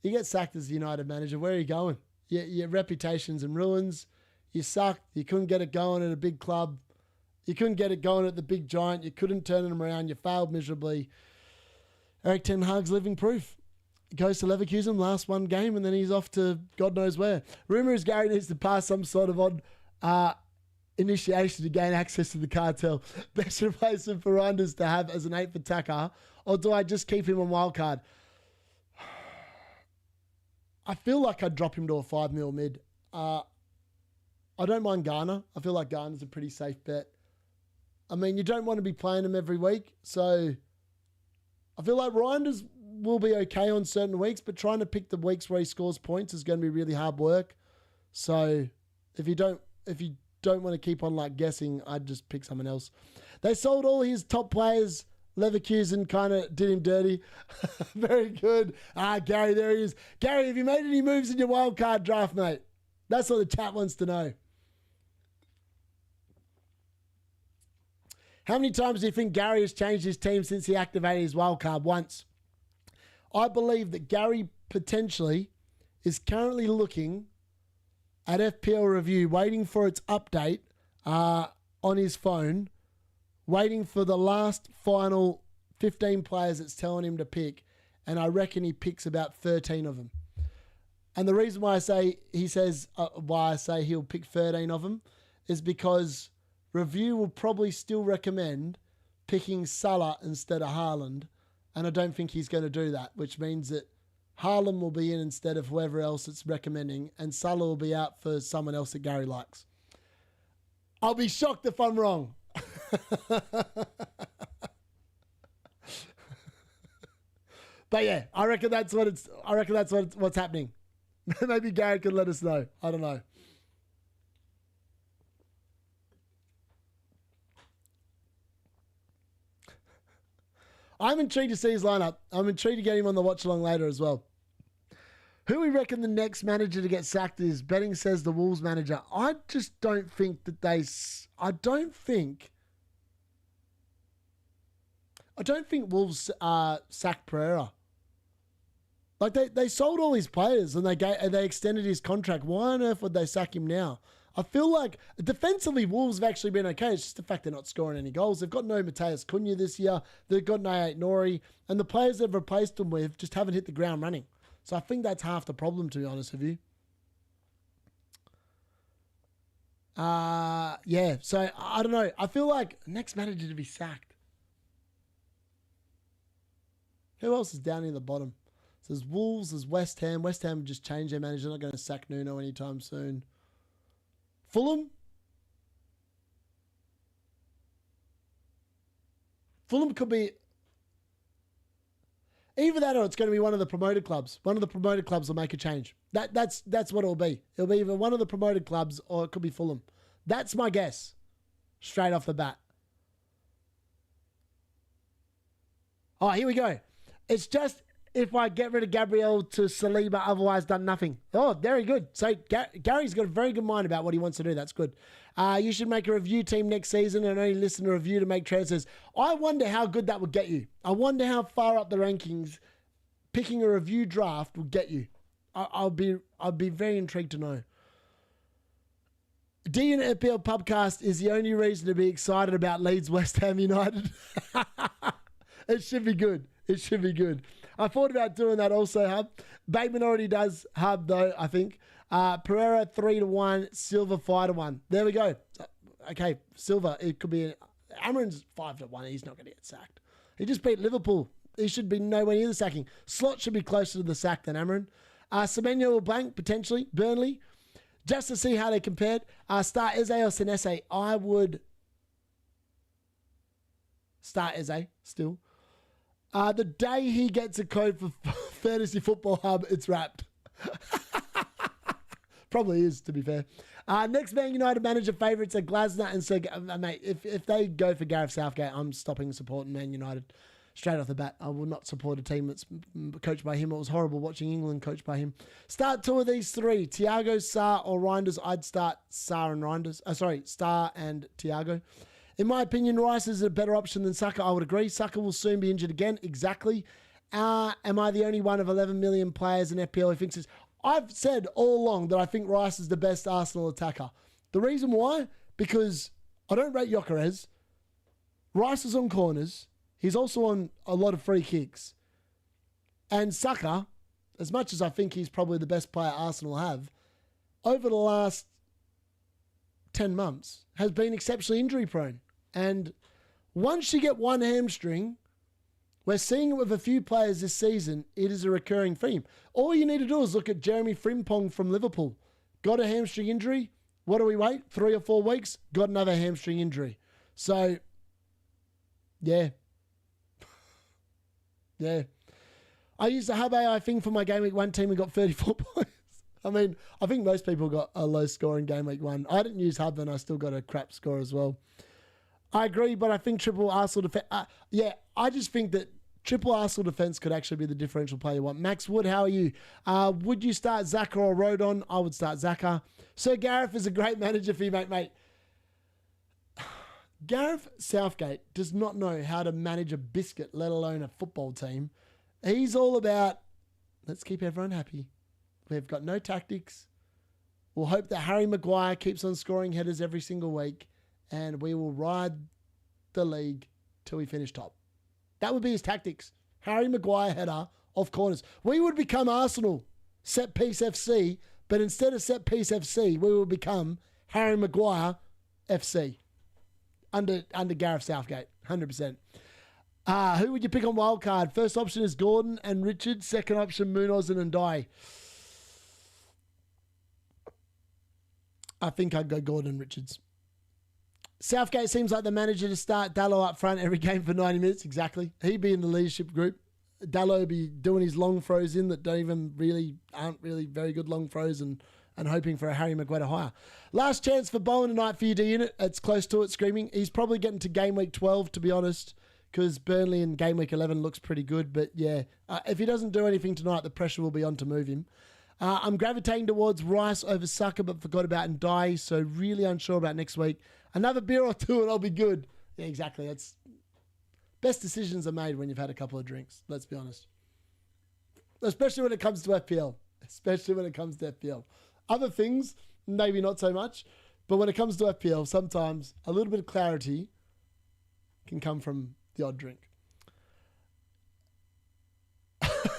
You get sacked as United manager. Where are you going? Your reputation's in ruins. You sucked. You couldn't get it going at a big club. You couldn't get it going at the big giant. You couldn't turn them around. You failed miserably. Eric Ten Hag's living proof. Goes to Leverkusen, last one game, and then he's off to God knows where. Rumour is Gary needs to pass some sort of odd initiation to gain access to the cartel. Best replacement for Reinders to have as an 8 for Taka, or do I just keep him on wildcard? I feel like I'd drop him to a 5 mil mid. I don't mind Garner. I feel like Garner's a pretty safe bet. I mean, you don't want to be playing him every week, so I feel like Reinders will be okay on certain weeks, but trying to pick the weeks where he scores points is going to be really hard work. So if you don't want to keep on like guessing, I'd just pick someone else. They sold all his top players. Leverkusen kind of did him dirty. Very good. Gary, there he is. Gary, have you made any moves in your wildcard draft, mate? That's what the chat wants to know. How many times do you think Gary has changed his team since he activated his wildcard? Once. I believe that Gary potentially is currently looking at FPL Review, waiting for its update on his phone, waiting for the last final 15 players it's telling him to pick, and I reckon he picks about 13 of them. And the reason why I say he'll pick 13 of them is because Review will probably still recommend picking Salah instead of Haaland, and I don't think he's going to do that, which means that Haaland will be in instead of whoever else it's recommending, and Salah will be out for someone else that Gary likes. I'll be shocked if I'm wrong. But yeah, I reckon that's what's happening. Maybe Gary can let us know. I don't know. I'm intrigued to see his lineup. I'm intrigued to get him on the watch along later as well. Who we reckon the next manager to get sacked is? Betting says the Wolves manager. I just don't think that I don't think Wolves sacked Pereira. Like they sold all his players and they extended his contract. Why on earth would they sack him now? I feel like defensively Wolves have actually been okay. It's just the fact they're not scoring any goals. They've got no Mateus Cunha this year. They've got no Ait Nori. And the players they've replaced them with just haven't hit the ground running. So I think that's half the problem, to be honest with you. Yeah, so I don't know. I feel like next manager to be sacked. Who else is down near the bottom? So there's Wolves, there's West Ham. West Ham just changed their manager. They're not going to sack Nuno anytime soon. Fulham? Fulham could be... Either that or it's going to be one of the promoted clubs. One of the promoted clubs will make a change. That's what it'll be. It'll be either one of the promoted clubs or it could be Fulham. That's my guess. Straight off the bat. Oh, here we go. It's just if I get rid of Gabriel to Saliba, otherwise done nothing. Oh, very good. So Gary's got a very good mind about what he wants to do. That's good. You should make a review team next season and only listen to review to make transfers. I wonder how good that would get you. I wonder how far up the rankings picking a review draft would get you. I'd be very intrigued to know. D-Unit FPL Pubcast is the only reason to be excited about Leeds West Ham United. It should be good. It should be good. I thought about doing that also, Hub. Bateman already does Hub, though, I think. Pereira 3-1, Silva 5-1. There we go. Okay, Silva, it could be... Amarin's 5-1. He's not going to get sacked. He just beat Liverpool. He should be nowhere near the sacking. Slot should be closer to the sack than Amarin. Semenyo will blank, potentially. Burnley. Just to see how they compared. Start Eze or Senese. I would start Eze still. The day he gets a code for Fantasy Football Hub, it's wrapped. Probably is, to be fair. Next Man United manager favourites are Glasner and so, mate, if they go for Gareth Southgate, I'm stopping supporting Man United straight off the bat. I will not support a team that's coached by him. It was horrible watching England coached by him. Start two of these three, Thiago, Sarr or Reinders. I'd start Sarr and Reinders. Sarr and Thiago. In my opinion, Rice is a better option than Saka. I would agree. Saka will soon be injured again. Exactly. Am I the only one of 11 million players in FPL who thinks this? I've said all along that I think Rice is the best Arsenal attacker. The reason why? Because I don't rate Gyökeres. Rice is on corners. He's also on a lot of free kicks. And Saka, as much as I think he's probably the best player Arsenal have, over the last 10 months, has been exceptionally injury prone. And once you get one hamstring, we're seeing it with a few players this season, it is a recurring theme. All you need to do is look at Jeremy Frimpong from Liverpool. Got a hamstring injury. What do we wait? 3 or 4 weeks? Got another hamstring injury. So, yeah. Yeah. I used the Hub AI thing for my Game Week 1 team and got 34 points. I mean, I think most people got a low score in Game Week 1. I didn't use Hub and I still got a crap score as well. I agree, but I think triple Arsenal defense... yeah, I just think that triple Arsenal defense could actually be the differential play you want. Max Wood, how are you? Would you start Xhaka or Rodon? I would start Xhaka. Sir Gareth is a great manager for you, mate. Gareth Southgate does not know how to manage a biscuit, let alone a football team. He's all about, let's keep everyone happy. We've got no tactics. We'll hope that Harry Maguire keeps on scoring headers every single week, and we will ride the league till we finish top. That would be his tactics. Harry Maguire header off corners. We would become Arsenal, set piece FC, but instead of set piece FC, we will become Harry Maguire FC under Gareth Southgate, 100%. Who would you pick on wildcard? First option is Gordon and Richard. Second option, Munoz and Ndai. I think I'd go Gordon and Richards. Southgate seems like the manager to start Dallo up front every game for 90 minutes. Exactly. He'd be in the leadership group. Dallo would be doing his long throws in that aren't really very good long throws and hoping for a Harry Maguire hire. Last chance for Bowen tonight for your D-Unit. It's close to it, screaming. He's probably getting to game week 12, to be honest, because Burnley in game week 11 looks pretty good. But yeah, if he doesn't do anything tonight, the pressure will be on to move him. I'm gravitating towards Rice over Saka, but forgot about Ndai, so really unsure about next week. Another beer or two and I'll be good. Yeah, exactly. That's best decisions are made when you've had a couple of drinks, let's be honest. Especially when it comes to FPL. Other things, maybe not so much, but when it comes to FPL, sometimes a little bit of clarity can come from the odd drink.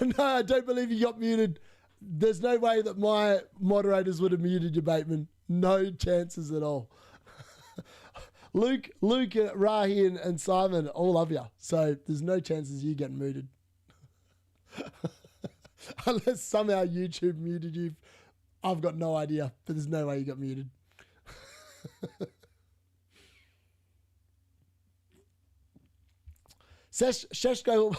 No, I don't believe you got muted. There's no way that my moderators would have muted you, Bateman. No chances at all. Luke, Rahi, and Simon all love you. So there's no chances you getting muted. Unless somehow YouTube muted you. I've got no idea, but there's no way you got muted. Sheshko...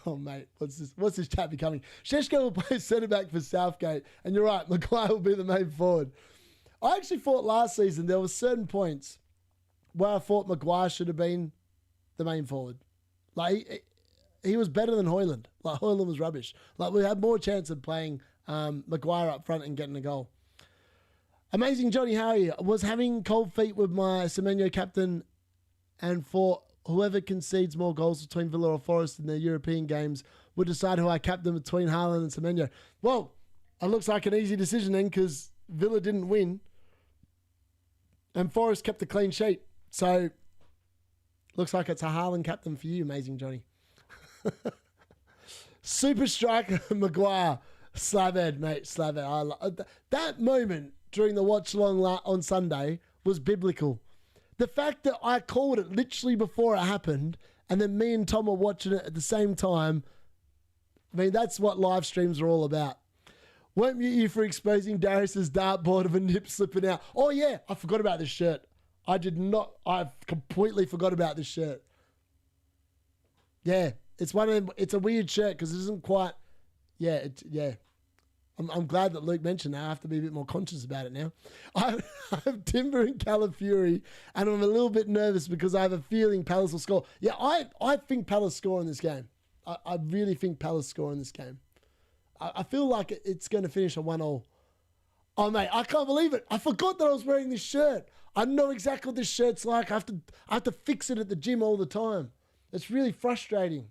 Oh, mate, what's this chat becoming? Sheshko will play centre-back for Southgate. And you're right, Maguire will be the main forward. I actually thought last season there were certain points where I thought Maguire should have been the main forward. Like, he was better than Højlund. Like, Højlund was rubbish. Like, we had more chance of playing Maguire up front and getting a goal. Amazing Johnny, how are you? Was having cold feet with my Semenyo captain and for whoever concedes more goals between Villa or Forest in their European games would decide who I captain between Haaland and Semenyo. Well, it looks like an easy decision then because Villa didn't win and Forest kept a clean sheet. So, looks like it's a Haaland captain for you, Amazing Johnny. Super striker Maguire. Slaved, mate. Slaved. That moment during the watch along on Sunday was biblical. The fact that I called it literally before it happened and then me and Tom were watching it at the same time, I mean, that's what live streams are all about. Won't mute you for exposing Darius's dartboard of a nip slipping out. Oh, yeah, I forgot about this shirt. I completely forgot about this shirt. Yeah, it's one of them. It's a weird shirt because it isn't quite, yeah. I'm glad that Luke mentioned that. I have to be a bit more conscious about it now. I have Timber and Calafury, and I'm a little bit nervous because I have a feeling Palace will score. Yeah, I think Palace score in this game. I really think Palace score in this game. I feel like it's going to finish a 1-1. Oh, mate, I can't believe it. I forgot that I was wearing this shirt. I know exactly what this shirt's like. I have to fix it at the gym all the time. It's really frustrating.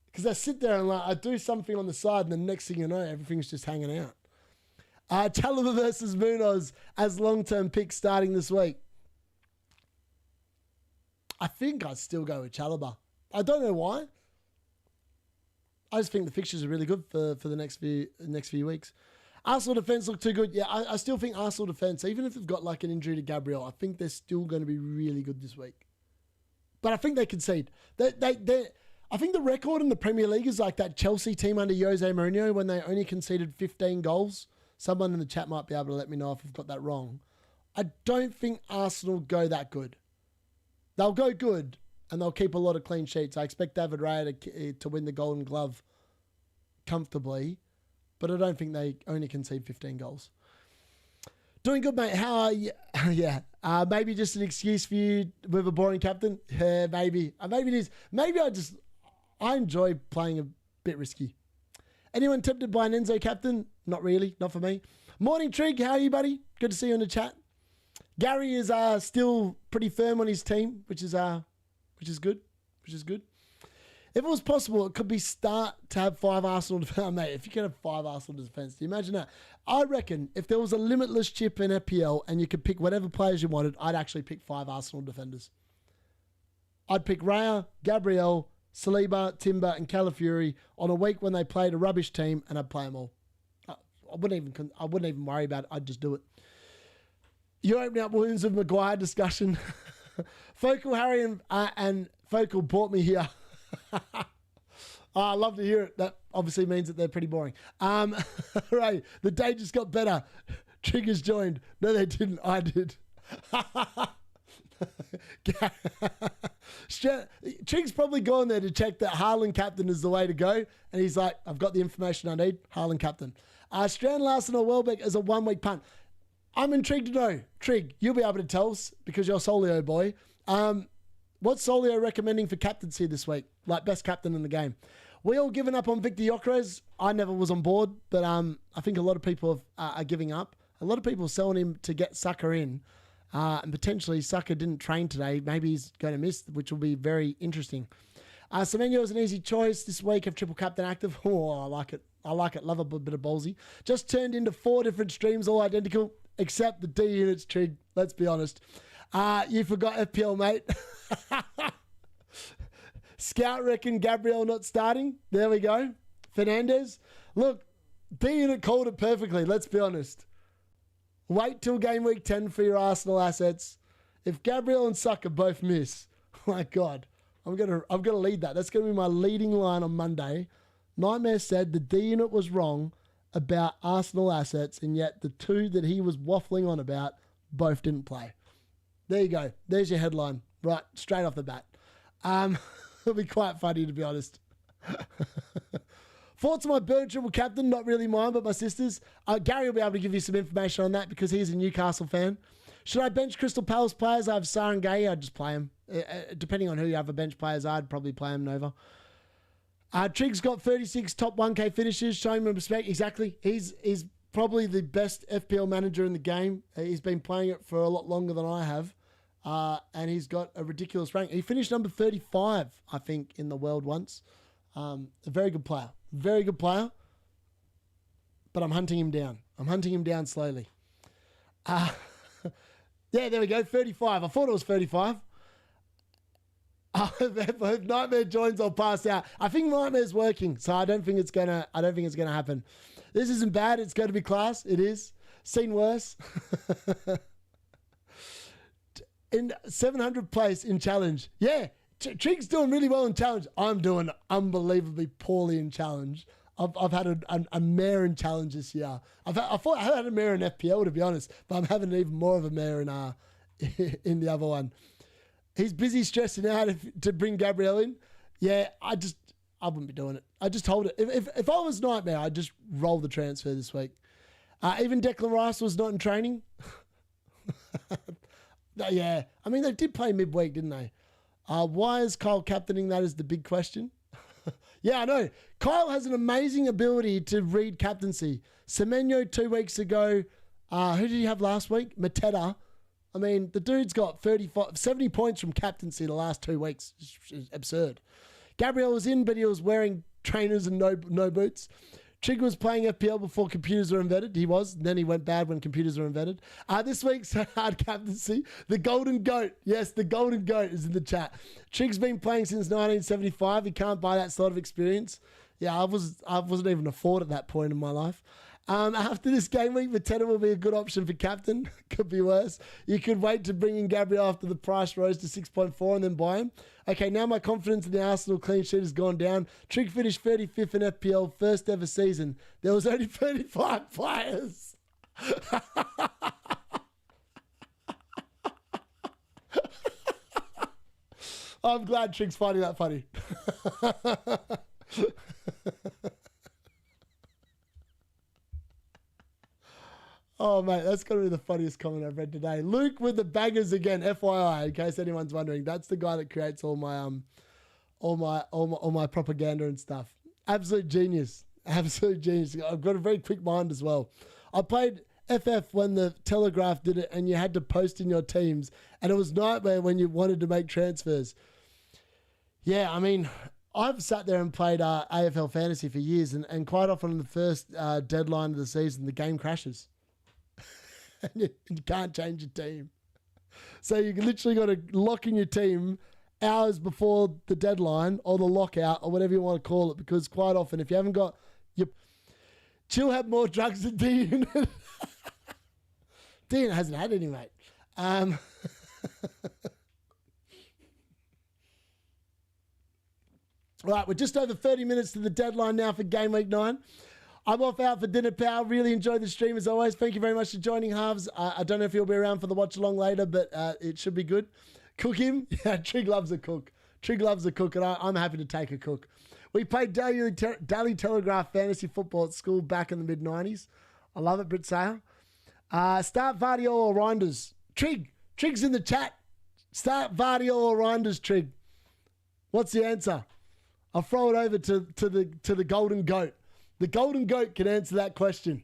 Because I sit there and I do something on the side and the next thing you know, everything's just hanging out. Chalobah versus Munoz as long-term pick starting this week. I think I'd still go with Chalobah. I don't know why. I just think the fixtures are really good for the next few weeks. Arsenal defence look too good. Yeah, I still think Arsenal defence, even if they've got like an injury to Gabriel, I think they're still going to be really good this week. But I think they concede. I think the record in the Premier League is like that Chelsea team under Jose Mourinho when they only conceded 15 goals. Someone in the chat might be able to let me know if I've got that wrong. I don't think Arsenal go that good. They'll go good and they'll keep a lot of clean sheets. I expect David Raya to win the Golden Glove comfortably, but I don't think they only concede 15 goals. Doing good, mate. How are you? Yeah. Maybe just an excuse for you with a boring captain. Yeah, maybe. Maybe it is. Maybe I enjoy playing a bit risky. Anyone tempted by an Enzo captain? Not really. Not for me. Morning, Trig. How are you, buddy? Good to see you in the chat. Gary is still pretty firm on his team, which is good. If it was possible, it could be start to have 5 Arsenal defenders. Mate, if you can have 5 Arsenal defenders, do you imagine that? I reckon if there was a limitless chip in FPL and you could pick whatever players you wanted, I'd actually pick 5 Arsenal defenders. I'd pick Raya, Gabriel, Saliba, Timber, and Calafiori on a week when they played a rubbish team, and I'd play them all. I wouldn't even worry about it. I'd just do it. You're opening up wounds with Maguire discussion. Focal Harry and Focal brought me here. I love to hear it. That obviously means that they're pretty boring. Right, the day just got better. Triggers joined. No, they didn't. I did. Trig's probably gone there to check that Haaland captain is the way to go, and he's like, I've got the information I need. Haaland captain. Strand Larson or Welbeck as a 1-week punt. I'm intrigued to know. Trig, you'll be able to tell us because you're Solio boy. What's Solio recommending for captaincy this week? Like best captain in the game. We all given up on Victor Gyökeres. I never was on board, but I think a lot of people are giving up. A lot of people are selling him to get Saka in. And potentially Saka didn't train today. Maybe he's going to miss, which will be very interesting. Semenyo is an easy choice this week. Have triple captain active. Oh, I like it. I like it. Love a bit of ballsy. Just turned into 4 different streams, all identical, except the D-Units trig. Let's be honest. You forgot FPL, mate. Scout reckon Gabriel not starting. There we go. Fernandez. Look, D-Unit called it perfectly. Let's be honest. Wait till game week 10 for your Arsenal assets. If Gabriel and Saka both miss, my God, I'm gonna lead that. That's gonna be my leading line on Monday. Nightmare said the D-Unit was wrong about Arsenal assets, and yet the 2 that he was waffling on about both didn't play. There you go. There's your headline. Right, straight off the bat. It'll be quite funny, to be honest. Thoughts on my Burn triple captain? Not really mine, but my sister's. Gary will be able to give you some information on that because he's a Newcastle fan. Should I bench Crystal Palace players? I have Sarr and Gay. I'd just play him. Depending on who you have a bench players, I'd probably play him Nova. Trig's got 36 top 1K finishes. Showing him respect. Exactly. He's probably the best FPL manager in the game. He's been playing it for a lot longer than I have. And he's got a ridiculous rank. He finished number 35, I think, in the world once. A very good player. Very good player. But I'm hunting him down. I'm hunting him down slowly. Yeah, there we go. 35. I thought it was 35. If Nightmare joins, I'll pass out. I think Nightmare's working, so I don't think it's gonna happen. This isn't bad. It's going to be class. It is. Seen worse. In 700th place in challenge. Yeah, Trig's doing really well in challenge. I'm doing unbelievably poorly in challenge. I've had a mare in challenge this year. I thought I had a mare in FPL, to be honest, but I'm having even more of a mare in the other one. He's busy stressing out to bring Gabriel in. Yeah, I wouldn't be doing it. I just hold it. If I was Nightmare, I'd just roll the transfer this week. Even Declan Rice was not in training. Yeah, I mean, they did play midweek, didn't they? Why is Kyle captaining? That is the big question. Yeah, I know. Kyle has an amazing ability to read captaincy. Semenyo 2 weeks ago. Who did he have last week? Mateta. I mean, the dude's got 70 points from captaincy the last 2 weeks. It's absurd. Gabriel was in, but he was wearing trainers and no boots. Trig was playing FPL before computers were invented. He was. And then he went bad when computers were invented. This week's hard captaincy. The Golden Goat. Yes, the Golden Goat is in the chat. Trig's been playing since 1975. He can't buy that sort of experience. Yeah, I wasn't even a Ford at that point in my life. After this game week, Mateta will be a good option for captain. Could be worse. You could wait to bring in Gabriel after the price rose to 6.4 and then buy him. Okay, now my confidence in the Arsenal clean sheet has gone down. Trig finished 35th in FPL, first ever season. There was only 35 players. I'm glad Trig's finding that funny. Oh, mate, that's got to be the funniest comment I've read today. Luke with the bangers again, FYI, in case anyone's wondering. That's the guy that creates all my propaganda and stuff. Absolute genius. Absolute genius. I've got a very quick mind as well. I played FF when the Telegraph did it and you had to post in your teams, and it was nightmare when you wanted to make transfers. Yeah, I mean, I've sat there and played AFL Fantasy for years, and quite often on the first deadline of the season, the game crashes. And you can't change your team. So you literally got to lock in your team hours before the deadline or the lockout or whatever you want to call it, because quite often if you haven't got your... Chill had more drugs than D-Unit. D-Unit hasn't had any, mate. Right, we're just over 30 minutes to the deadline now for Game Week 9. I'm off out for dinner, pal. Really enjoyed the stream as always. Thank you very much for joining, Halves. I don't know if you'll be around for the watch along later, but it should be good. Cook him. Yeah, Trig loves a cook. Trig loves a cook, and I'm happy to take a cook. We played Daily Telegraph Fantasy Football at school back in the mid-90s. I love it, Brit Sale. Start Vardy or Reinders. Trig's in the chat. Start Vardy or Reinders, Trig. What's the answer? I'll throw it over to the Golden Goat. The Golden Goat can answer that question.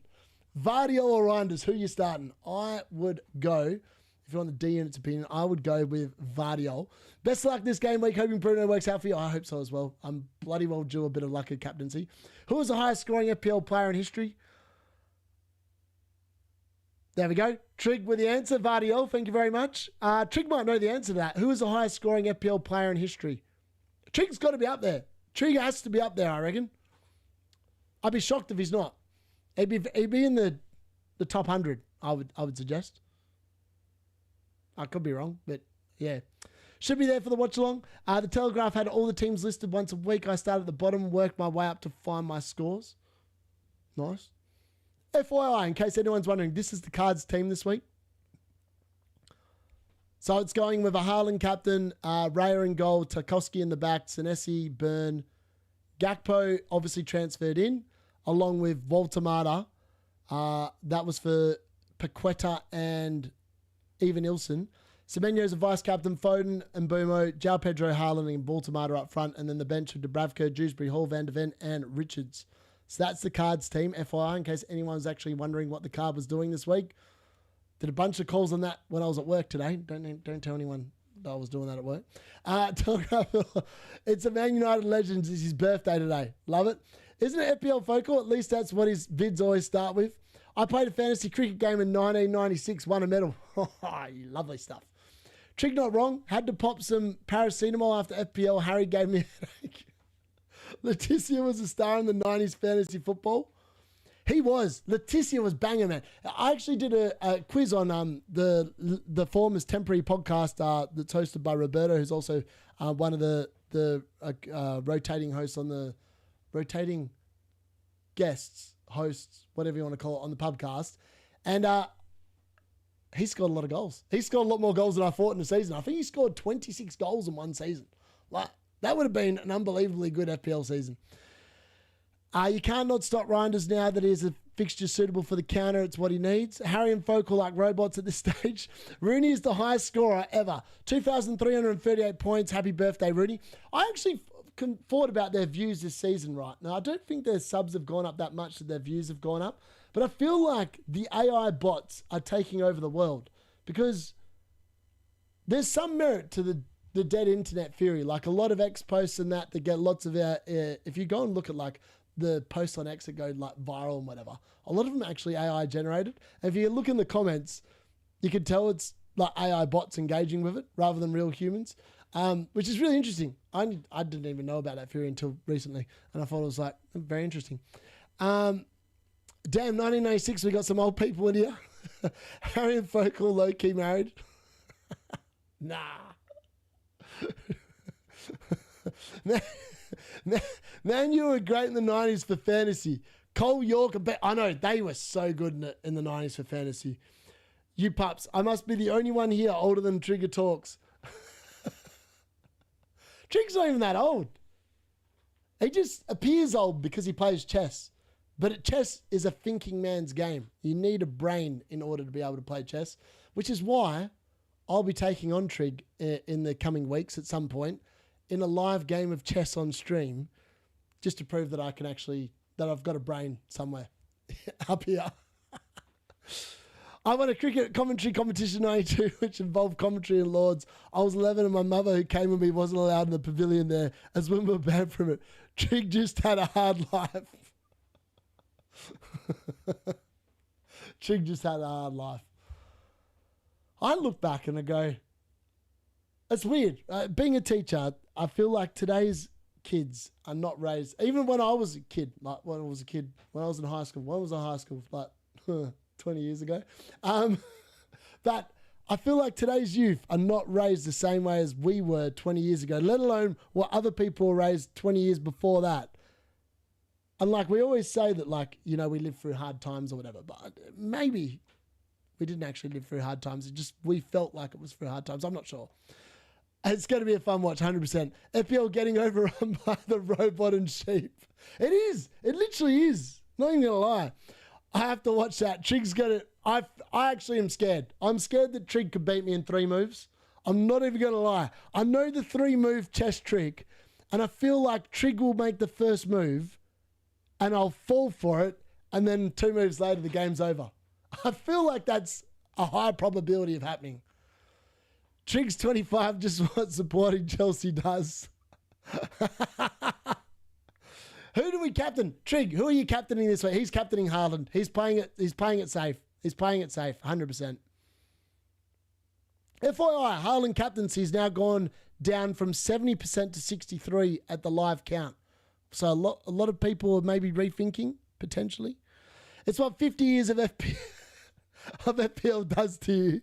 Vardy or Reinders, who are you starting? I would go... If you want the D-Unit's opinion, I would go with Vardiol. Best of luck this game week. Hoping Bruno works out for you. I hope so as well. I'm bloody well due a bit of luck at captaincy. Who was the highest scoring FPL player in history? There we go. Trig with the answer. Vardiol, thank you very much. Trig might know the answer to that. Who is the highest scoring FPL player in history? Trig's got to be up there. Trig has to be up there, I reckon. I'd be shocked if he's not. He'd be in the top 100, I would suggest. I could be wrong, but yeah. Should be there for the watch along. The Telegraph had all the teams listed once a week. I started at the bottom, worked my way up to find my scores. Nice. FYI, in case anyone's wondering, this is the Cards team this week. So it's going with a Haaland captain, Raya in goal, Tarkowski in the back, Senesi, Byrne, Gakpo obviously transferred in, along with Voltemata. That was for Paqueta and Evan Ilson. Semenyo's a vice-captain, Foden and MBEUMO, João Pedro, Haaland and Voltemata up front, and then the bench of Dubravka, Dewsbury, Hall, Van de Ven and Richards. So that's the Cards team, FYI, in case anyone's actually wondering what the Card was doing this week. Did a bunch of calls on that when I was at work today. Don't tell anyone that I was doing that at work. It's a Man United legend. It's his birthday today. Love it. Isn't it FPL Focal? At least that's what his vids always start with. I played a fantasy cricket game in 1996, won a medal. Lovely stuff. Trig not wrong. Had to pop some paracetamol after FPL. Harry gave me a headache. Letitia was a star in the 90s fantasy football. He was. Letitia was banging, man. I actually did a quiz on the Formers Temporary podcast that's hosted by Roberto, who's also one of the rotating hosts on the... Rotating guests, hosts, whatever you want to call it, on the pubcast. And he scored a lot of goals. He scored a lot more goals than I thought in the season. I think he scored 26 goals in one season. Like, that would have been an unbelievably good FPL season. You can't not stop Reinders now that he has a fixture suitable for the counter. It's what he needs. Harry and Folk are like robots at this stage. Rooney is the highest scorer ever. 2,338 points. Happy birthday, Rooney. I actually thought about their views this season, right? Now, I don't think their subs have gone up that much that their views have gone up, but I feel like the AI bots are taking over the world because there's some merit to the dead internet theory. Like a lot of X posts and that get lots of, if you go and look at like the posts on X that go like viral and whatever, a lot of them are actually AI generated. And if you look in the comments, you can tell it's like AI bots engaging with it rather than real humans. Which is really interesting. I didn't even know about that theory until recently, and I thought it was like very interesting. Damn, 1996, we got some old people in here. Harry and Focal low-key married. Nah. Man, you were great in the 90s for fantasy. Cole York, I know, they were so good in the 90s for fantasy. You pups, I must be the only one here older than Trigger Talks. Trig's not even that old. He just appears old because he plays chess. But chess is a thinking man's game. You need a brain in order to be able to play chess, which is why I'll be taking on Trig in the coming weeks at some point in a live game of chess on stream, just to prove that I can actually, that I've got a brain somewhere up here. I won a cricket commentary competition in 92, which involved commentary and Lords. I was 11 and my mother, who came with me, wasn't allowed in the pavilion there as women were banned from it. Trig just had a hard life. Trig just had a hard life. I look back and I go, it's weird. Being a teacher, I feel like today's kids are not raised. Even when I was a kid, when I was in high school, when I was in high school, like 20 years ago, that I feel like today's youth are not raised the same way as we were 20 years ago, let alone what other people were raised 20 years before that. And like we always say that, like, you know, we lived through hard times or whatever, but maybe we didn't actually live through hard times. It just, we felt like it was through hard times. I'm not sure. It's going to be a fun watch, 100%. FPL getting overrun by the robot and sheep. It is. It literally is. Not even going to lie. I have to watch that. Trig's going to... I actually am scared. I'm scared that Trig could beat me in 3 moves. I'm not even going to lie. I know the 3-move chess trick, and I feel like Trig will make the first move, and I'll fall for it, and then 2 moves later, the game's over. I feel like that's a high probability of happening. Trig's 25, just what supporting Chelsea does. Who do we captain? Trig, who are you captaining this week? He's captaining Haaland. He's playing it safe. He's playing it safe, 100%. FYI, Haaland captaincy's now gone down from 70% to 63% at the live count. So a lot of people are maybe rethinking, potentially. It's what 50 years of FPL does to you.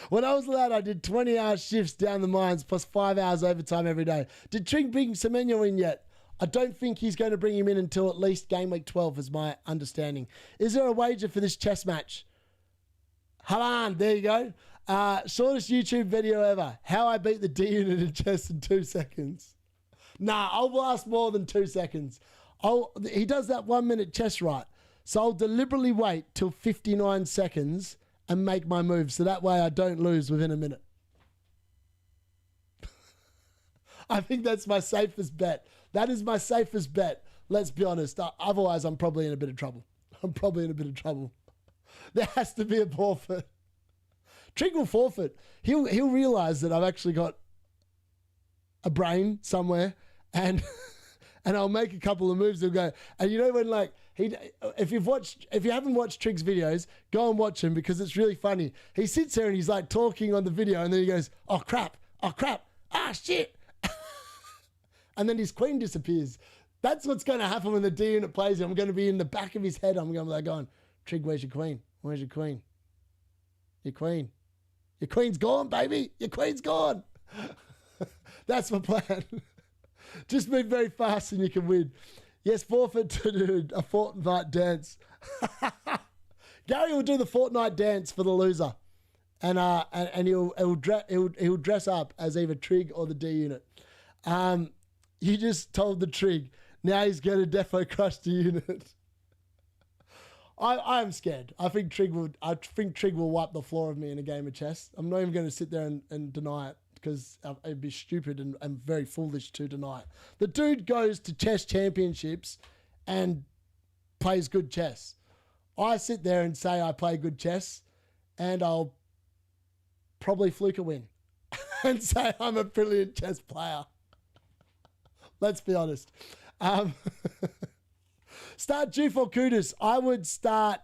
When I was a lad, I did 20-hour shifts down the mines plus 5 hours overtime every day. Did Trig bring Semenyo in yet? I don't think he's going to bring him in until at least game week 12 is my understanding. Is there a wager for this chess match? Haaland, there you go. Shortest YouTube video ever. How I beat the D-Unit in chess in 2 seconds. Nah, I'll last more than 2 seconds. He does that 1-minute chess right. So I'll deliberately wait till 59 seconds and make my move, so that way I don't lose within a minute. I think that's my safest bet. That is my safest bet. Let's be honest. Otherwise, I'm probably in a bit of trouble. There has to be a forfeit. Trig will forfeit. He'll realise that I've actually got a brain somewhere, and I'll make a couple of moves. He'll go, and you know when like if you haven't watched Trig's videos, go and watch him because it's really funny. He sits there and he's like talking on the video, and then he goes, "Oh crap, ah shit," and then his queen disappears. That's what's going to happen when the D-Unit plays him. I'm going to be in the back of his head. I'm going to be like going, "Trig, where's your queen? Where's your queen? Your queen? Your queen's gone, baby. Your queen's gone." That's my plan. Just move very fast and you can win. Yes, forfeit to do a fortnight dance. Gary will do the fortnight dance for the loser, and he'll dress up as either Trig or the D-Unit. You just told the Trig. Now he's going to defo crush the unit. I am scared. I think Trig will wipe the floor of me in a game of chess. I'm not even going to sit there and deny it, because it'd be stupid and very foolish to deny it. The dude goes to chess championships and plays good chess. I sit there and say I play good chess, and I'll probably fluke a win and say I'm a brilliant chess player. Let's be honest. Start Juf or Kudus. I would start...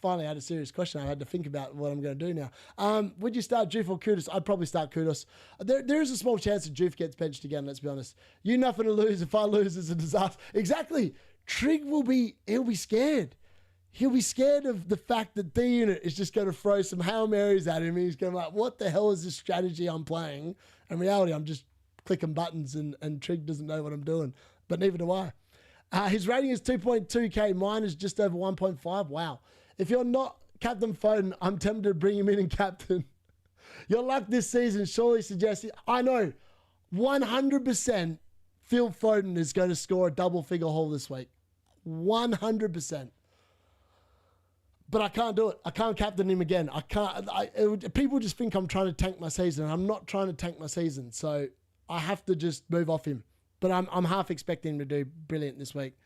Finally, I had a serious question. I had to think about what I'm going to do now. Would you start Juf or Kudus? I'd probably start Kudus. There is a small chance that Juf gets benched again, let's be honest. You nothing to lose. If I lose, it's a disaster. Exactly. Trig he'll be scared. He'll be scared of the fact that D-Unit is just going to throw some Hail Marys at him. He's going to be like, what the hell is this strategy I'm playing? In reality, I'm just clicking buttons and Trig doesn't know what I'm doing. But neither do I. His rating is 2.2k. Mine is just over 1.5. Wow. If you're not Captain Foden, I'm tempted to bring him in and captain. Your luck this season surely suggests... I know. 100% Phil Foden is going to score a double-figure haul this week. 100%. But I can't do it. I can't captain him again. I can't. People just think I'm trying to tank my season. I'm not trying to tank my season. So I have to just move off him. But I'm half expecting him to do brilliant this week.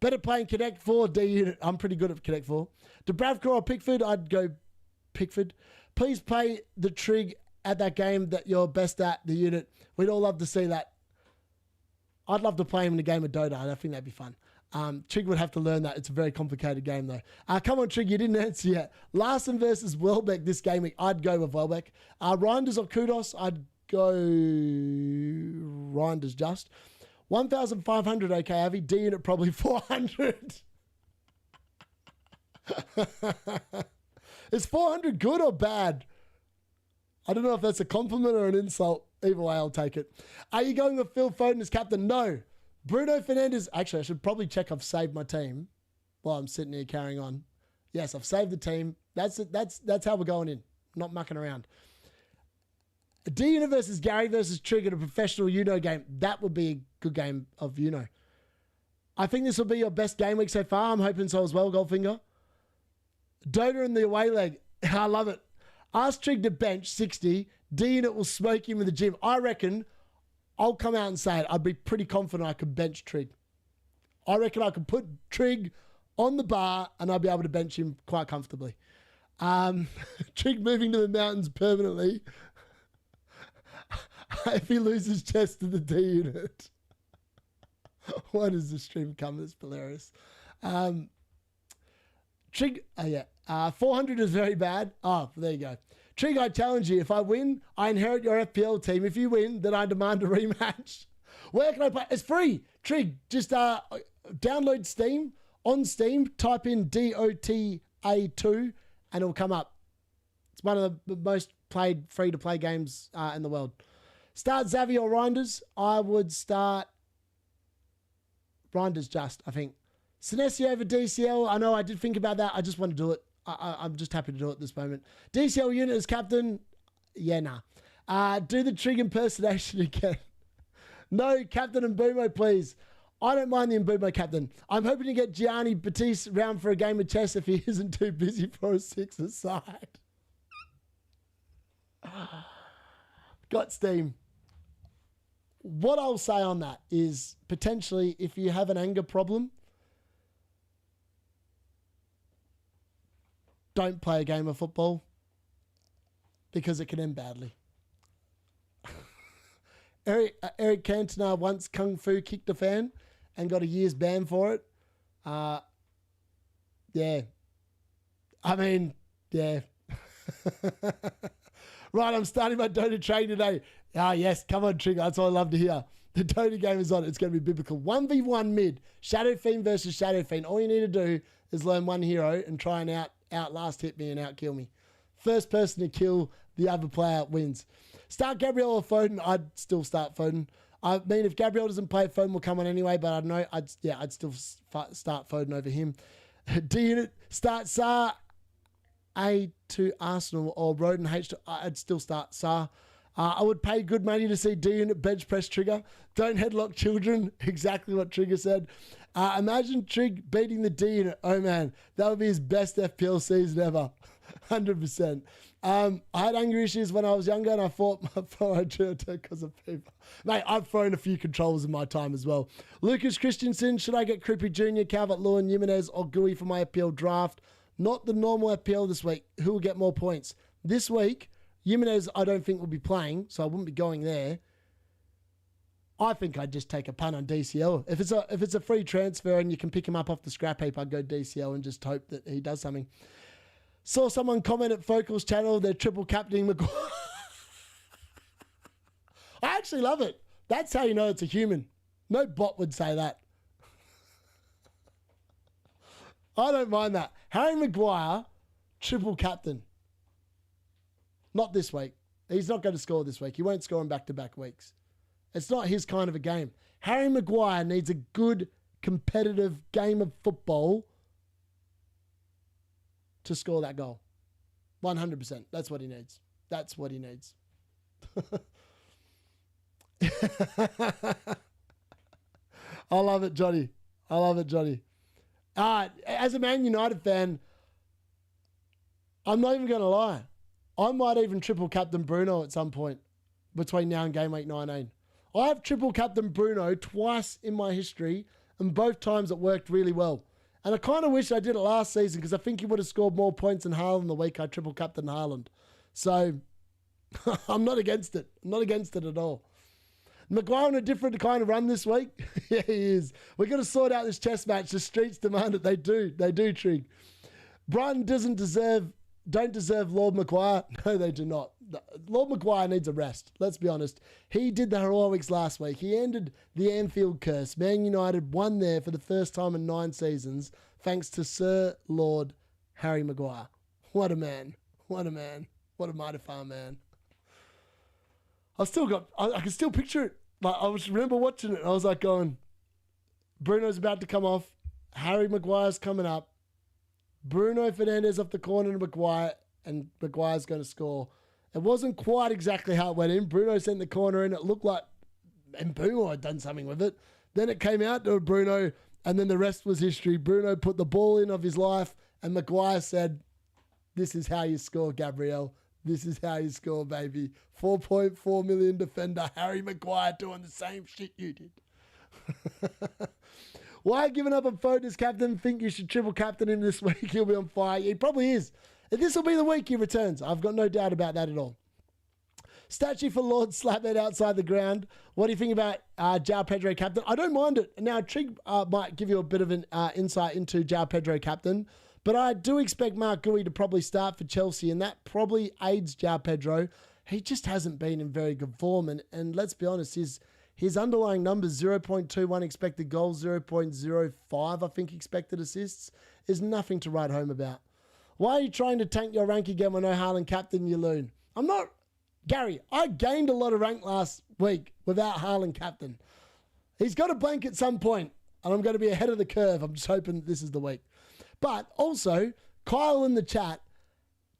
Better playing Connect 4 D-Unit. I'm pretty good at Connect 4. Dubravka or Pickford? I'd go Pickford. Please play the trig at that game that you're best at, the unit. We'd all love to see that. I'd love to play him in a game of Dota. I think that'd be fun. Trig would have to learn that. It's a very complicated game, though. Come on, Trig, you didn't answer yet. Larson versus Welbeck this game week. I'd go with Welbeck. Reinders or Kudos? I'd go Reinders just. 1,500, okay, Avi. D-Unit probably 400. Is 400 good or bad? I don't know if that's a compliment or an insult. Either way, I'll take it. Are you going with Phil Foden as captain? No. Bruno Fernandes. Actually, I should probably check I've saved my team while I'm sitting here carrying on. Yes, I've saved the team. That's it. That's how we're going in. Not mucking around. D-Unit versus Gary versus Trig in a professional Uno game. That would be a good game of Uno. I think this will be your best game week so far. I'm hoping so as well, Goldfinger. Dota in the away leg. I love it. Ask Trig to bench 60. D-Unit will smoke him in the gym. I reckon I'll come out and say it. I'd be pretty confident I could bench Trig. I reckon I could put Trig on the bar and I'd be able to bench him quite comfortably. Trig moving to the mountains permanently. If he loses chest to the D-Unit. Why does the stream come? It's hilarious. Trig, 400 is very bad. Oh, there you go. Trig, I challenge you. If I win, I inherit your FPL team. If you win, then I demand a rematch. Where can I play? It's free. Trig, just download Steam. On Steam, type in DOTA2 and it'll come up. It's one of the most played free-to-play games in the world. Start Xavi or Reinders? I would start Reinders just, I think. Senesi over DCL. I know I did think about that. I just want to do it. I'm just happy to do it at this moment. DCL unit as captain. Yeah, nah. Do the Trig impersonation again. No, Captain MBEUMO, please. I don't mind the MBEUMO captain. I'm hoping to get Gianni Batiste round for a game of chess if he isn't too busy for a six-a-side. Got steam. What I'll say on that is potentially if you have an anger problem, don't play a game of football because it can end badly. Eric Cantona once kung fu kicked a fan and got a year's ban for it. Yeah. I mean, yeah. Right, I'm starting my Dota train today. Yes, come on, Trigger. That's all I love to hear. The Dota game is on. It's going to be biblical. 1v1 mid. Shadow Fiend versus Shadow Fiend. All you need to do is learn one hero and try and outlast hit me and outkill me. First person to kill the other player wins. Start Gabriel or Foden. I'd still start Foden. I mean, if Gabriel doesn't play, Foden will come on anyway, but I don't know. I'd still start Foden over him. D-Unit, start Saar A to Arsenal or Roden H to... I'd still start Saar. I would pay good money to see D-Unit bench press Trigger. Don't headlock children. Exactly what Trigger said. Imagine Trig beating the D-Unit. Oh, man. That would be his best FPL season ever. 100%. I had anger issues when I was younger and I fought my fellow because of people. Mate, I've thrown a few controls in my time as well. Lucas Christensen, should I get Crippy Jr., Calvert-Lewin, Jimenez or Gooey for my FPL draft? Not the normal FPL this week. Who will get more points? This week, Jimenez I don't think will be playing, so I wouldn't be going there. I think I'd just take a punt on DCL. If it's a free transfer and you can pick him up off the scrap heap, I'd go DCL and just hope that he does something. Saw someone comment at Focal's channel, they're triple captaining Maguire. I actually love it. That's how you know it's a human. No bot would say that. I don't mind that. Harry Maguire, triple captain. Not this week. He's not going to score this week. He won't score in back-to-back weeks. It's not his kind of a game. Harry Maguire needs a good, competitive game of football to score that goal. 100%. That's what he needs. That's what he needs. I love it, Johnny. I love it, Johnny. As a Man United fan, I'm not even going to lie. I might even triple captain Bruno at some point between now and game week 19. I have triple captain Bruno twice in my history and both times it worked really well. And I kind of wish I did it last season because I think he would have scored more points than Haaland the week I triple captain Haaland. So I'm not against it. I'm not against it at all. Maguire on a different kind of run this week. Yeah, he is. We're going to sort out this chess match. The streets demand it. They do, Trig. Brighton don't deserve Lord Maguire. No, they do not. Lord Maguire needs a rest. Let's be honest. He did the heroics last week. He ended the Anfield curse. Man United won there for the first time in 9 seasons thanks to Sir Lord Harry Maguire. What a man. What a man. What a mighty fine man. I can still picture it. Like, I remember watching it and I was like going, Bruno's about to come off. Harry Maguire's coming up. Bruno Fernandes off the corner to Maguire, and Maguire's going to score. It wasn't quite exactly how it went in. Bruno sent the corner in. It looked like MBEUMO had done something with it. Then it came out to Bruno, and then the rest was history. Bruno put the ball in of his life, and Maguire said, "This is how you score, Gabriel. This is how you score, baby." 4.4 million defender Harry Maguire doing the same shit you did. Why giving up on Foden as captain? Think you should triple captain him this week. He'll be on fire. He probably is. And this will be the week he returns. I've got no doubt about that at all. Statue for Lord Slaphead outside the ground. What do you think about João Pedro captain? I don't mind it. Now, Trig might give you a bit of an insight into João Pedro captain, but I do expect Mark Gui to probably start for Chelsea, and that probably aids João Pedro. He just hasn't been in very good form, and let's be honest, his underlying numbers, 0.21 expected goals, 0.05, I think, expected assists, is nothing to write home about. Why are you trying to tank your rank again with no Haaland captain, you loon? I'm not. Gary, I gained a lot of rank last week without Haaland captain. He's got a blank at some point, and I'm going to be ahead of the curve. I'm just hoping this is the week. But also, Kyle in the chat,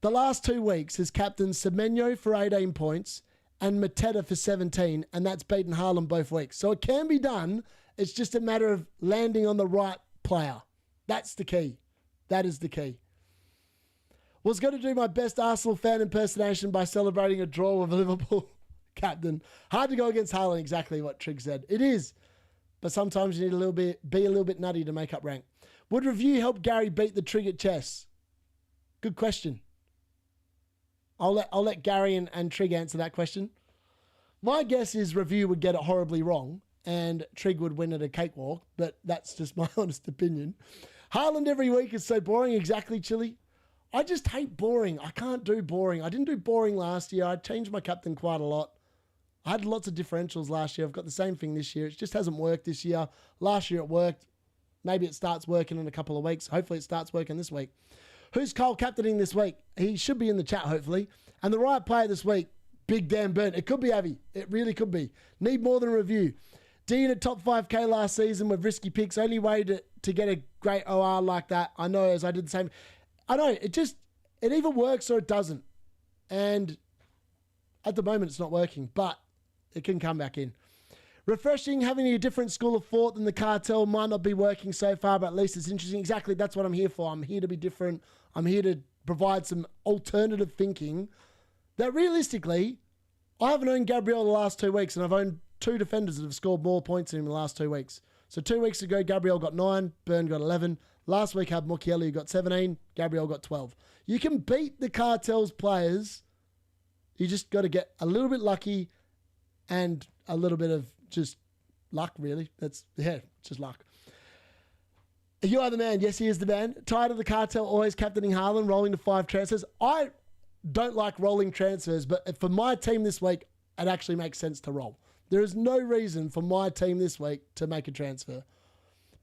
the last 2 weeks has captained Semenyo for 18 points, and Mateta for 17, and that's beaten Haaland both weeks. So it can be done. It's just a matter of landing on the right player. That's the key. That is the key. Was going to do my best Arsenal fan impersonation by celebrating a draw with a Liverpool captain. Hard to go against Haaland, exactly what Trig said. It is. But sometimes you need be a little bit nutty to make up rank. Would review help Gary beat the Trig at chess? Good question. I'll let Gary and Trig answer that question. My guess is review would get it horribly wrong and Trig would win at a cakewalk, but that's just my honest opinion. Haaland every week is so boring. Exactly, Chili. I just hate boring. I can't do boring. I didn't do boring last year. I changed my captain quite a lot. I had lots of differentials last year. I've got the same thing this year. It just hasn't worked this year. Last year it worked. Maybe it starts working in a couple of weeks. Hopefully it starts working this week. Who's Cole captaining this week? He should be in the chat, hopefully. And the right player this week, Big Dan Burn. It could be Avi. It really could be. Need more than a review. D-Unit top 5K last season with risky picks. Only way to get a great OR like that. I know, as I did the same. I know, it either works or it doesn't. And at the moment it's not working, but it can come back in. Refreshing, having a different school of thought than the cartel might not be working so far, but at least it's interesting. Exactly, that's what I'm here for. I'm here to be different. I'm here to provide some alternative thinking that realistically, I haven't owned Gabriel the last 2 weeks, and I've owned 2 defenders that have scored more points than him in the last 2 weeks. So 2 weeks ago, Gabriel got 9, Burn got 11. Last week, I had Mukiele, who got 17, Gabriel got 12. You can beat the cartel's players. You just got to get a little bit lucky and a little bit of just luck, really. Just luck. You are the man. Yes, he is the man. Tired of the cartel always captaining Haaland, rolling to 5 transfers. I don't like rolling transfers, but for my team this week, it actually makes sense to roll. There is no reason for my team this week to make a transfer.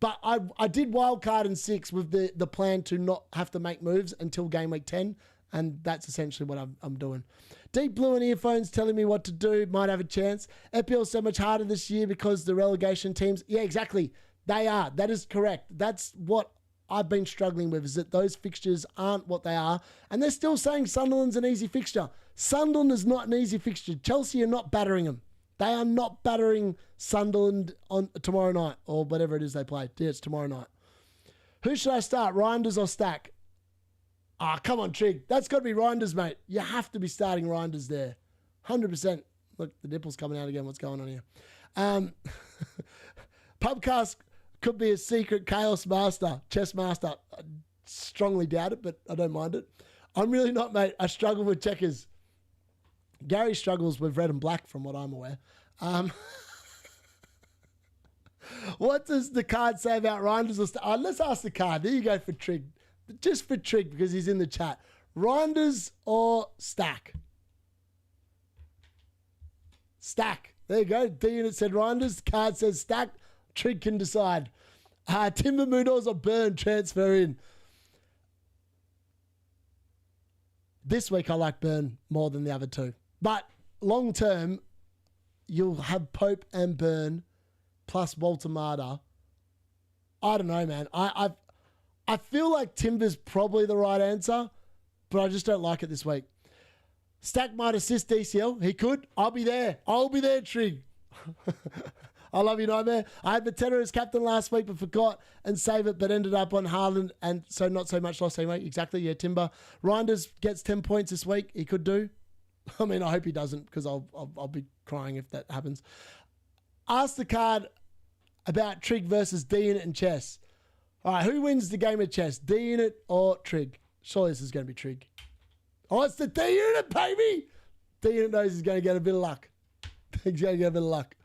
But I did wildcard in 6 with the plan to not have to make moves until game week 10, and that's essentially what I'm doing. Deep Blue and earphones telling me what to do, might have a chance. FPL is so much harder this year because the relegation teams, yeah, exactly. They are. That is correct. That's what I've been struggling with, is that those fixtures aren't what they are. And they're still saying Sunderland's an easy fixture. Sunderland is not an easy fixture. Chelsea are not battering them. They are not battering Sunderland on tomorrow night, or whatever it is they play. Yeah, it's tomorrow night. Who should I start, Reinders or Stack? Come on, Trig. That's got to be Reinders, mate. You have to be starting Reinders there. 100%. Look, the nipple's coming out again. What's going on here? Pubcast Could be a secret chaos master, chess master. I strongly doubt it, but I don't mind it. I'm really not, mate. I struggle with checkers. Gary struggles with red and black, from what I'm aware. What does the card say about Reinders? Let's ask the card. There you go for Trig. Just for Trig, because he's in the chat. Reinders or Stack? Stack. There you go. D-Unit said Reinders. The card says Stack. Trig can decide. Timber Moodles or Burn transfer in. This week I like Burn more than the other two. But long term, you'll have Pope and Burn plus Walter Marta. I don't know, man. I feel like Timber's probably the right answer, but I just don't like it this week. Stack might assist DCL. He could. I'll be there. I'll be there, Trig. I love you, Nightmare. I had Mateta as captain last week, but forgot and save it, but ended up on Haaland, and so not so much loss anyway. Exactly, yeah, Timber. Reinders gets 10 points this week. He could do. I mean, I hope he doesn't, because I'll be crying if that happens. Ask the card about Trig versus D-Unit and chess. All right, who wins the game of chess, D-Unit or Trig? Surely this is going to be Trig. Oh, it's the D-Unit, baby! D-Unit knows he's going to get a bit of luck. He's going to get a bit of luck.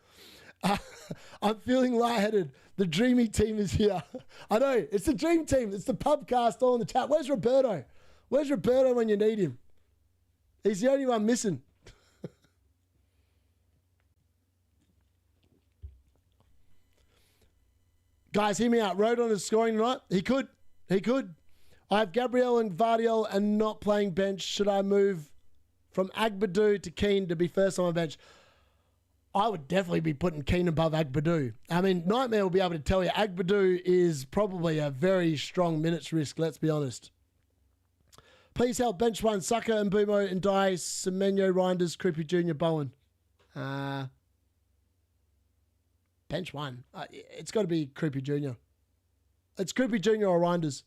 I'm feeling lightheaded. The dreamy team is here. I know. It's the dream team. It's the pubcast all in the chat. Where's Roberto? Where's Roberto when you need him? He's the only one missing. Guys, hear me out. Rodon is scoring tonight. He could. He could. I have Gabriel and Vardiel and not playing bench. Should I move from Agbadou to Keane to be first on my bench? I would definitely be putting Keane above Agbadou. I mean, Nightmare will be able to tell you Agbadou is probably a very strong minutes risk, let's be honest. Please help bench one. Saka and MBEUMO and Die, Semenyo, Reinders, Creepy Jr., Bowen. Bench one. It's got to be Creepy Jr. It's Creepy Jr. or Reinders.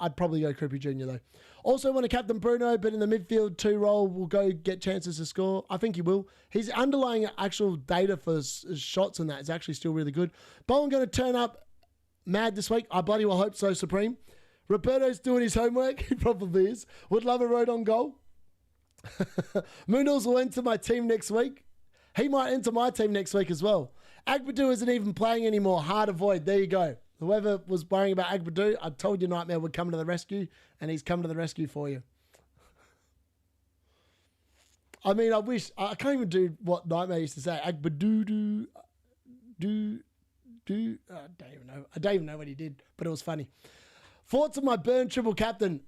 I'd probably go Creepy Jr. though. Also want to captain BRUNO, but in the midfield 2 role will go get chances to score. I think he will. His underlying actual data for his shots and that is actually still really good. Bowen going to turn up mad this week. I bloody well hope so, Supreme. Roberto's doing his homework. He probably is. Would love a Rodon goal. Moonals will enter my team next week. He might enter my team next week as well. Agbadou isn't even playing anymore. Hard avoid. There you go. Whoever was worrying about Agbadou, I told you Nightmare would come to the rescue, and he's come to the rescue for you. I mean, I can't even do what Nightmare used to say. Agbadou, do. I don't even know what he did, but it was funny. Thoughts on my Burn triple captain?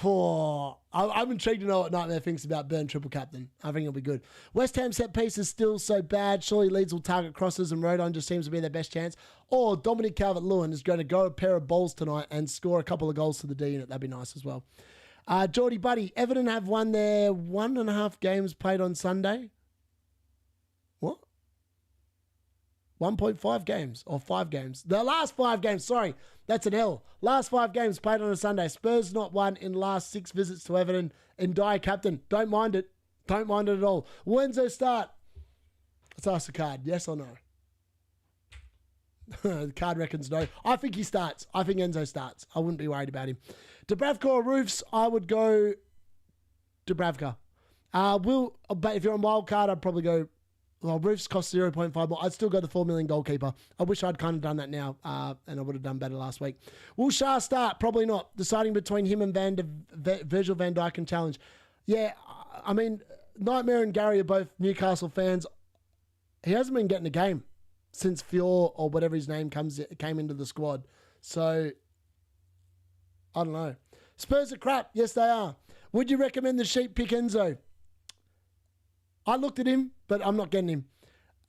I'm intrigued to know what Nightmare thinks about Burn triple captain. I think it'll be good. West Ham set piece is still so bad. Surely Leeds will target crosses and Rodon just seems to be their best chance. Or Dominic Calvert-Lewin is going to go a pair of balls tonight and score a couple of goals to the D-Unit. That'd be nice as well. Geordie Buddy, Everton have won their 1.5 games played on Sunday. What? 1.5 games or 5 games. The last 5 games, sorry. That's an L. Last 5 games played on a Sunday. Spurs not won in last 6 visits to Everton. And Die captain. Don't mind it. Don't mind it at all. Wenzo start. Let's ask the card. Yes or no? The card reckons no. I think he starts. I think Enzo starts. I wouldn't be worried about him. Dubravka or Roofs, I would go Dubravka. But if you're on wild card, I'd probably go. Well, Roofs cost 0.5 more. I'd still go the 4 million goalkeeper. I wish I'd kind of done that now, and I would have done better last week. Will Shah start? Probably not. Deciding between him and Virgil van Dijk and challenge. Yeah, I mean, Nightmare and Gary are both Newcastle fans. He hasn't been getting a game since Fior or whatever his name came into the squad. So, I don't know. Spurs are crap. Yes, they are. Would you recommend the sheep pick Enzo? I looked at him, but I'm not getting him.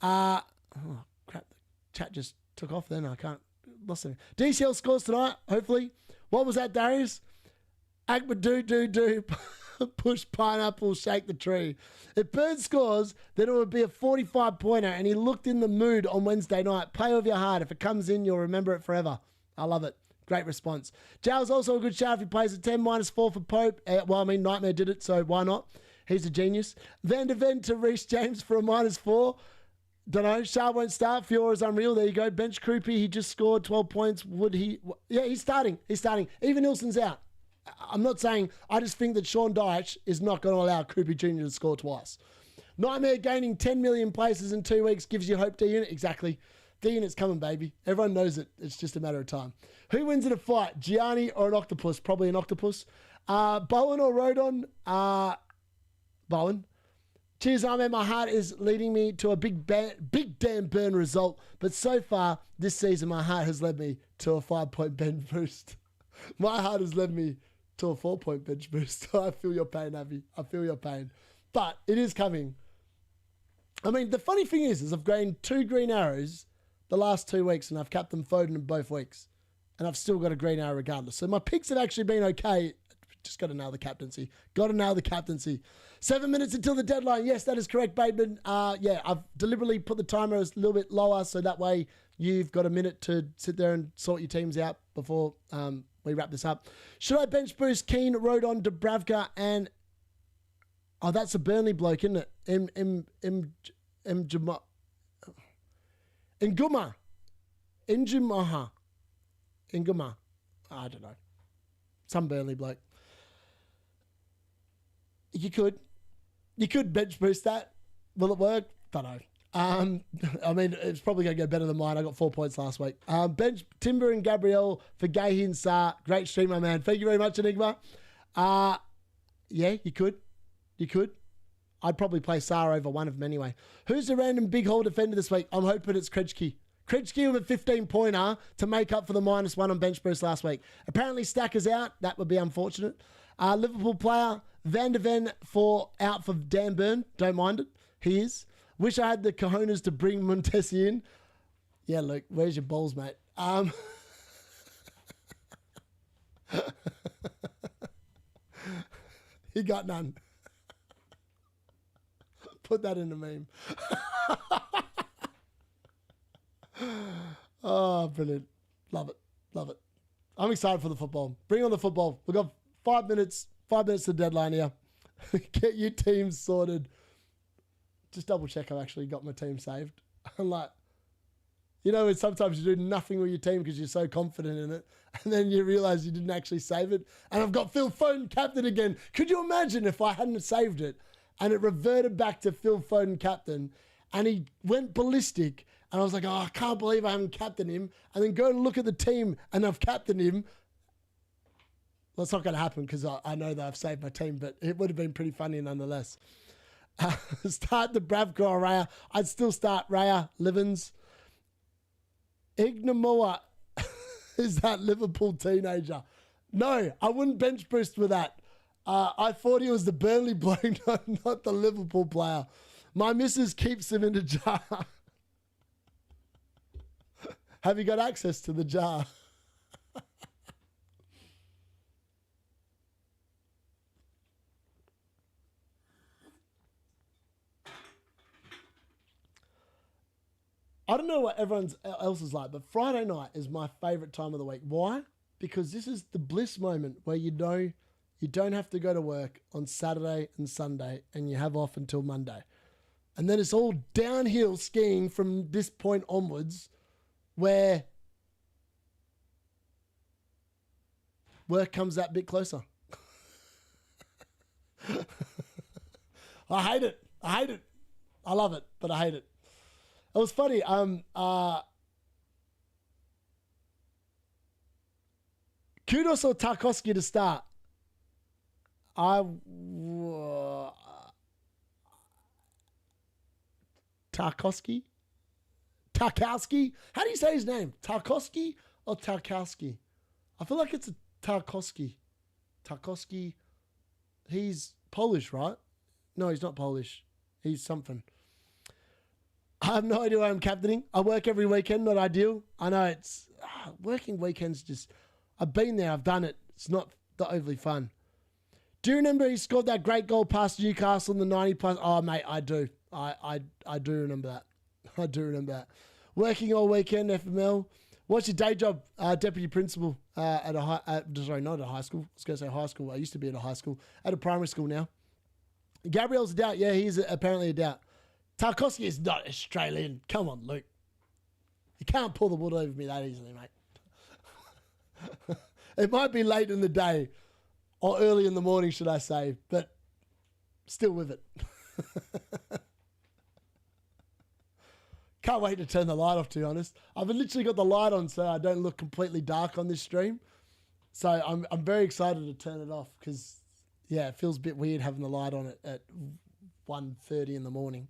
Oh, crap. The chat just took off then. I can't. Lost it. DCL scores tonight, hopefully. What was that, Darius? Agbadou, push pineapple, shake the tree. If Bird scores, then it would be a 45-pointer, and he looked in the mood on Wednesday night. Play with your heart. If it comes in, you'll remember it forever. I love it. Great response. Jow's also a good shout if he plays at 10, -4 for Pope. Well, I mean, Nightmare did it, so why not? He's a genius. Van de Ven to Reece James for a -4. Don't know. Shah won't start. Fiora's unreal. There you go. Bench Croupy. He just scored 12 points. Would he? Yeah, he's starting. He's starting. Even Nilsson's out. I'm not saying. I just think that Sean Dyche is not going to allow Croupy Jr. to score twice. Nightmare gaining 10 million places in 2 weeks gives you hope, D-Unit. Exactly. D-Unit's coming, baby. Everyone knows it. It's just a matter of time. Who wins in a fight? Gianni or an octopus? Probably an octopus. Bowen or Rodon? Bowen. Cheers, Ahmed. My heart is leading me to a big damn burn result. But so far, this season, my heart has led me to a 5-point bench boost. My heart has led me to a 4-point bench boost. I feel your pain, Abby. I feel your pain. But it is coming. I mean, the funny thing is I've gained 2 green arrows the last 2 weeks, and I've capped them Foden in both weeks. And I've still got a green arrow regardless. So my picks have actually been okay. Just got to nail the captaincy. 7 minutes until the deadline. Yes, that is correct, Bateman. Yeah, I've deliberately put the timer a little bit lower so that way you've got a minute to sit there and sort your teams out before we wrap this up. Should I bench boost Keane, Rodon, Dubravka, and... Oh, that's a Burnley bloke, isn't it? Nguma. I don't know. Some Burnley bloke. You could bench boost that. Will it work? Don't know. I mean, it's probably going to go better than mine. I got 4 points last week. Bench Timber and Gabriel for Gahin Sarr. Great stream, my man. Thank you very much, Enigma. Yeah, you could. I'd probably play Sarr over one of them anyway. Who's the random big hole defender this week? I'm hoping it's Krejci. Krejci with a 15-pointer to make up for the -1 on bench boost last week. Apparently Stacker's out. That would be unfortunate. Liverpool player Van de Ven out for Dan Burn. Don't mind it. He is. Wish I had the cojones to bring Montesi in. Yeah, Luke, where's your balls, mate? He got none. Put that in a meme. Oh, brilliant. Love it. I'm excited for the football. Bring on the football. We've got 5 minutes. 5 minutes to the deadline here. Get your team sorted. Just double check I've actually got my team saved. I'm like, you know, sometimes you do nothing with your team because you're so confident in it, and then you realize you didn't actually save it. And I've got Phil Foden captain again. Could you imagine if I hadn't saved it and it reverted back to Phil Foden captain and he went ballistic and I was like, oh, I can't believe I haven't captained him, and then go and look at the team and I've captained him. Well, it's not going to happen because I know that I've saved my team, but it would have been pretty funny nonetheless. Start the Bravka or Raya. I'd still start Raya, Livens. Ignamoa is that Liverpool teenager. No, I wouldn't bench boost with that. I thought he was the Burnley bloke, not the Liverpool player. My missus keeps him in a jar. Have you got access to the jar? I don't know what everyone else is like, but Friday night is my favourite time of the week. Why? Because this is the bliss moment where you know you don't have to go to work on Saturday and Sunday and you have off until Monday. And then it's all downhill skiing from this point onwards where work comes that bit closer. I hate it. I love it, but I hate it. It was funny. Kudos or Tarkowski to start? Tarkowski? Tarkowski? How do you say his name? Tarkowski or Tarkowski? I feel like it's a Tarkowski. Tarkowski. He's Polish, right? No, he's not Polish. He's something. I have no idea why I'm captaining. I work every weekend, not ideal. I know it's... working weekends just... I've been there, I've done it. It's not overly fun. Do you remember he scored that great goal past Newcastle in the 90+? Oh, mate, I do. I do remember that. I do remember that. Working all weekend, FML. What's your day job? Deputy principal at a sorry, not at a high school. I was going to say high school. I used to be at a high school. At a primary school now. Gabriel's a doubt. Yeah, he's apparently a doubt. Tarkowski is not Australian. Come on, Luke. You can't pull the wool over me that easily, mate. It might be late in the day or early in the morning, should I say, but still with it. Can't wait to turn the light off, to be honest. I've literally got the light on so I don't look completely dark on this stream. So I'm very excited to turn it off because, yeah, it feels a bit weird having the light on at 1:30 in the morning.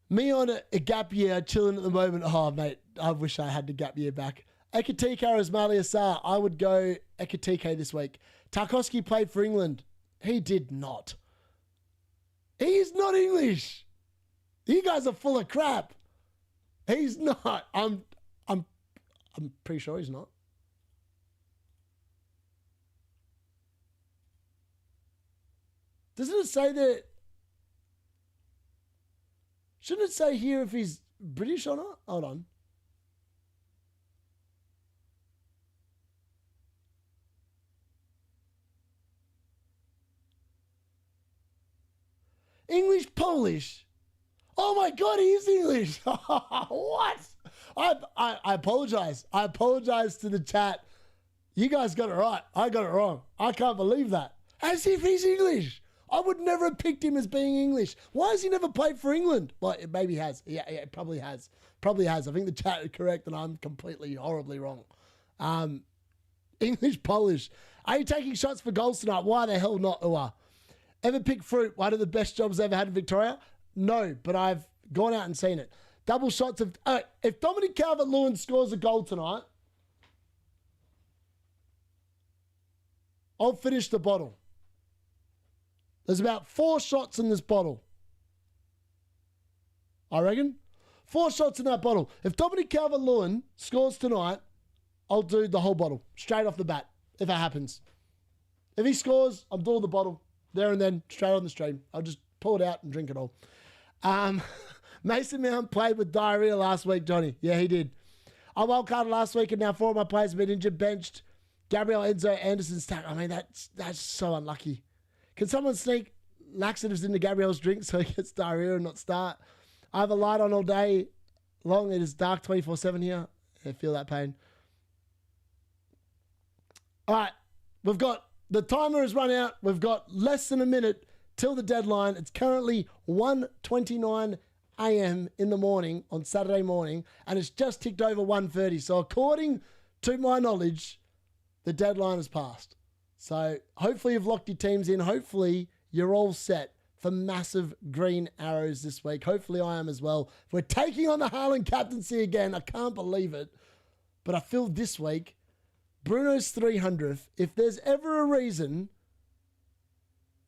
Me on a gap year, chilling at the moment. Oh, mate, I wish I had the gap year back. Ekitike or Ismail Assar, I would go Ekitike this week. Tarkowski played for England. He did not. He is not English. You guys are full of crap. He's not. I'm pretty sure he's not. Doesn't it say that? Shouldn't it say here if he's British or not? Hold on. English, Polish. Oh my God, he is English. What? I apologize. I apologize to the chat. You guys got it right. I got it wrong. I can't believe that. As if he's English. I would never have picked him as being English. Why has he never played for England? Well, maybe he has. Yeah, it probably has. Probably has. I think the chat is correct and I'm completely, horribly wrong. English, Polish. Are you taking shots for goals tonight? Why the hell not, Ua? Ever pick fruit? One of the best jobs I ever had in Victoria? No, but I've gone out and seen it. Double shots of... if Dominic Calvert-Lewin scores a goal tonight, I'll finish the bottle. There's about 4 shots in this bottle. I reckon. 4 shots in that bottle. If Dominic Calvert-Lewin scores tonight, I'll do the whole bottle. Straight off the bat, if it happens. If he scores, I'm doing the bottle. There and then, straight on the stream. I'll just pull it out and drink it all. Mason Mount played with diarrhea last week, Johnny. Yeah, he did. I wildcarded last week and now 4 of my players have been injured, benched. Gabriel, Enzo, Anderson, Stack. I mean, that's so unlucky. Can someone sneak laxatives into Gabriel's drink so he gets diarrhea and not start? I have a light on all day long. It is dark 24/7 here. I feel that pain. All right. We've got... The timer has run out. We've got less than a minute till the deadline. It's currently 1:29 a.m. in the morning on Saturday morning, and it's just ticked over 1:30. So according to my knowledge, the deadline has passed. So hopefully you've locked your teams in. Hopefully you're all set for massive green arrows this week. Hopefully I am as well. We're taking on the Haaland captaincy again. I can't believe it. But I feel this week, Bruno's 300th, if there's ever a reason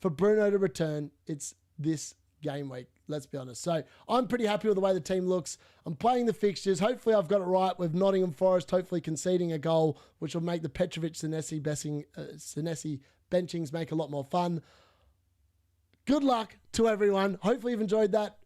for Bruno to return, it's this game week. Let's be honest. So I'm pretty happy with the way the team looks. I'm playing the fixtures. Hopefully I've got it right with Nottingham Forest hopefully conceding a goal, which will make the Petrovic-Senesi benchings make a lot more fun. Good luck to everyone. Hopefully you've enjoyed that.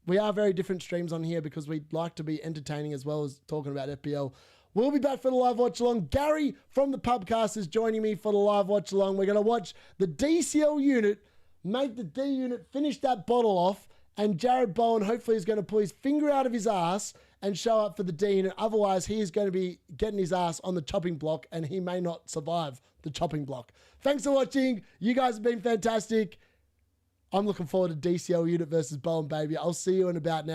We are very different streams on here because we like to be entertaining as well as talking about FPL. We'll be back for the live watch along. Gary from the Pubcast is joining me for the live watch along. We're going to watch the DCL unit make the D unit finish that bottle off, and Jared Bowen hopefully is going to pull his finger out of his ass and show up for the D unit. Otherwise, he is going to be getting his ass on the chopping block and he may not survive the chopping block. Thanks for watching. You guys have been fantastic. I'm looking forward to DCL unit versus Bowen, baby. I'll see you in about now.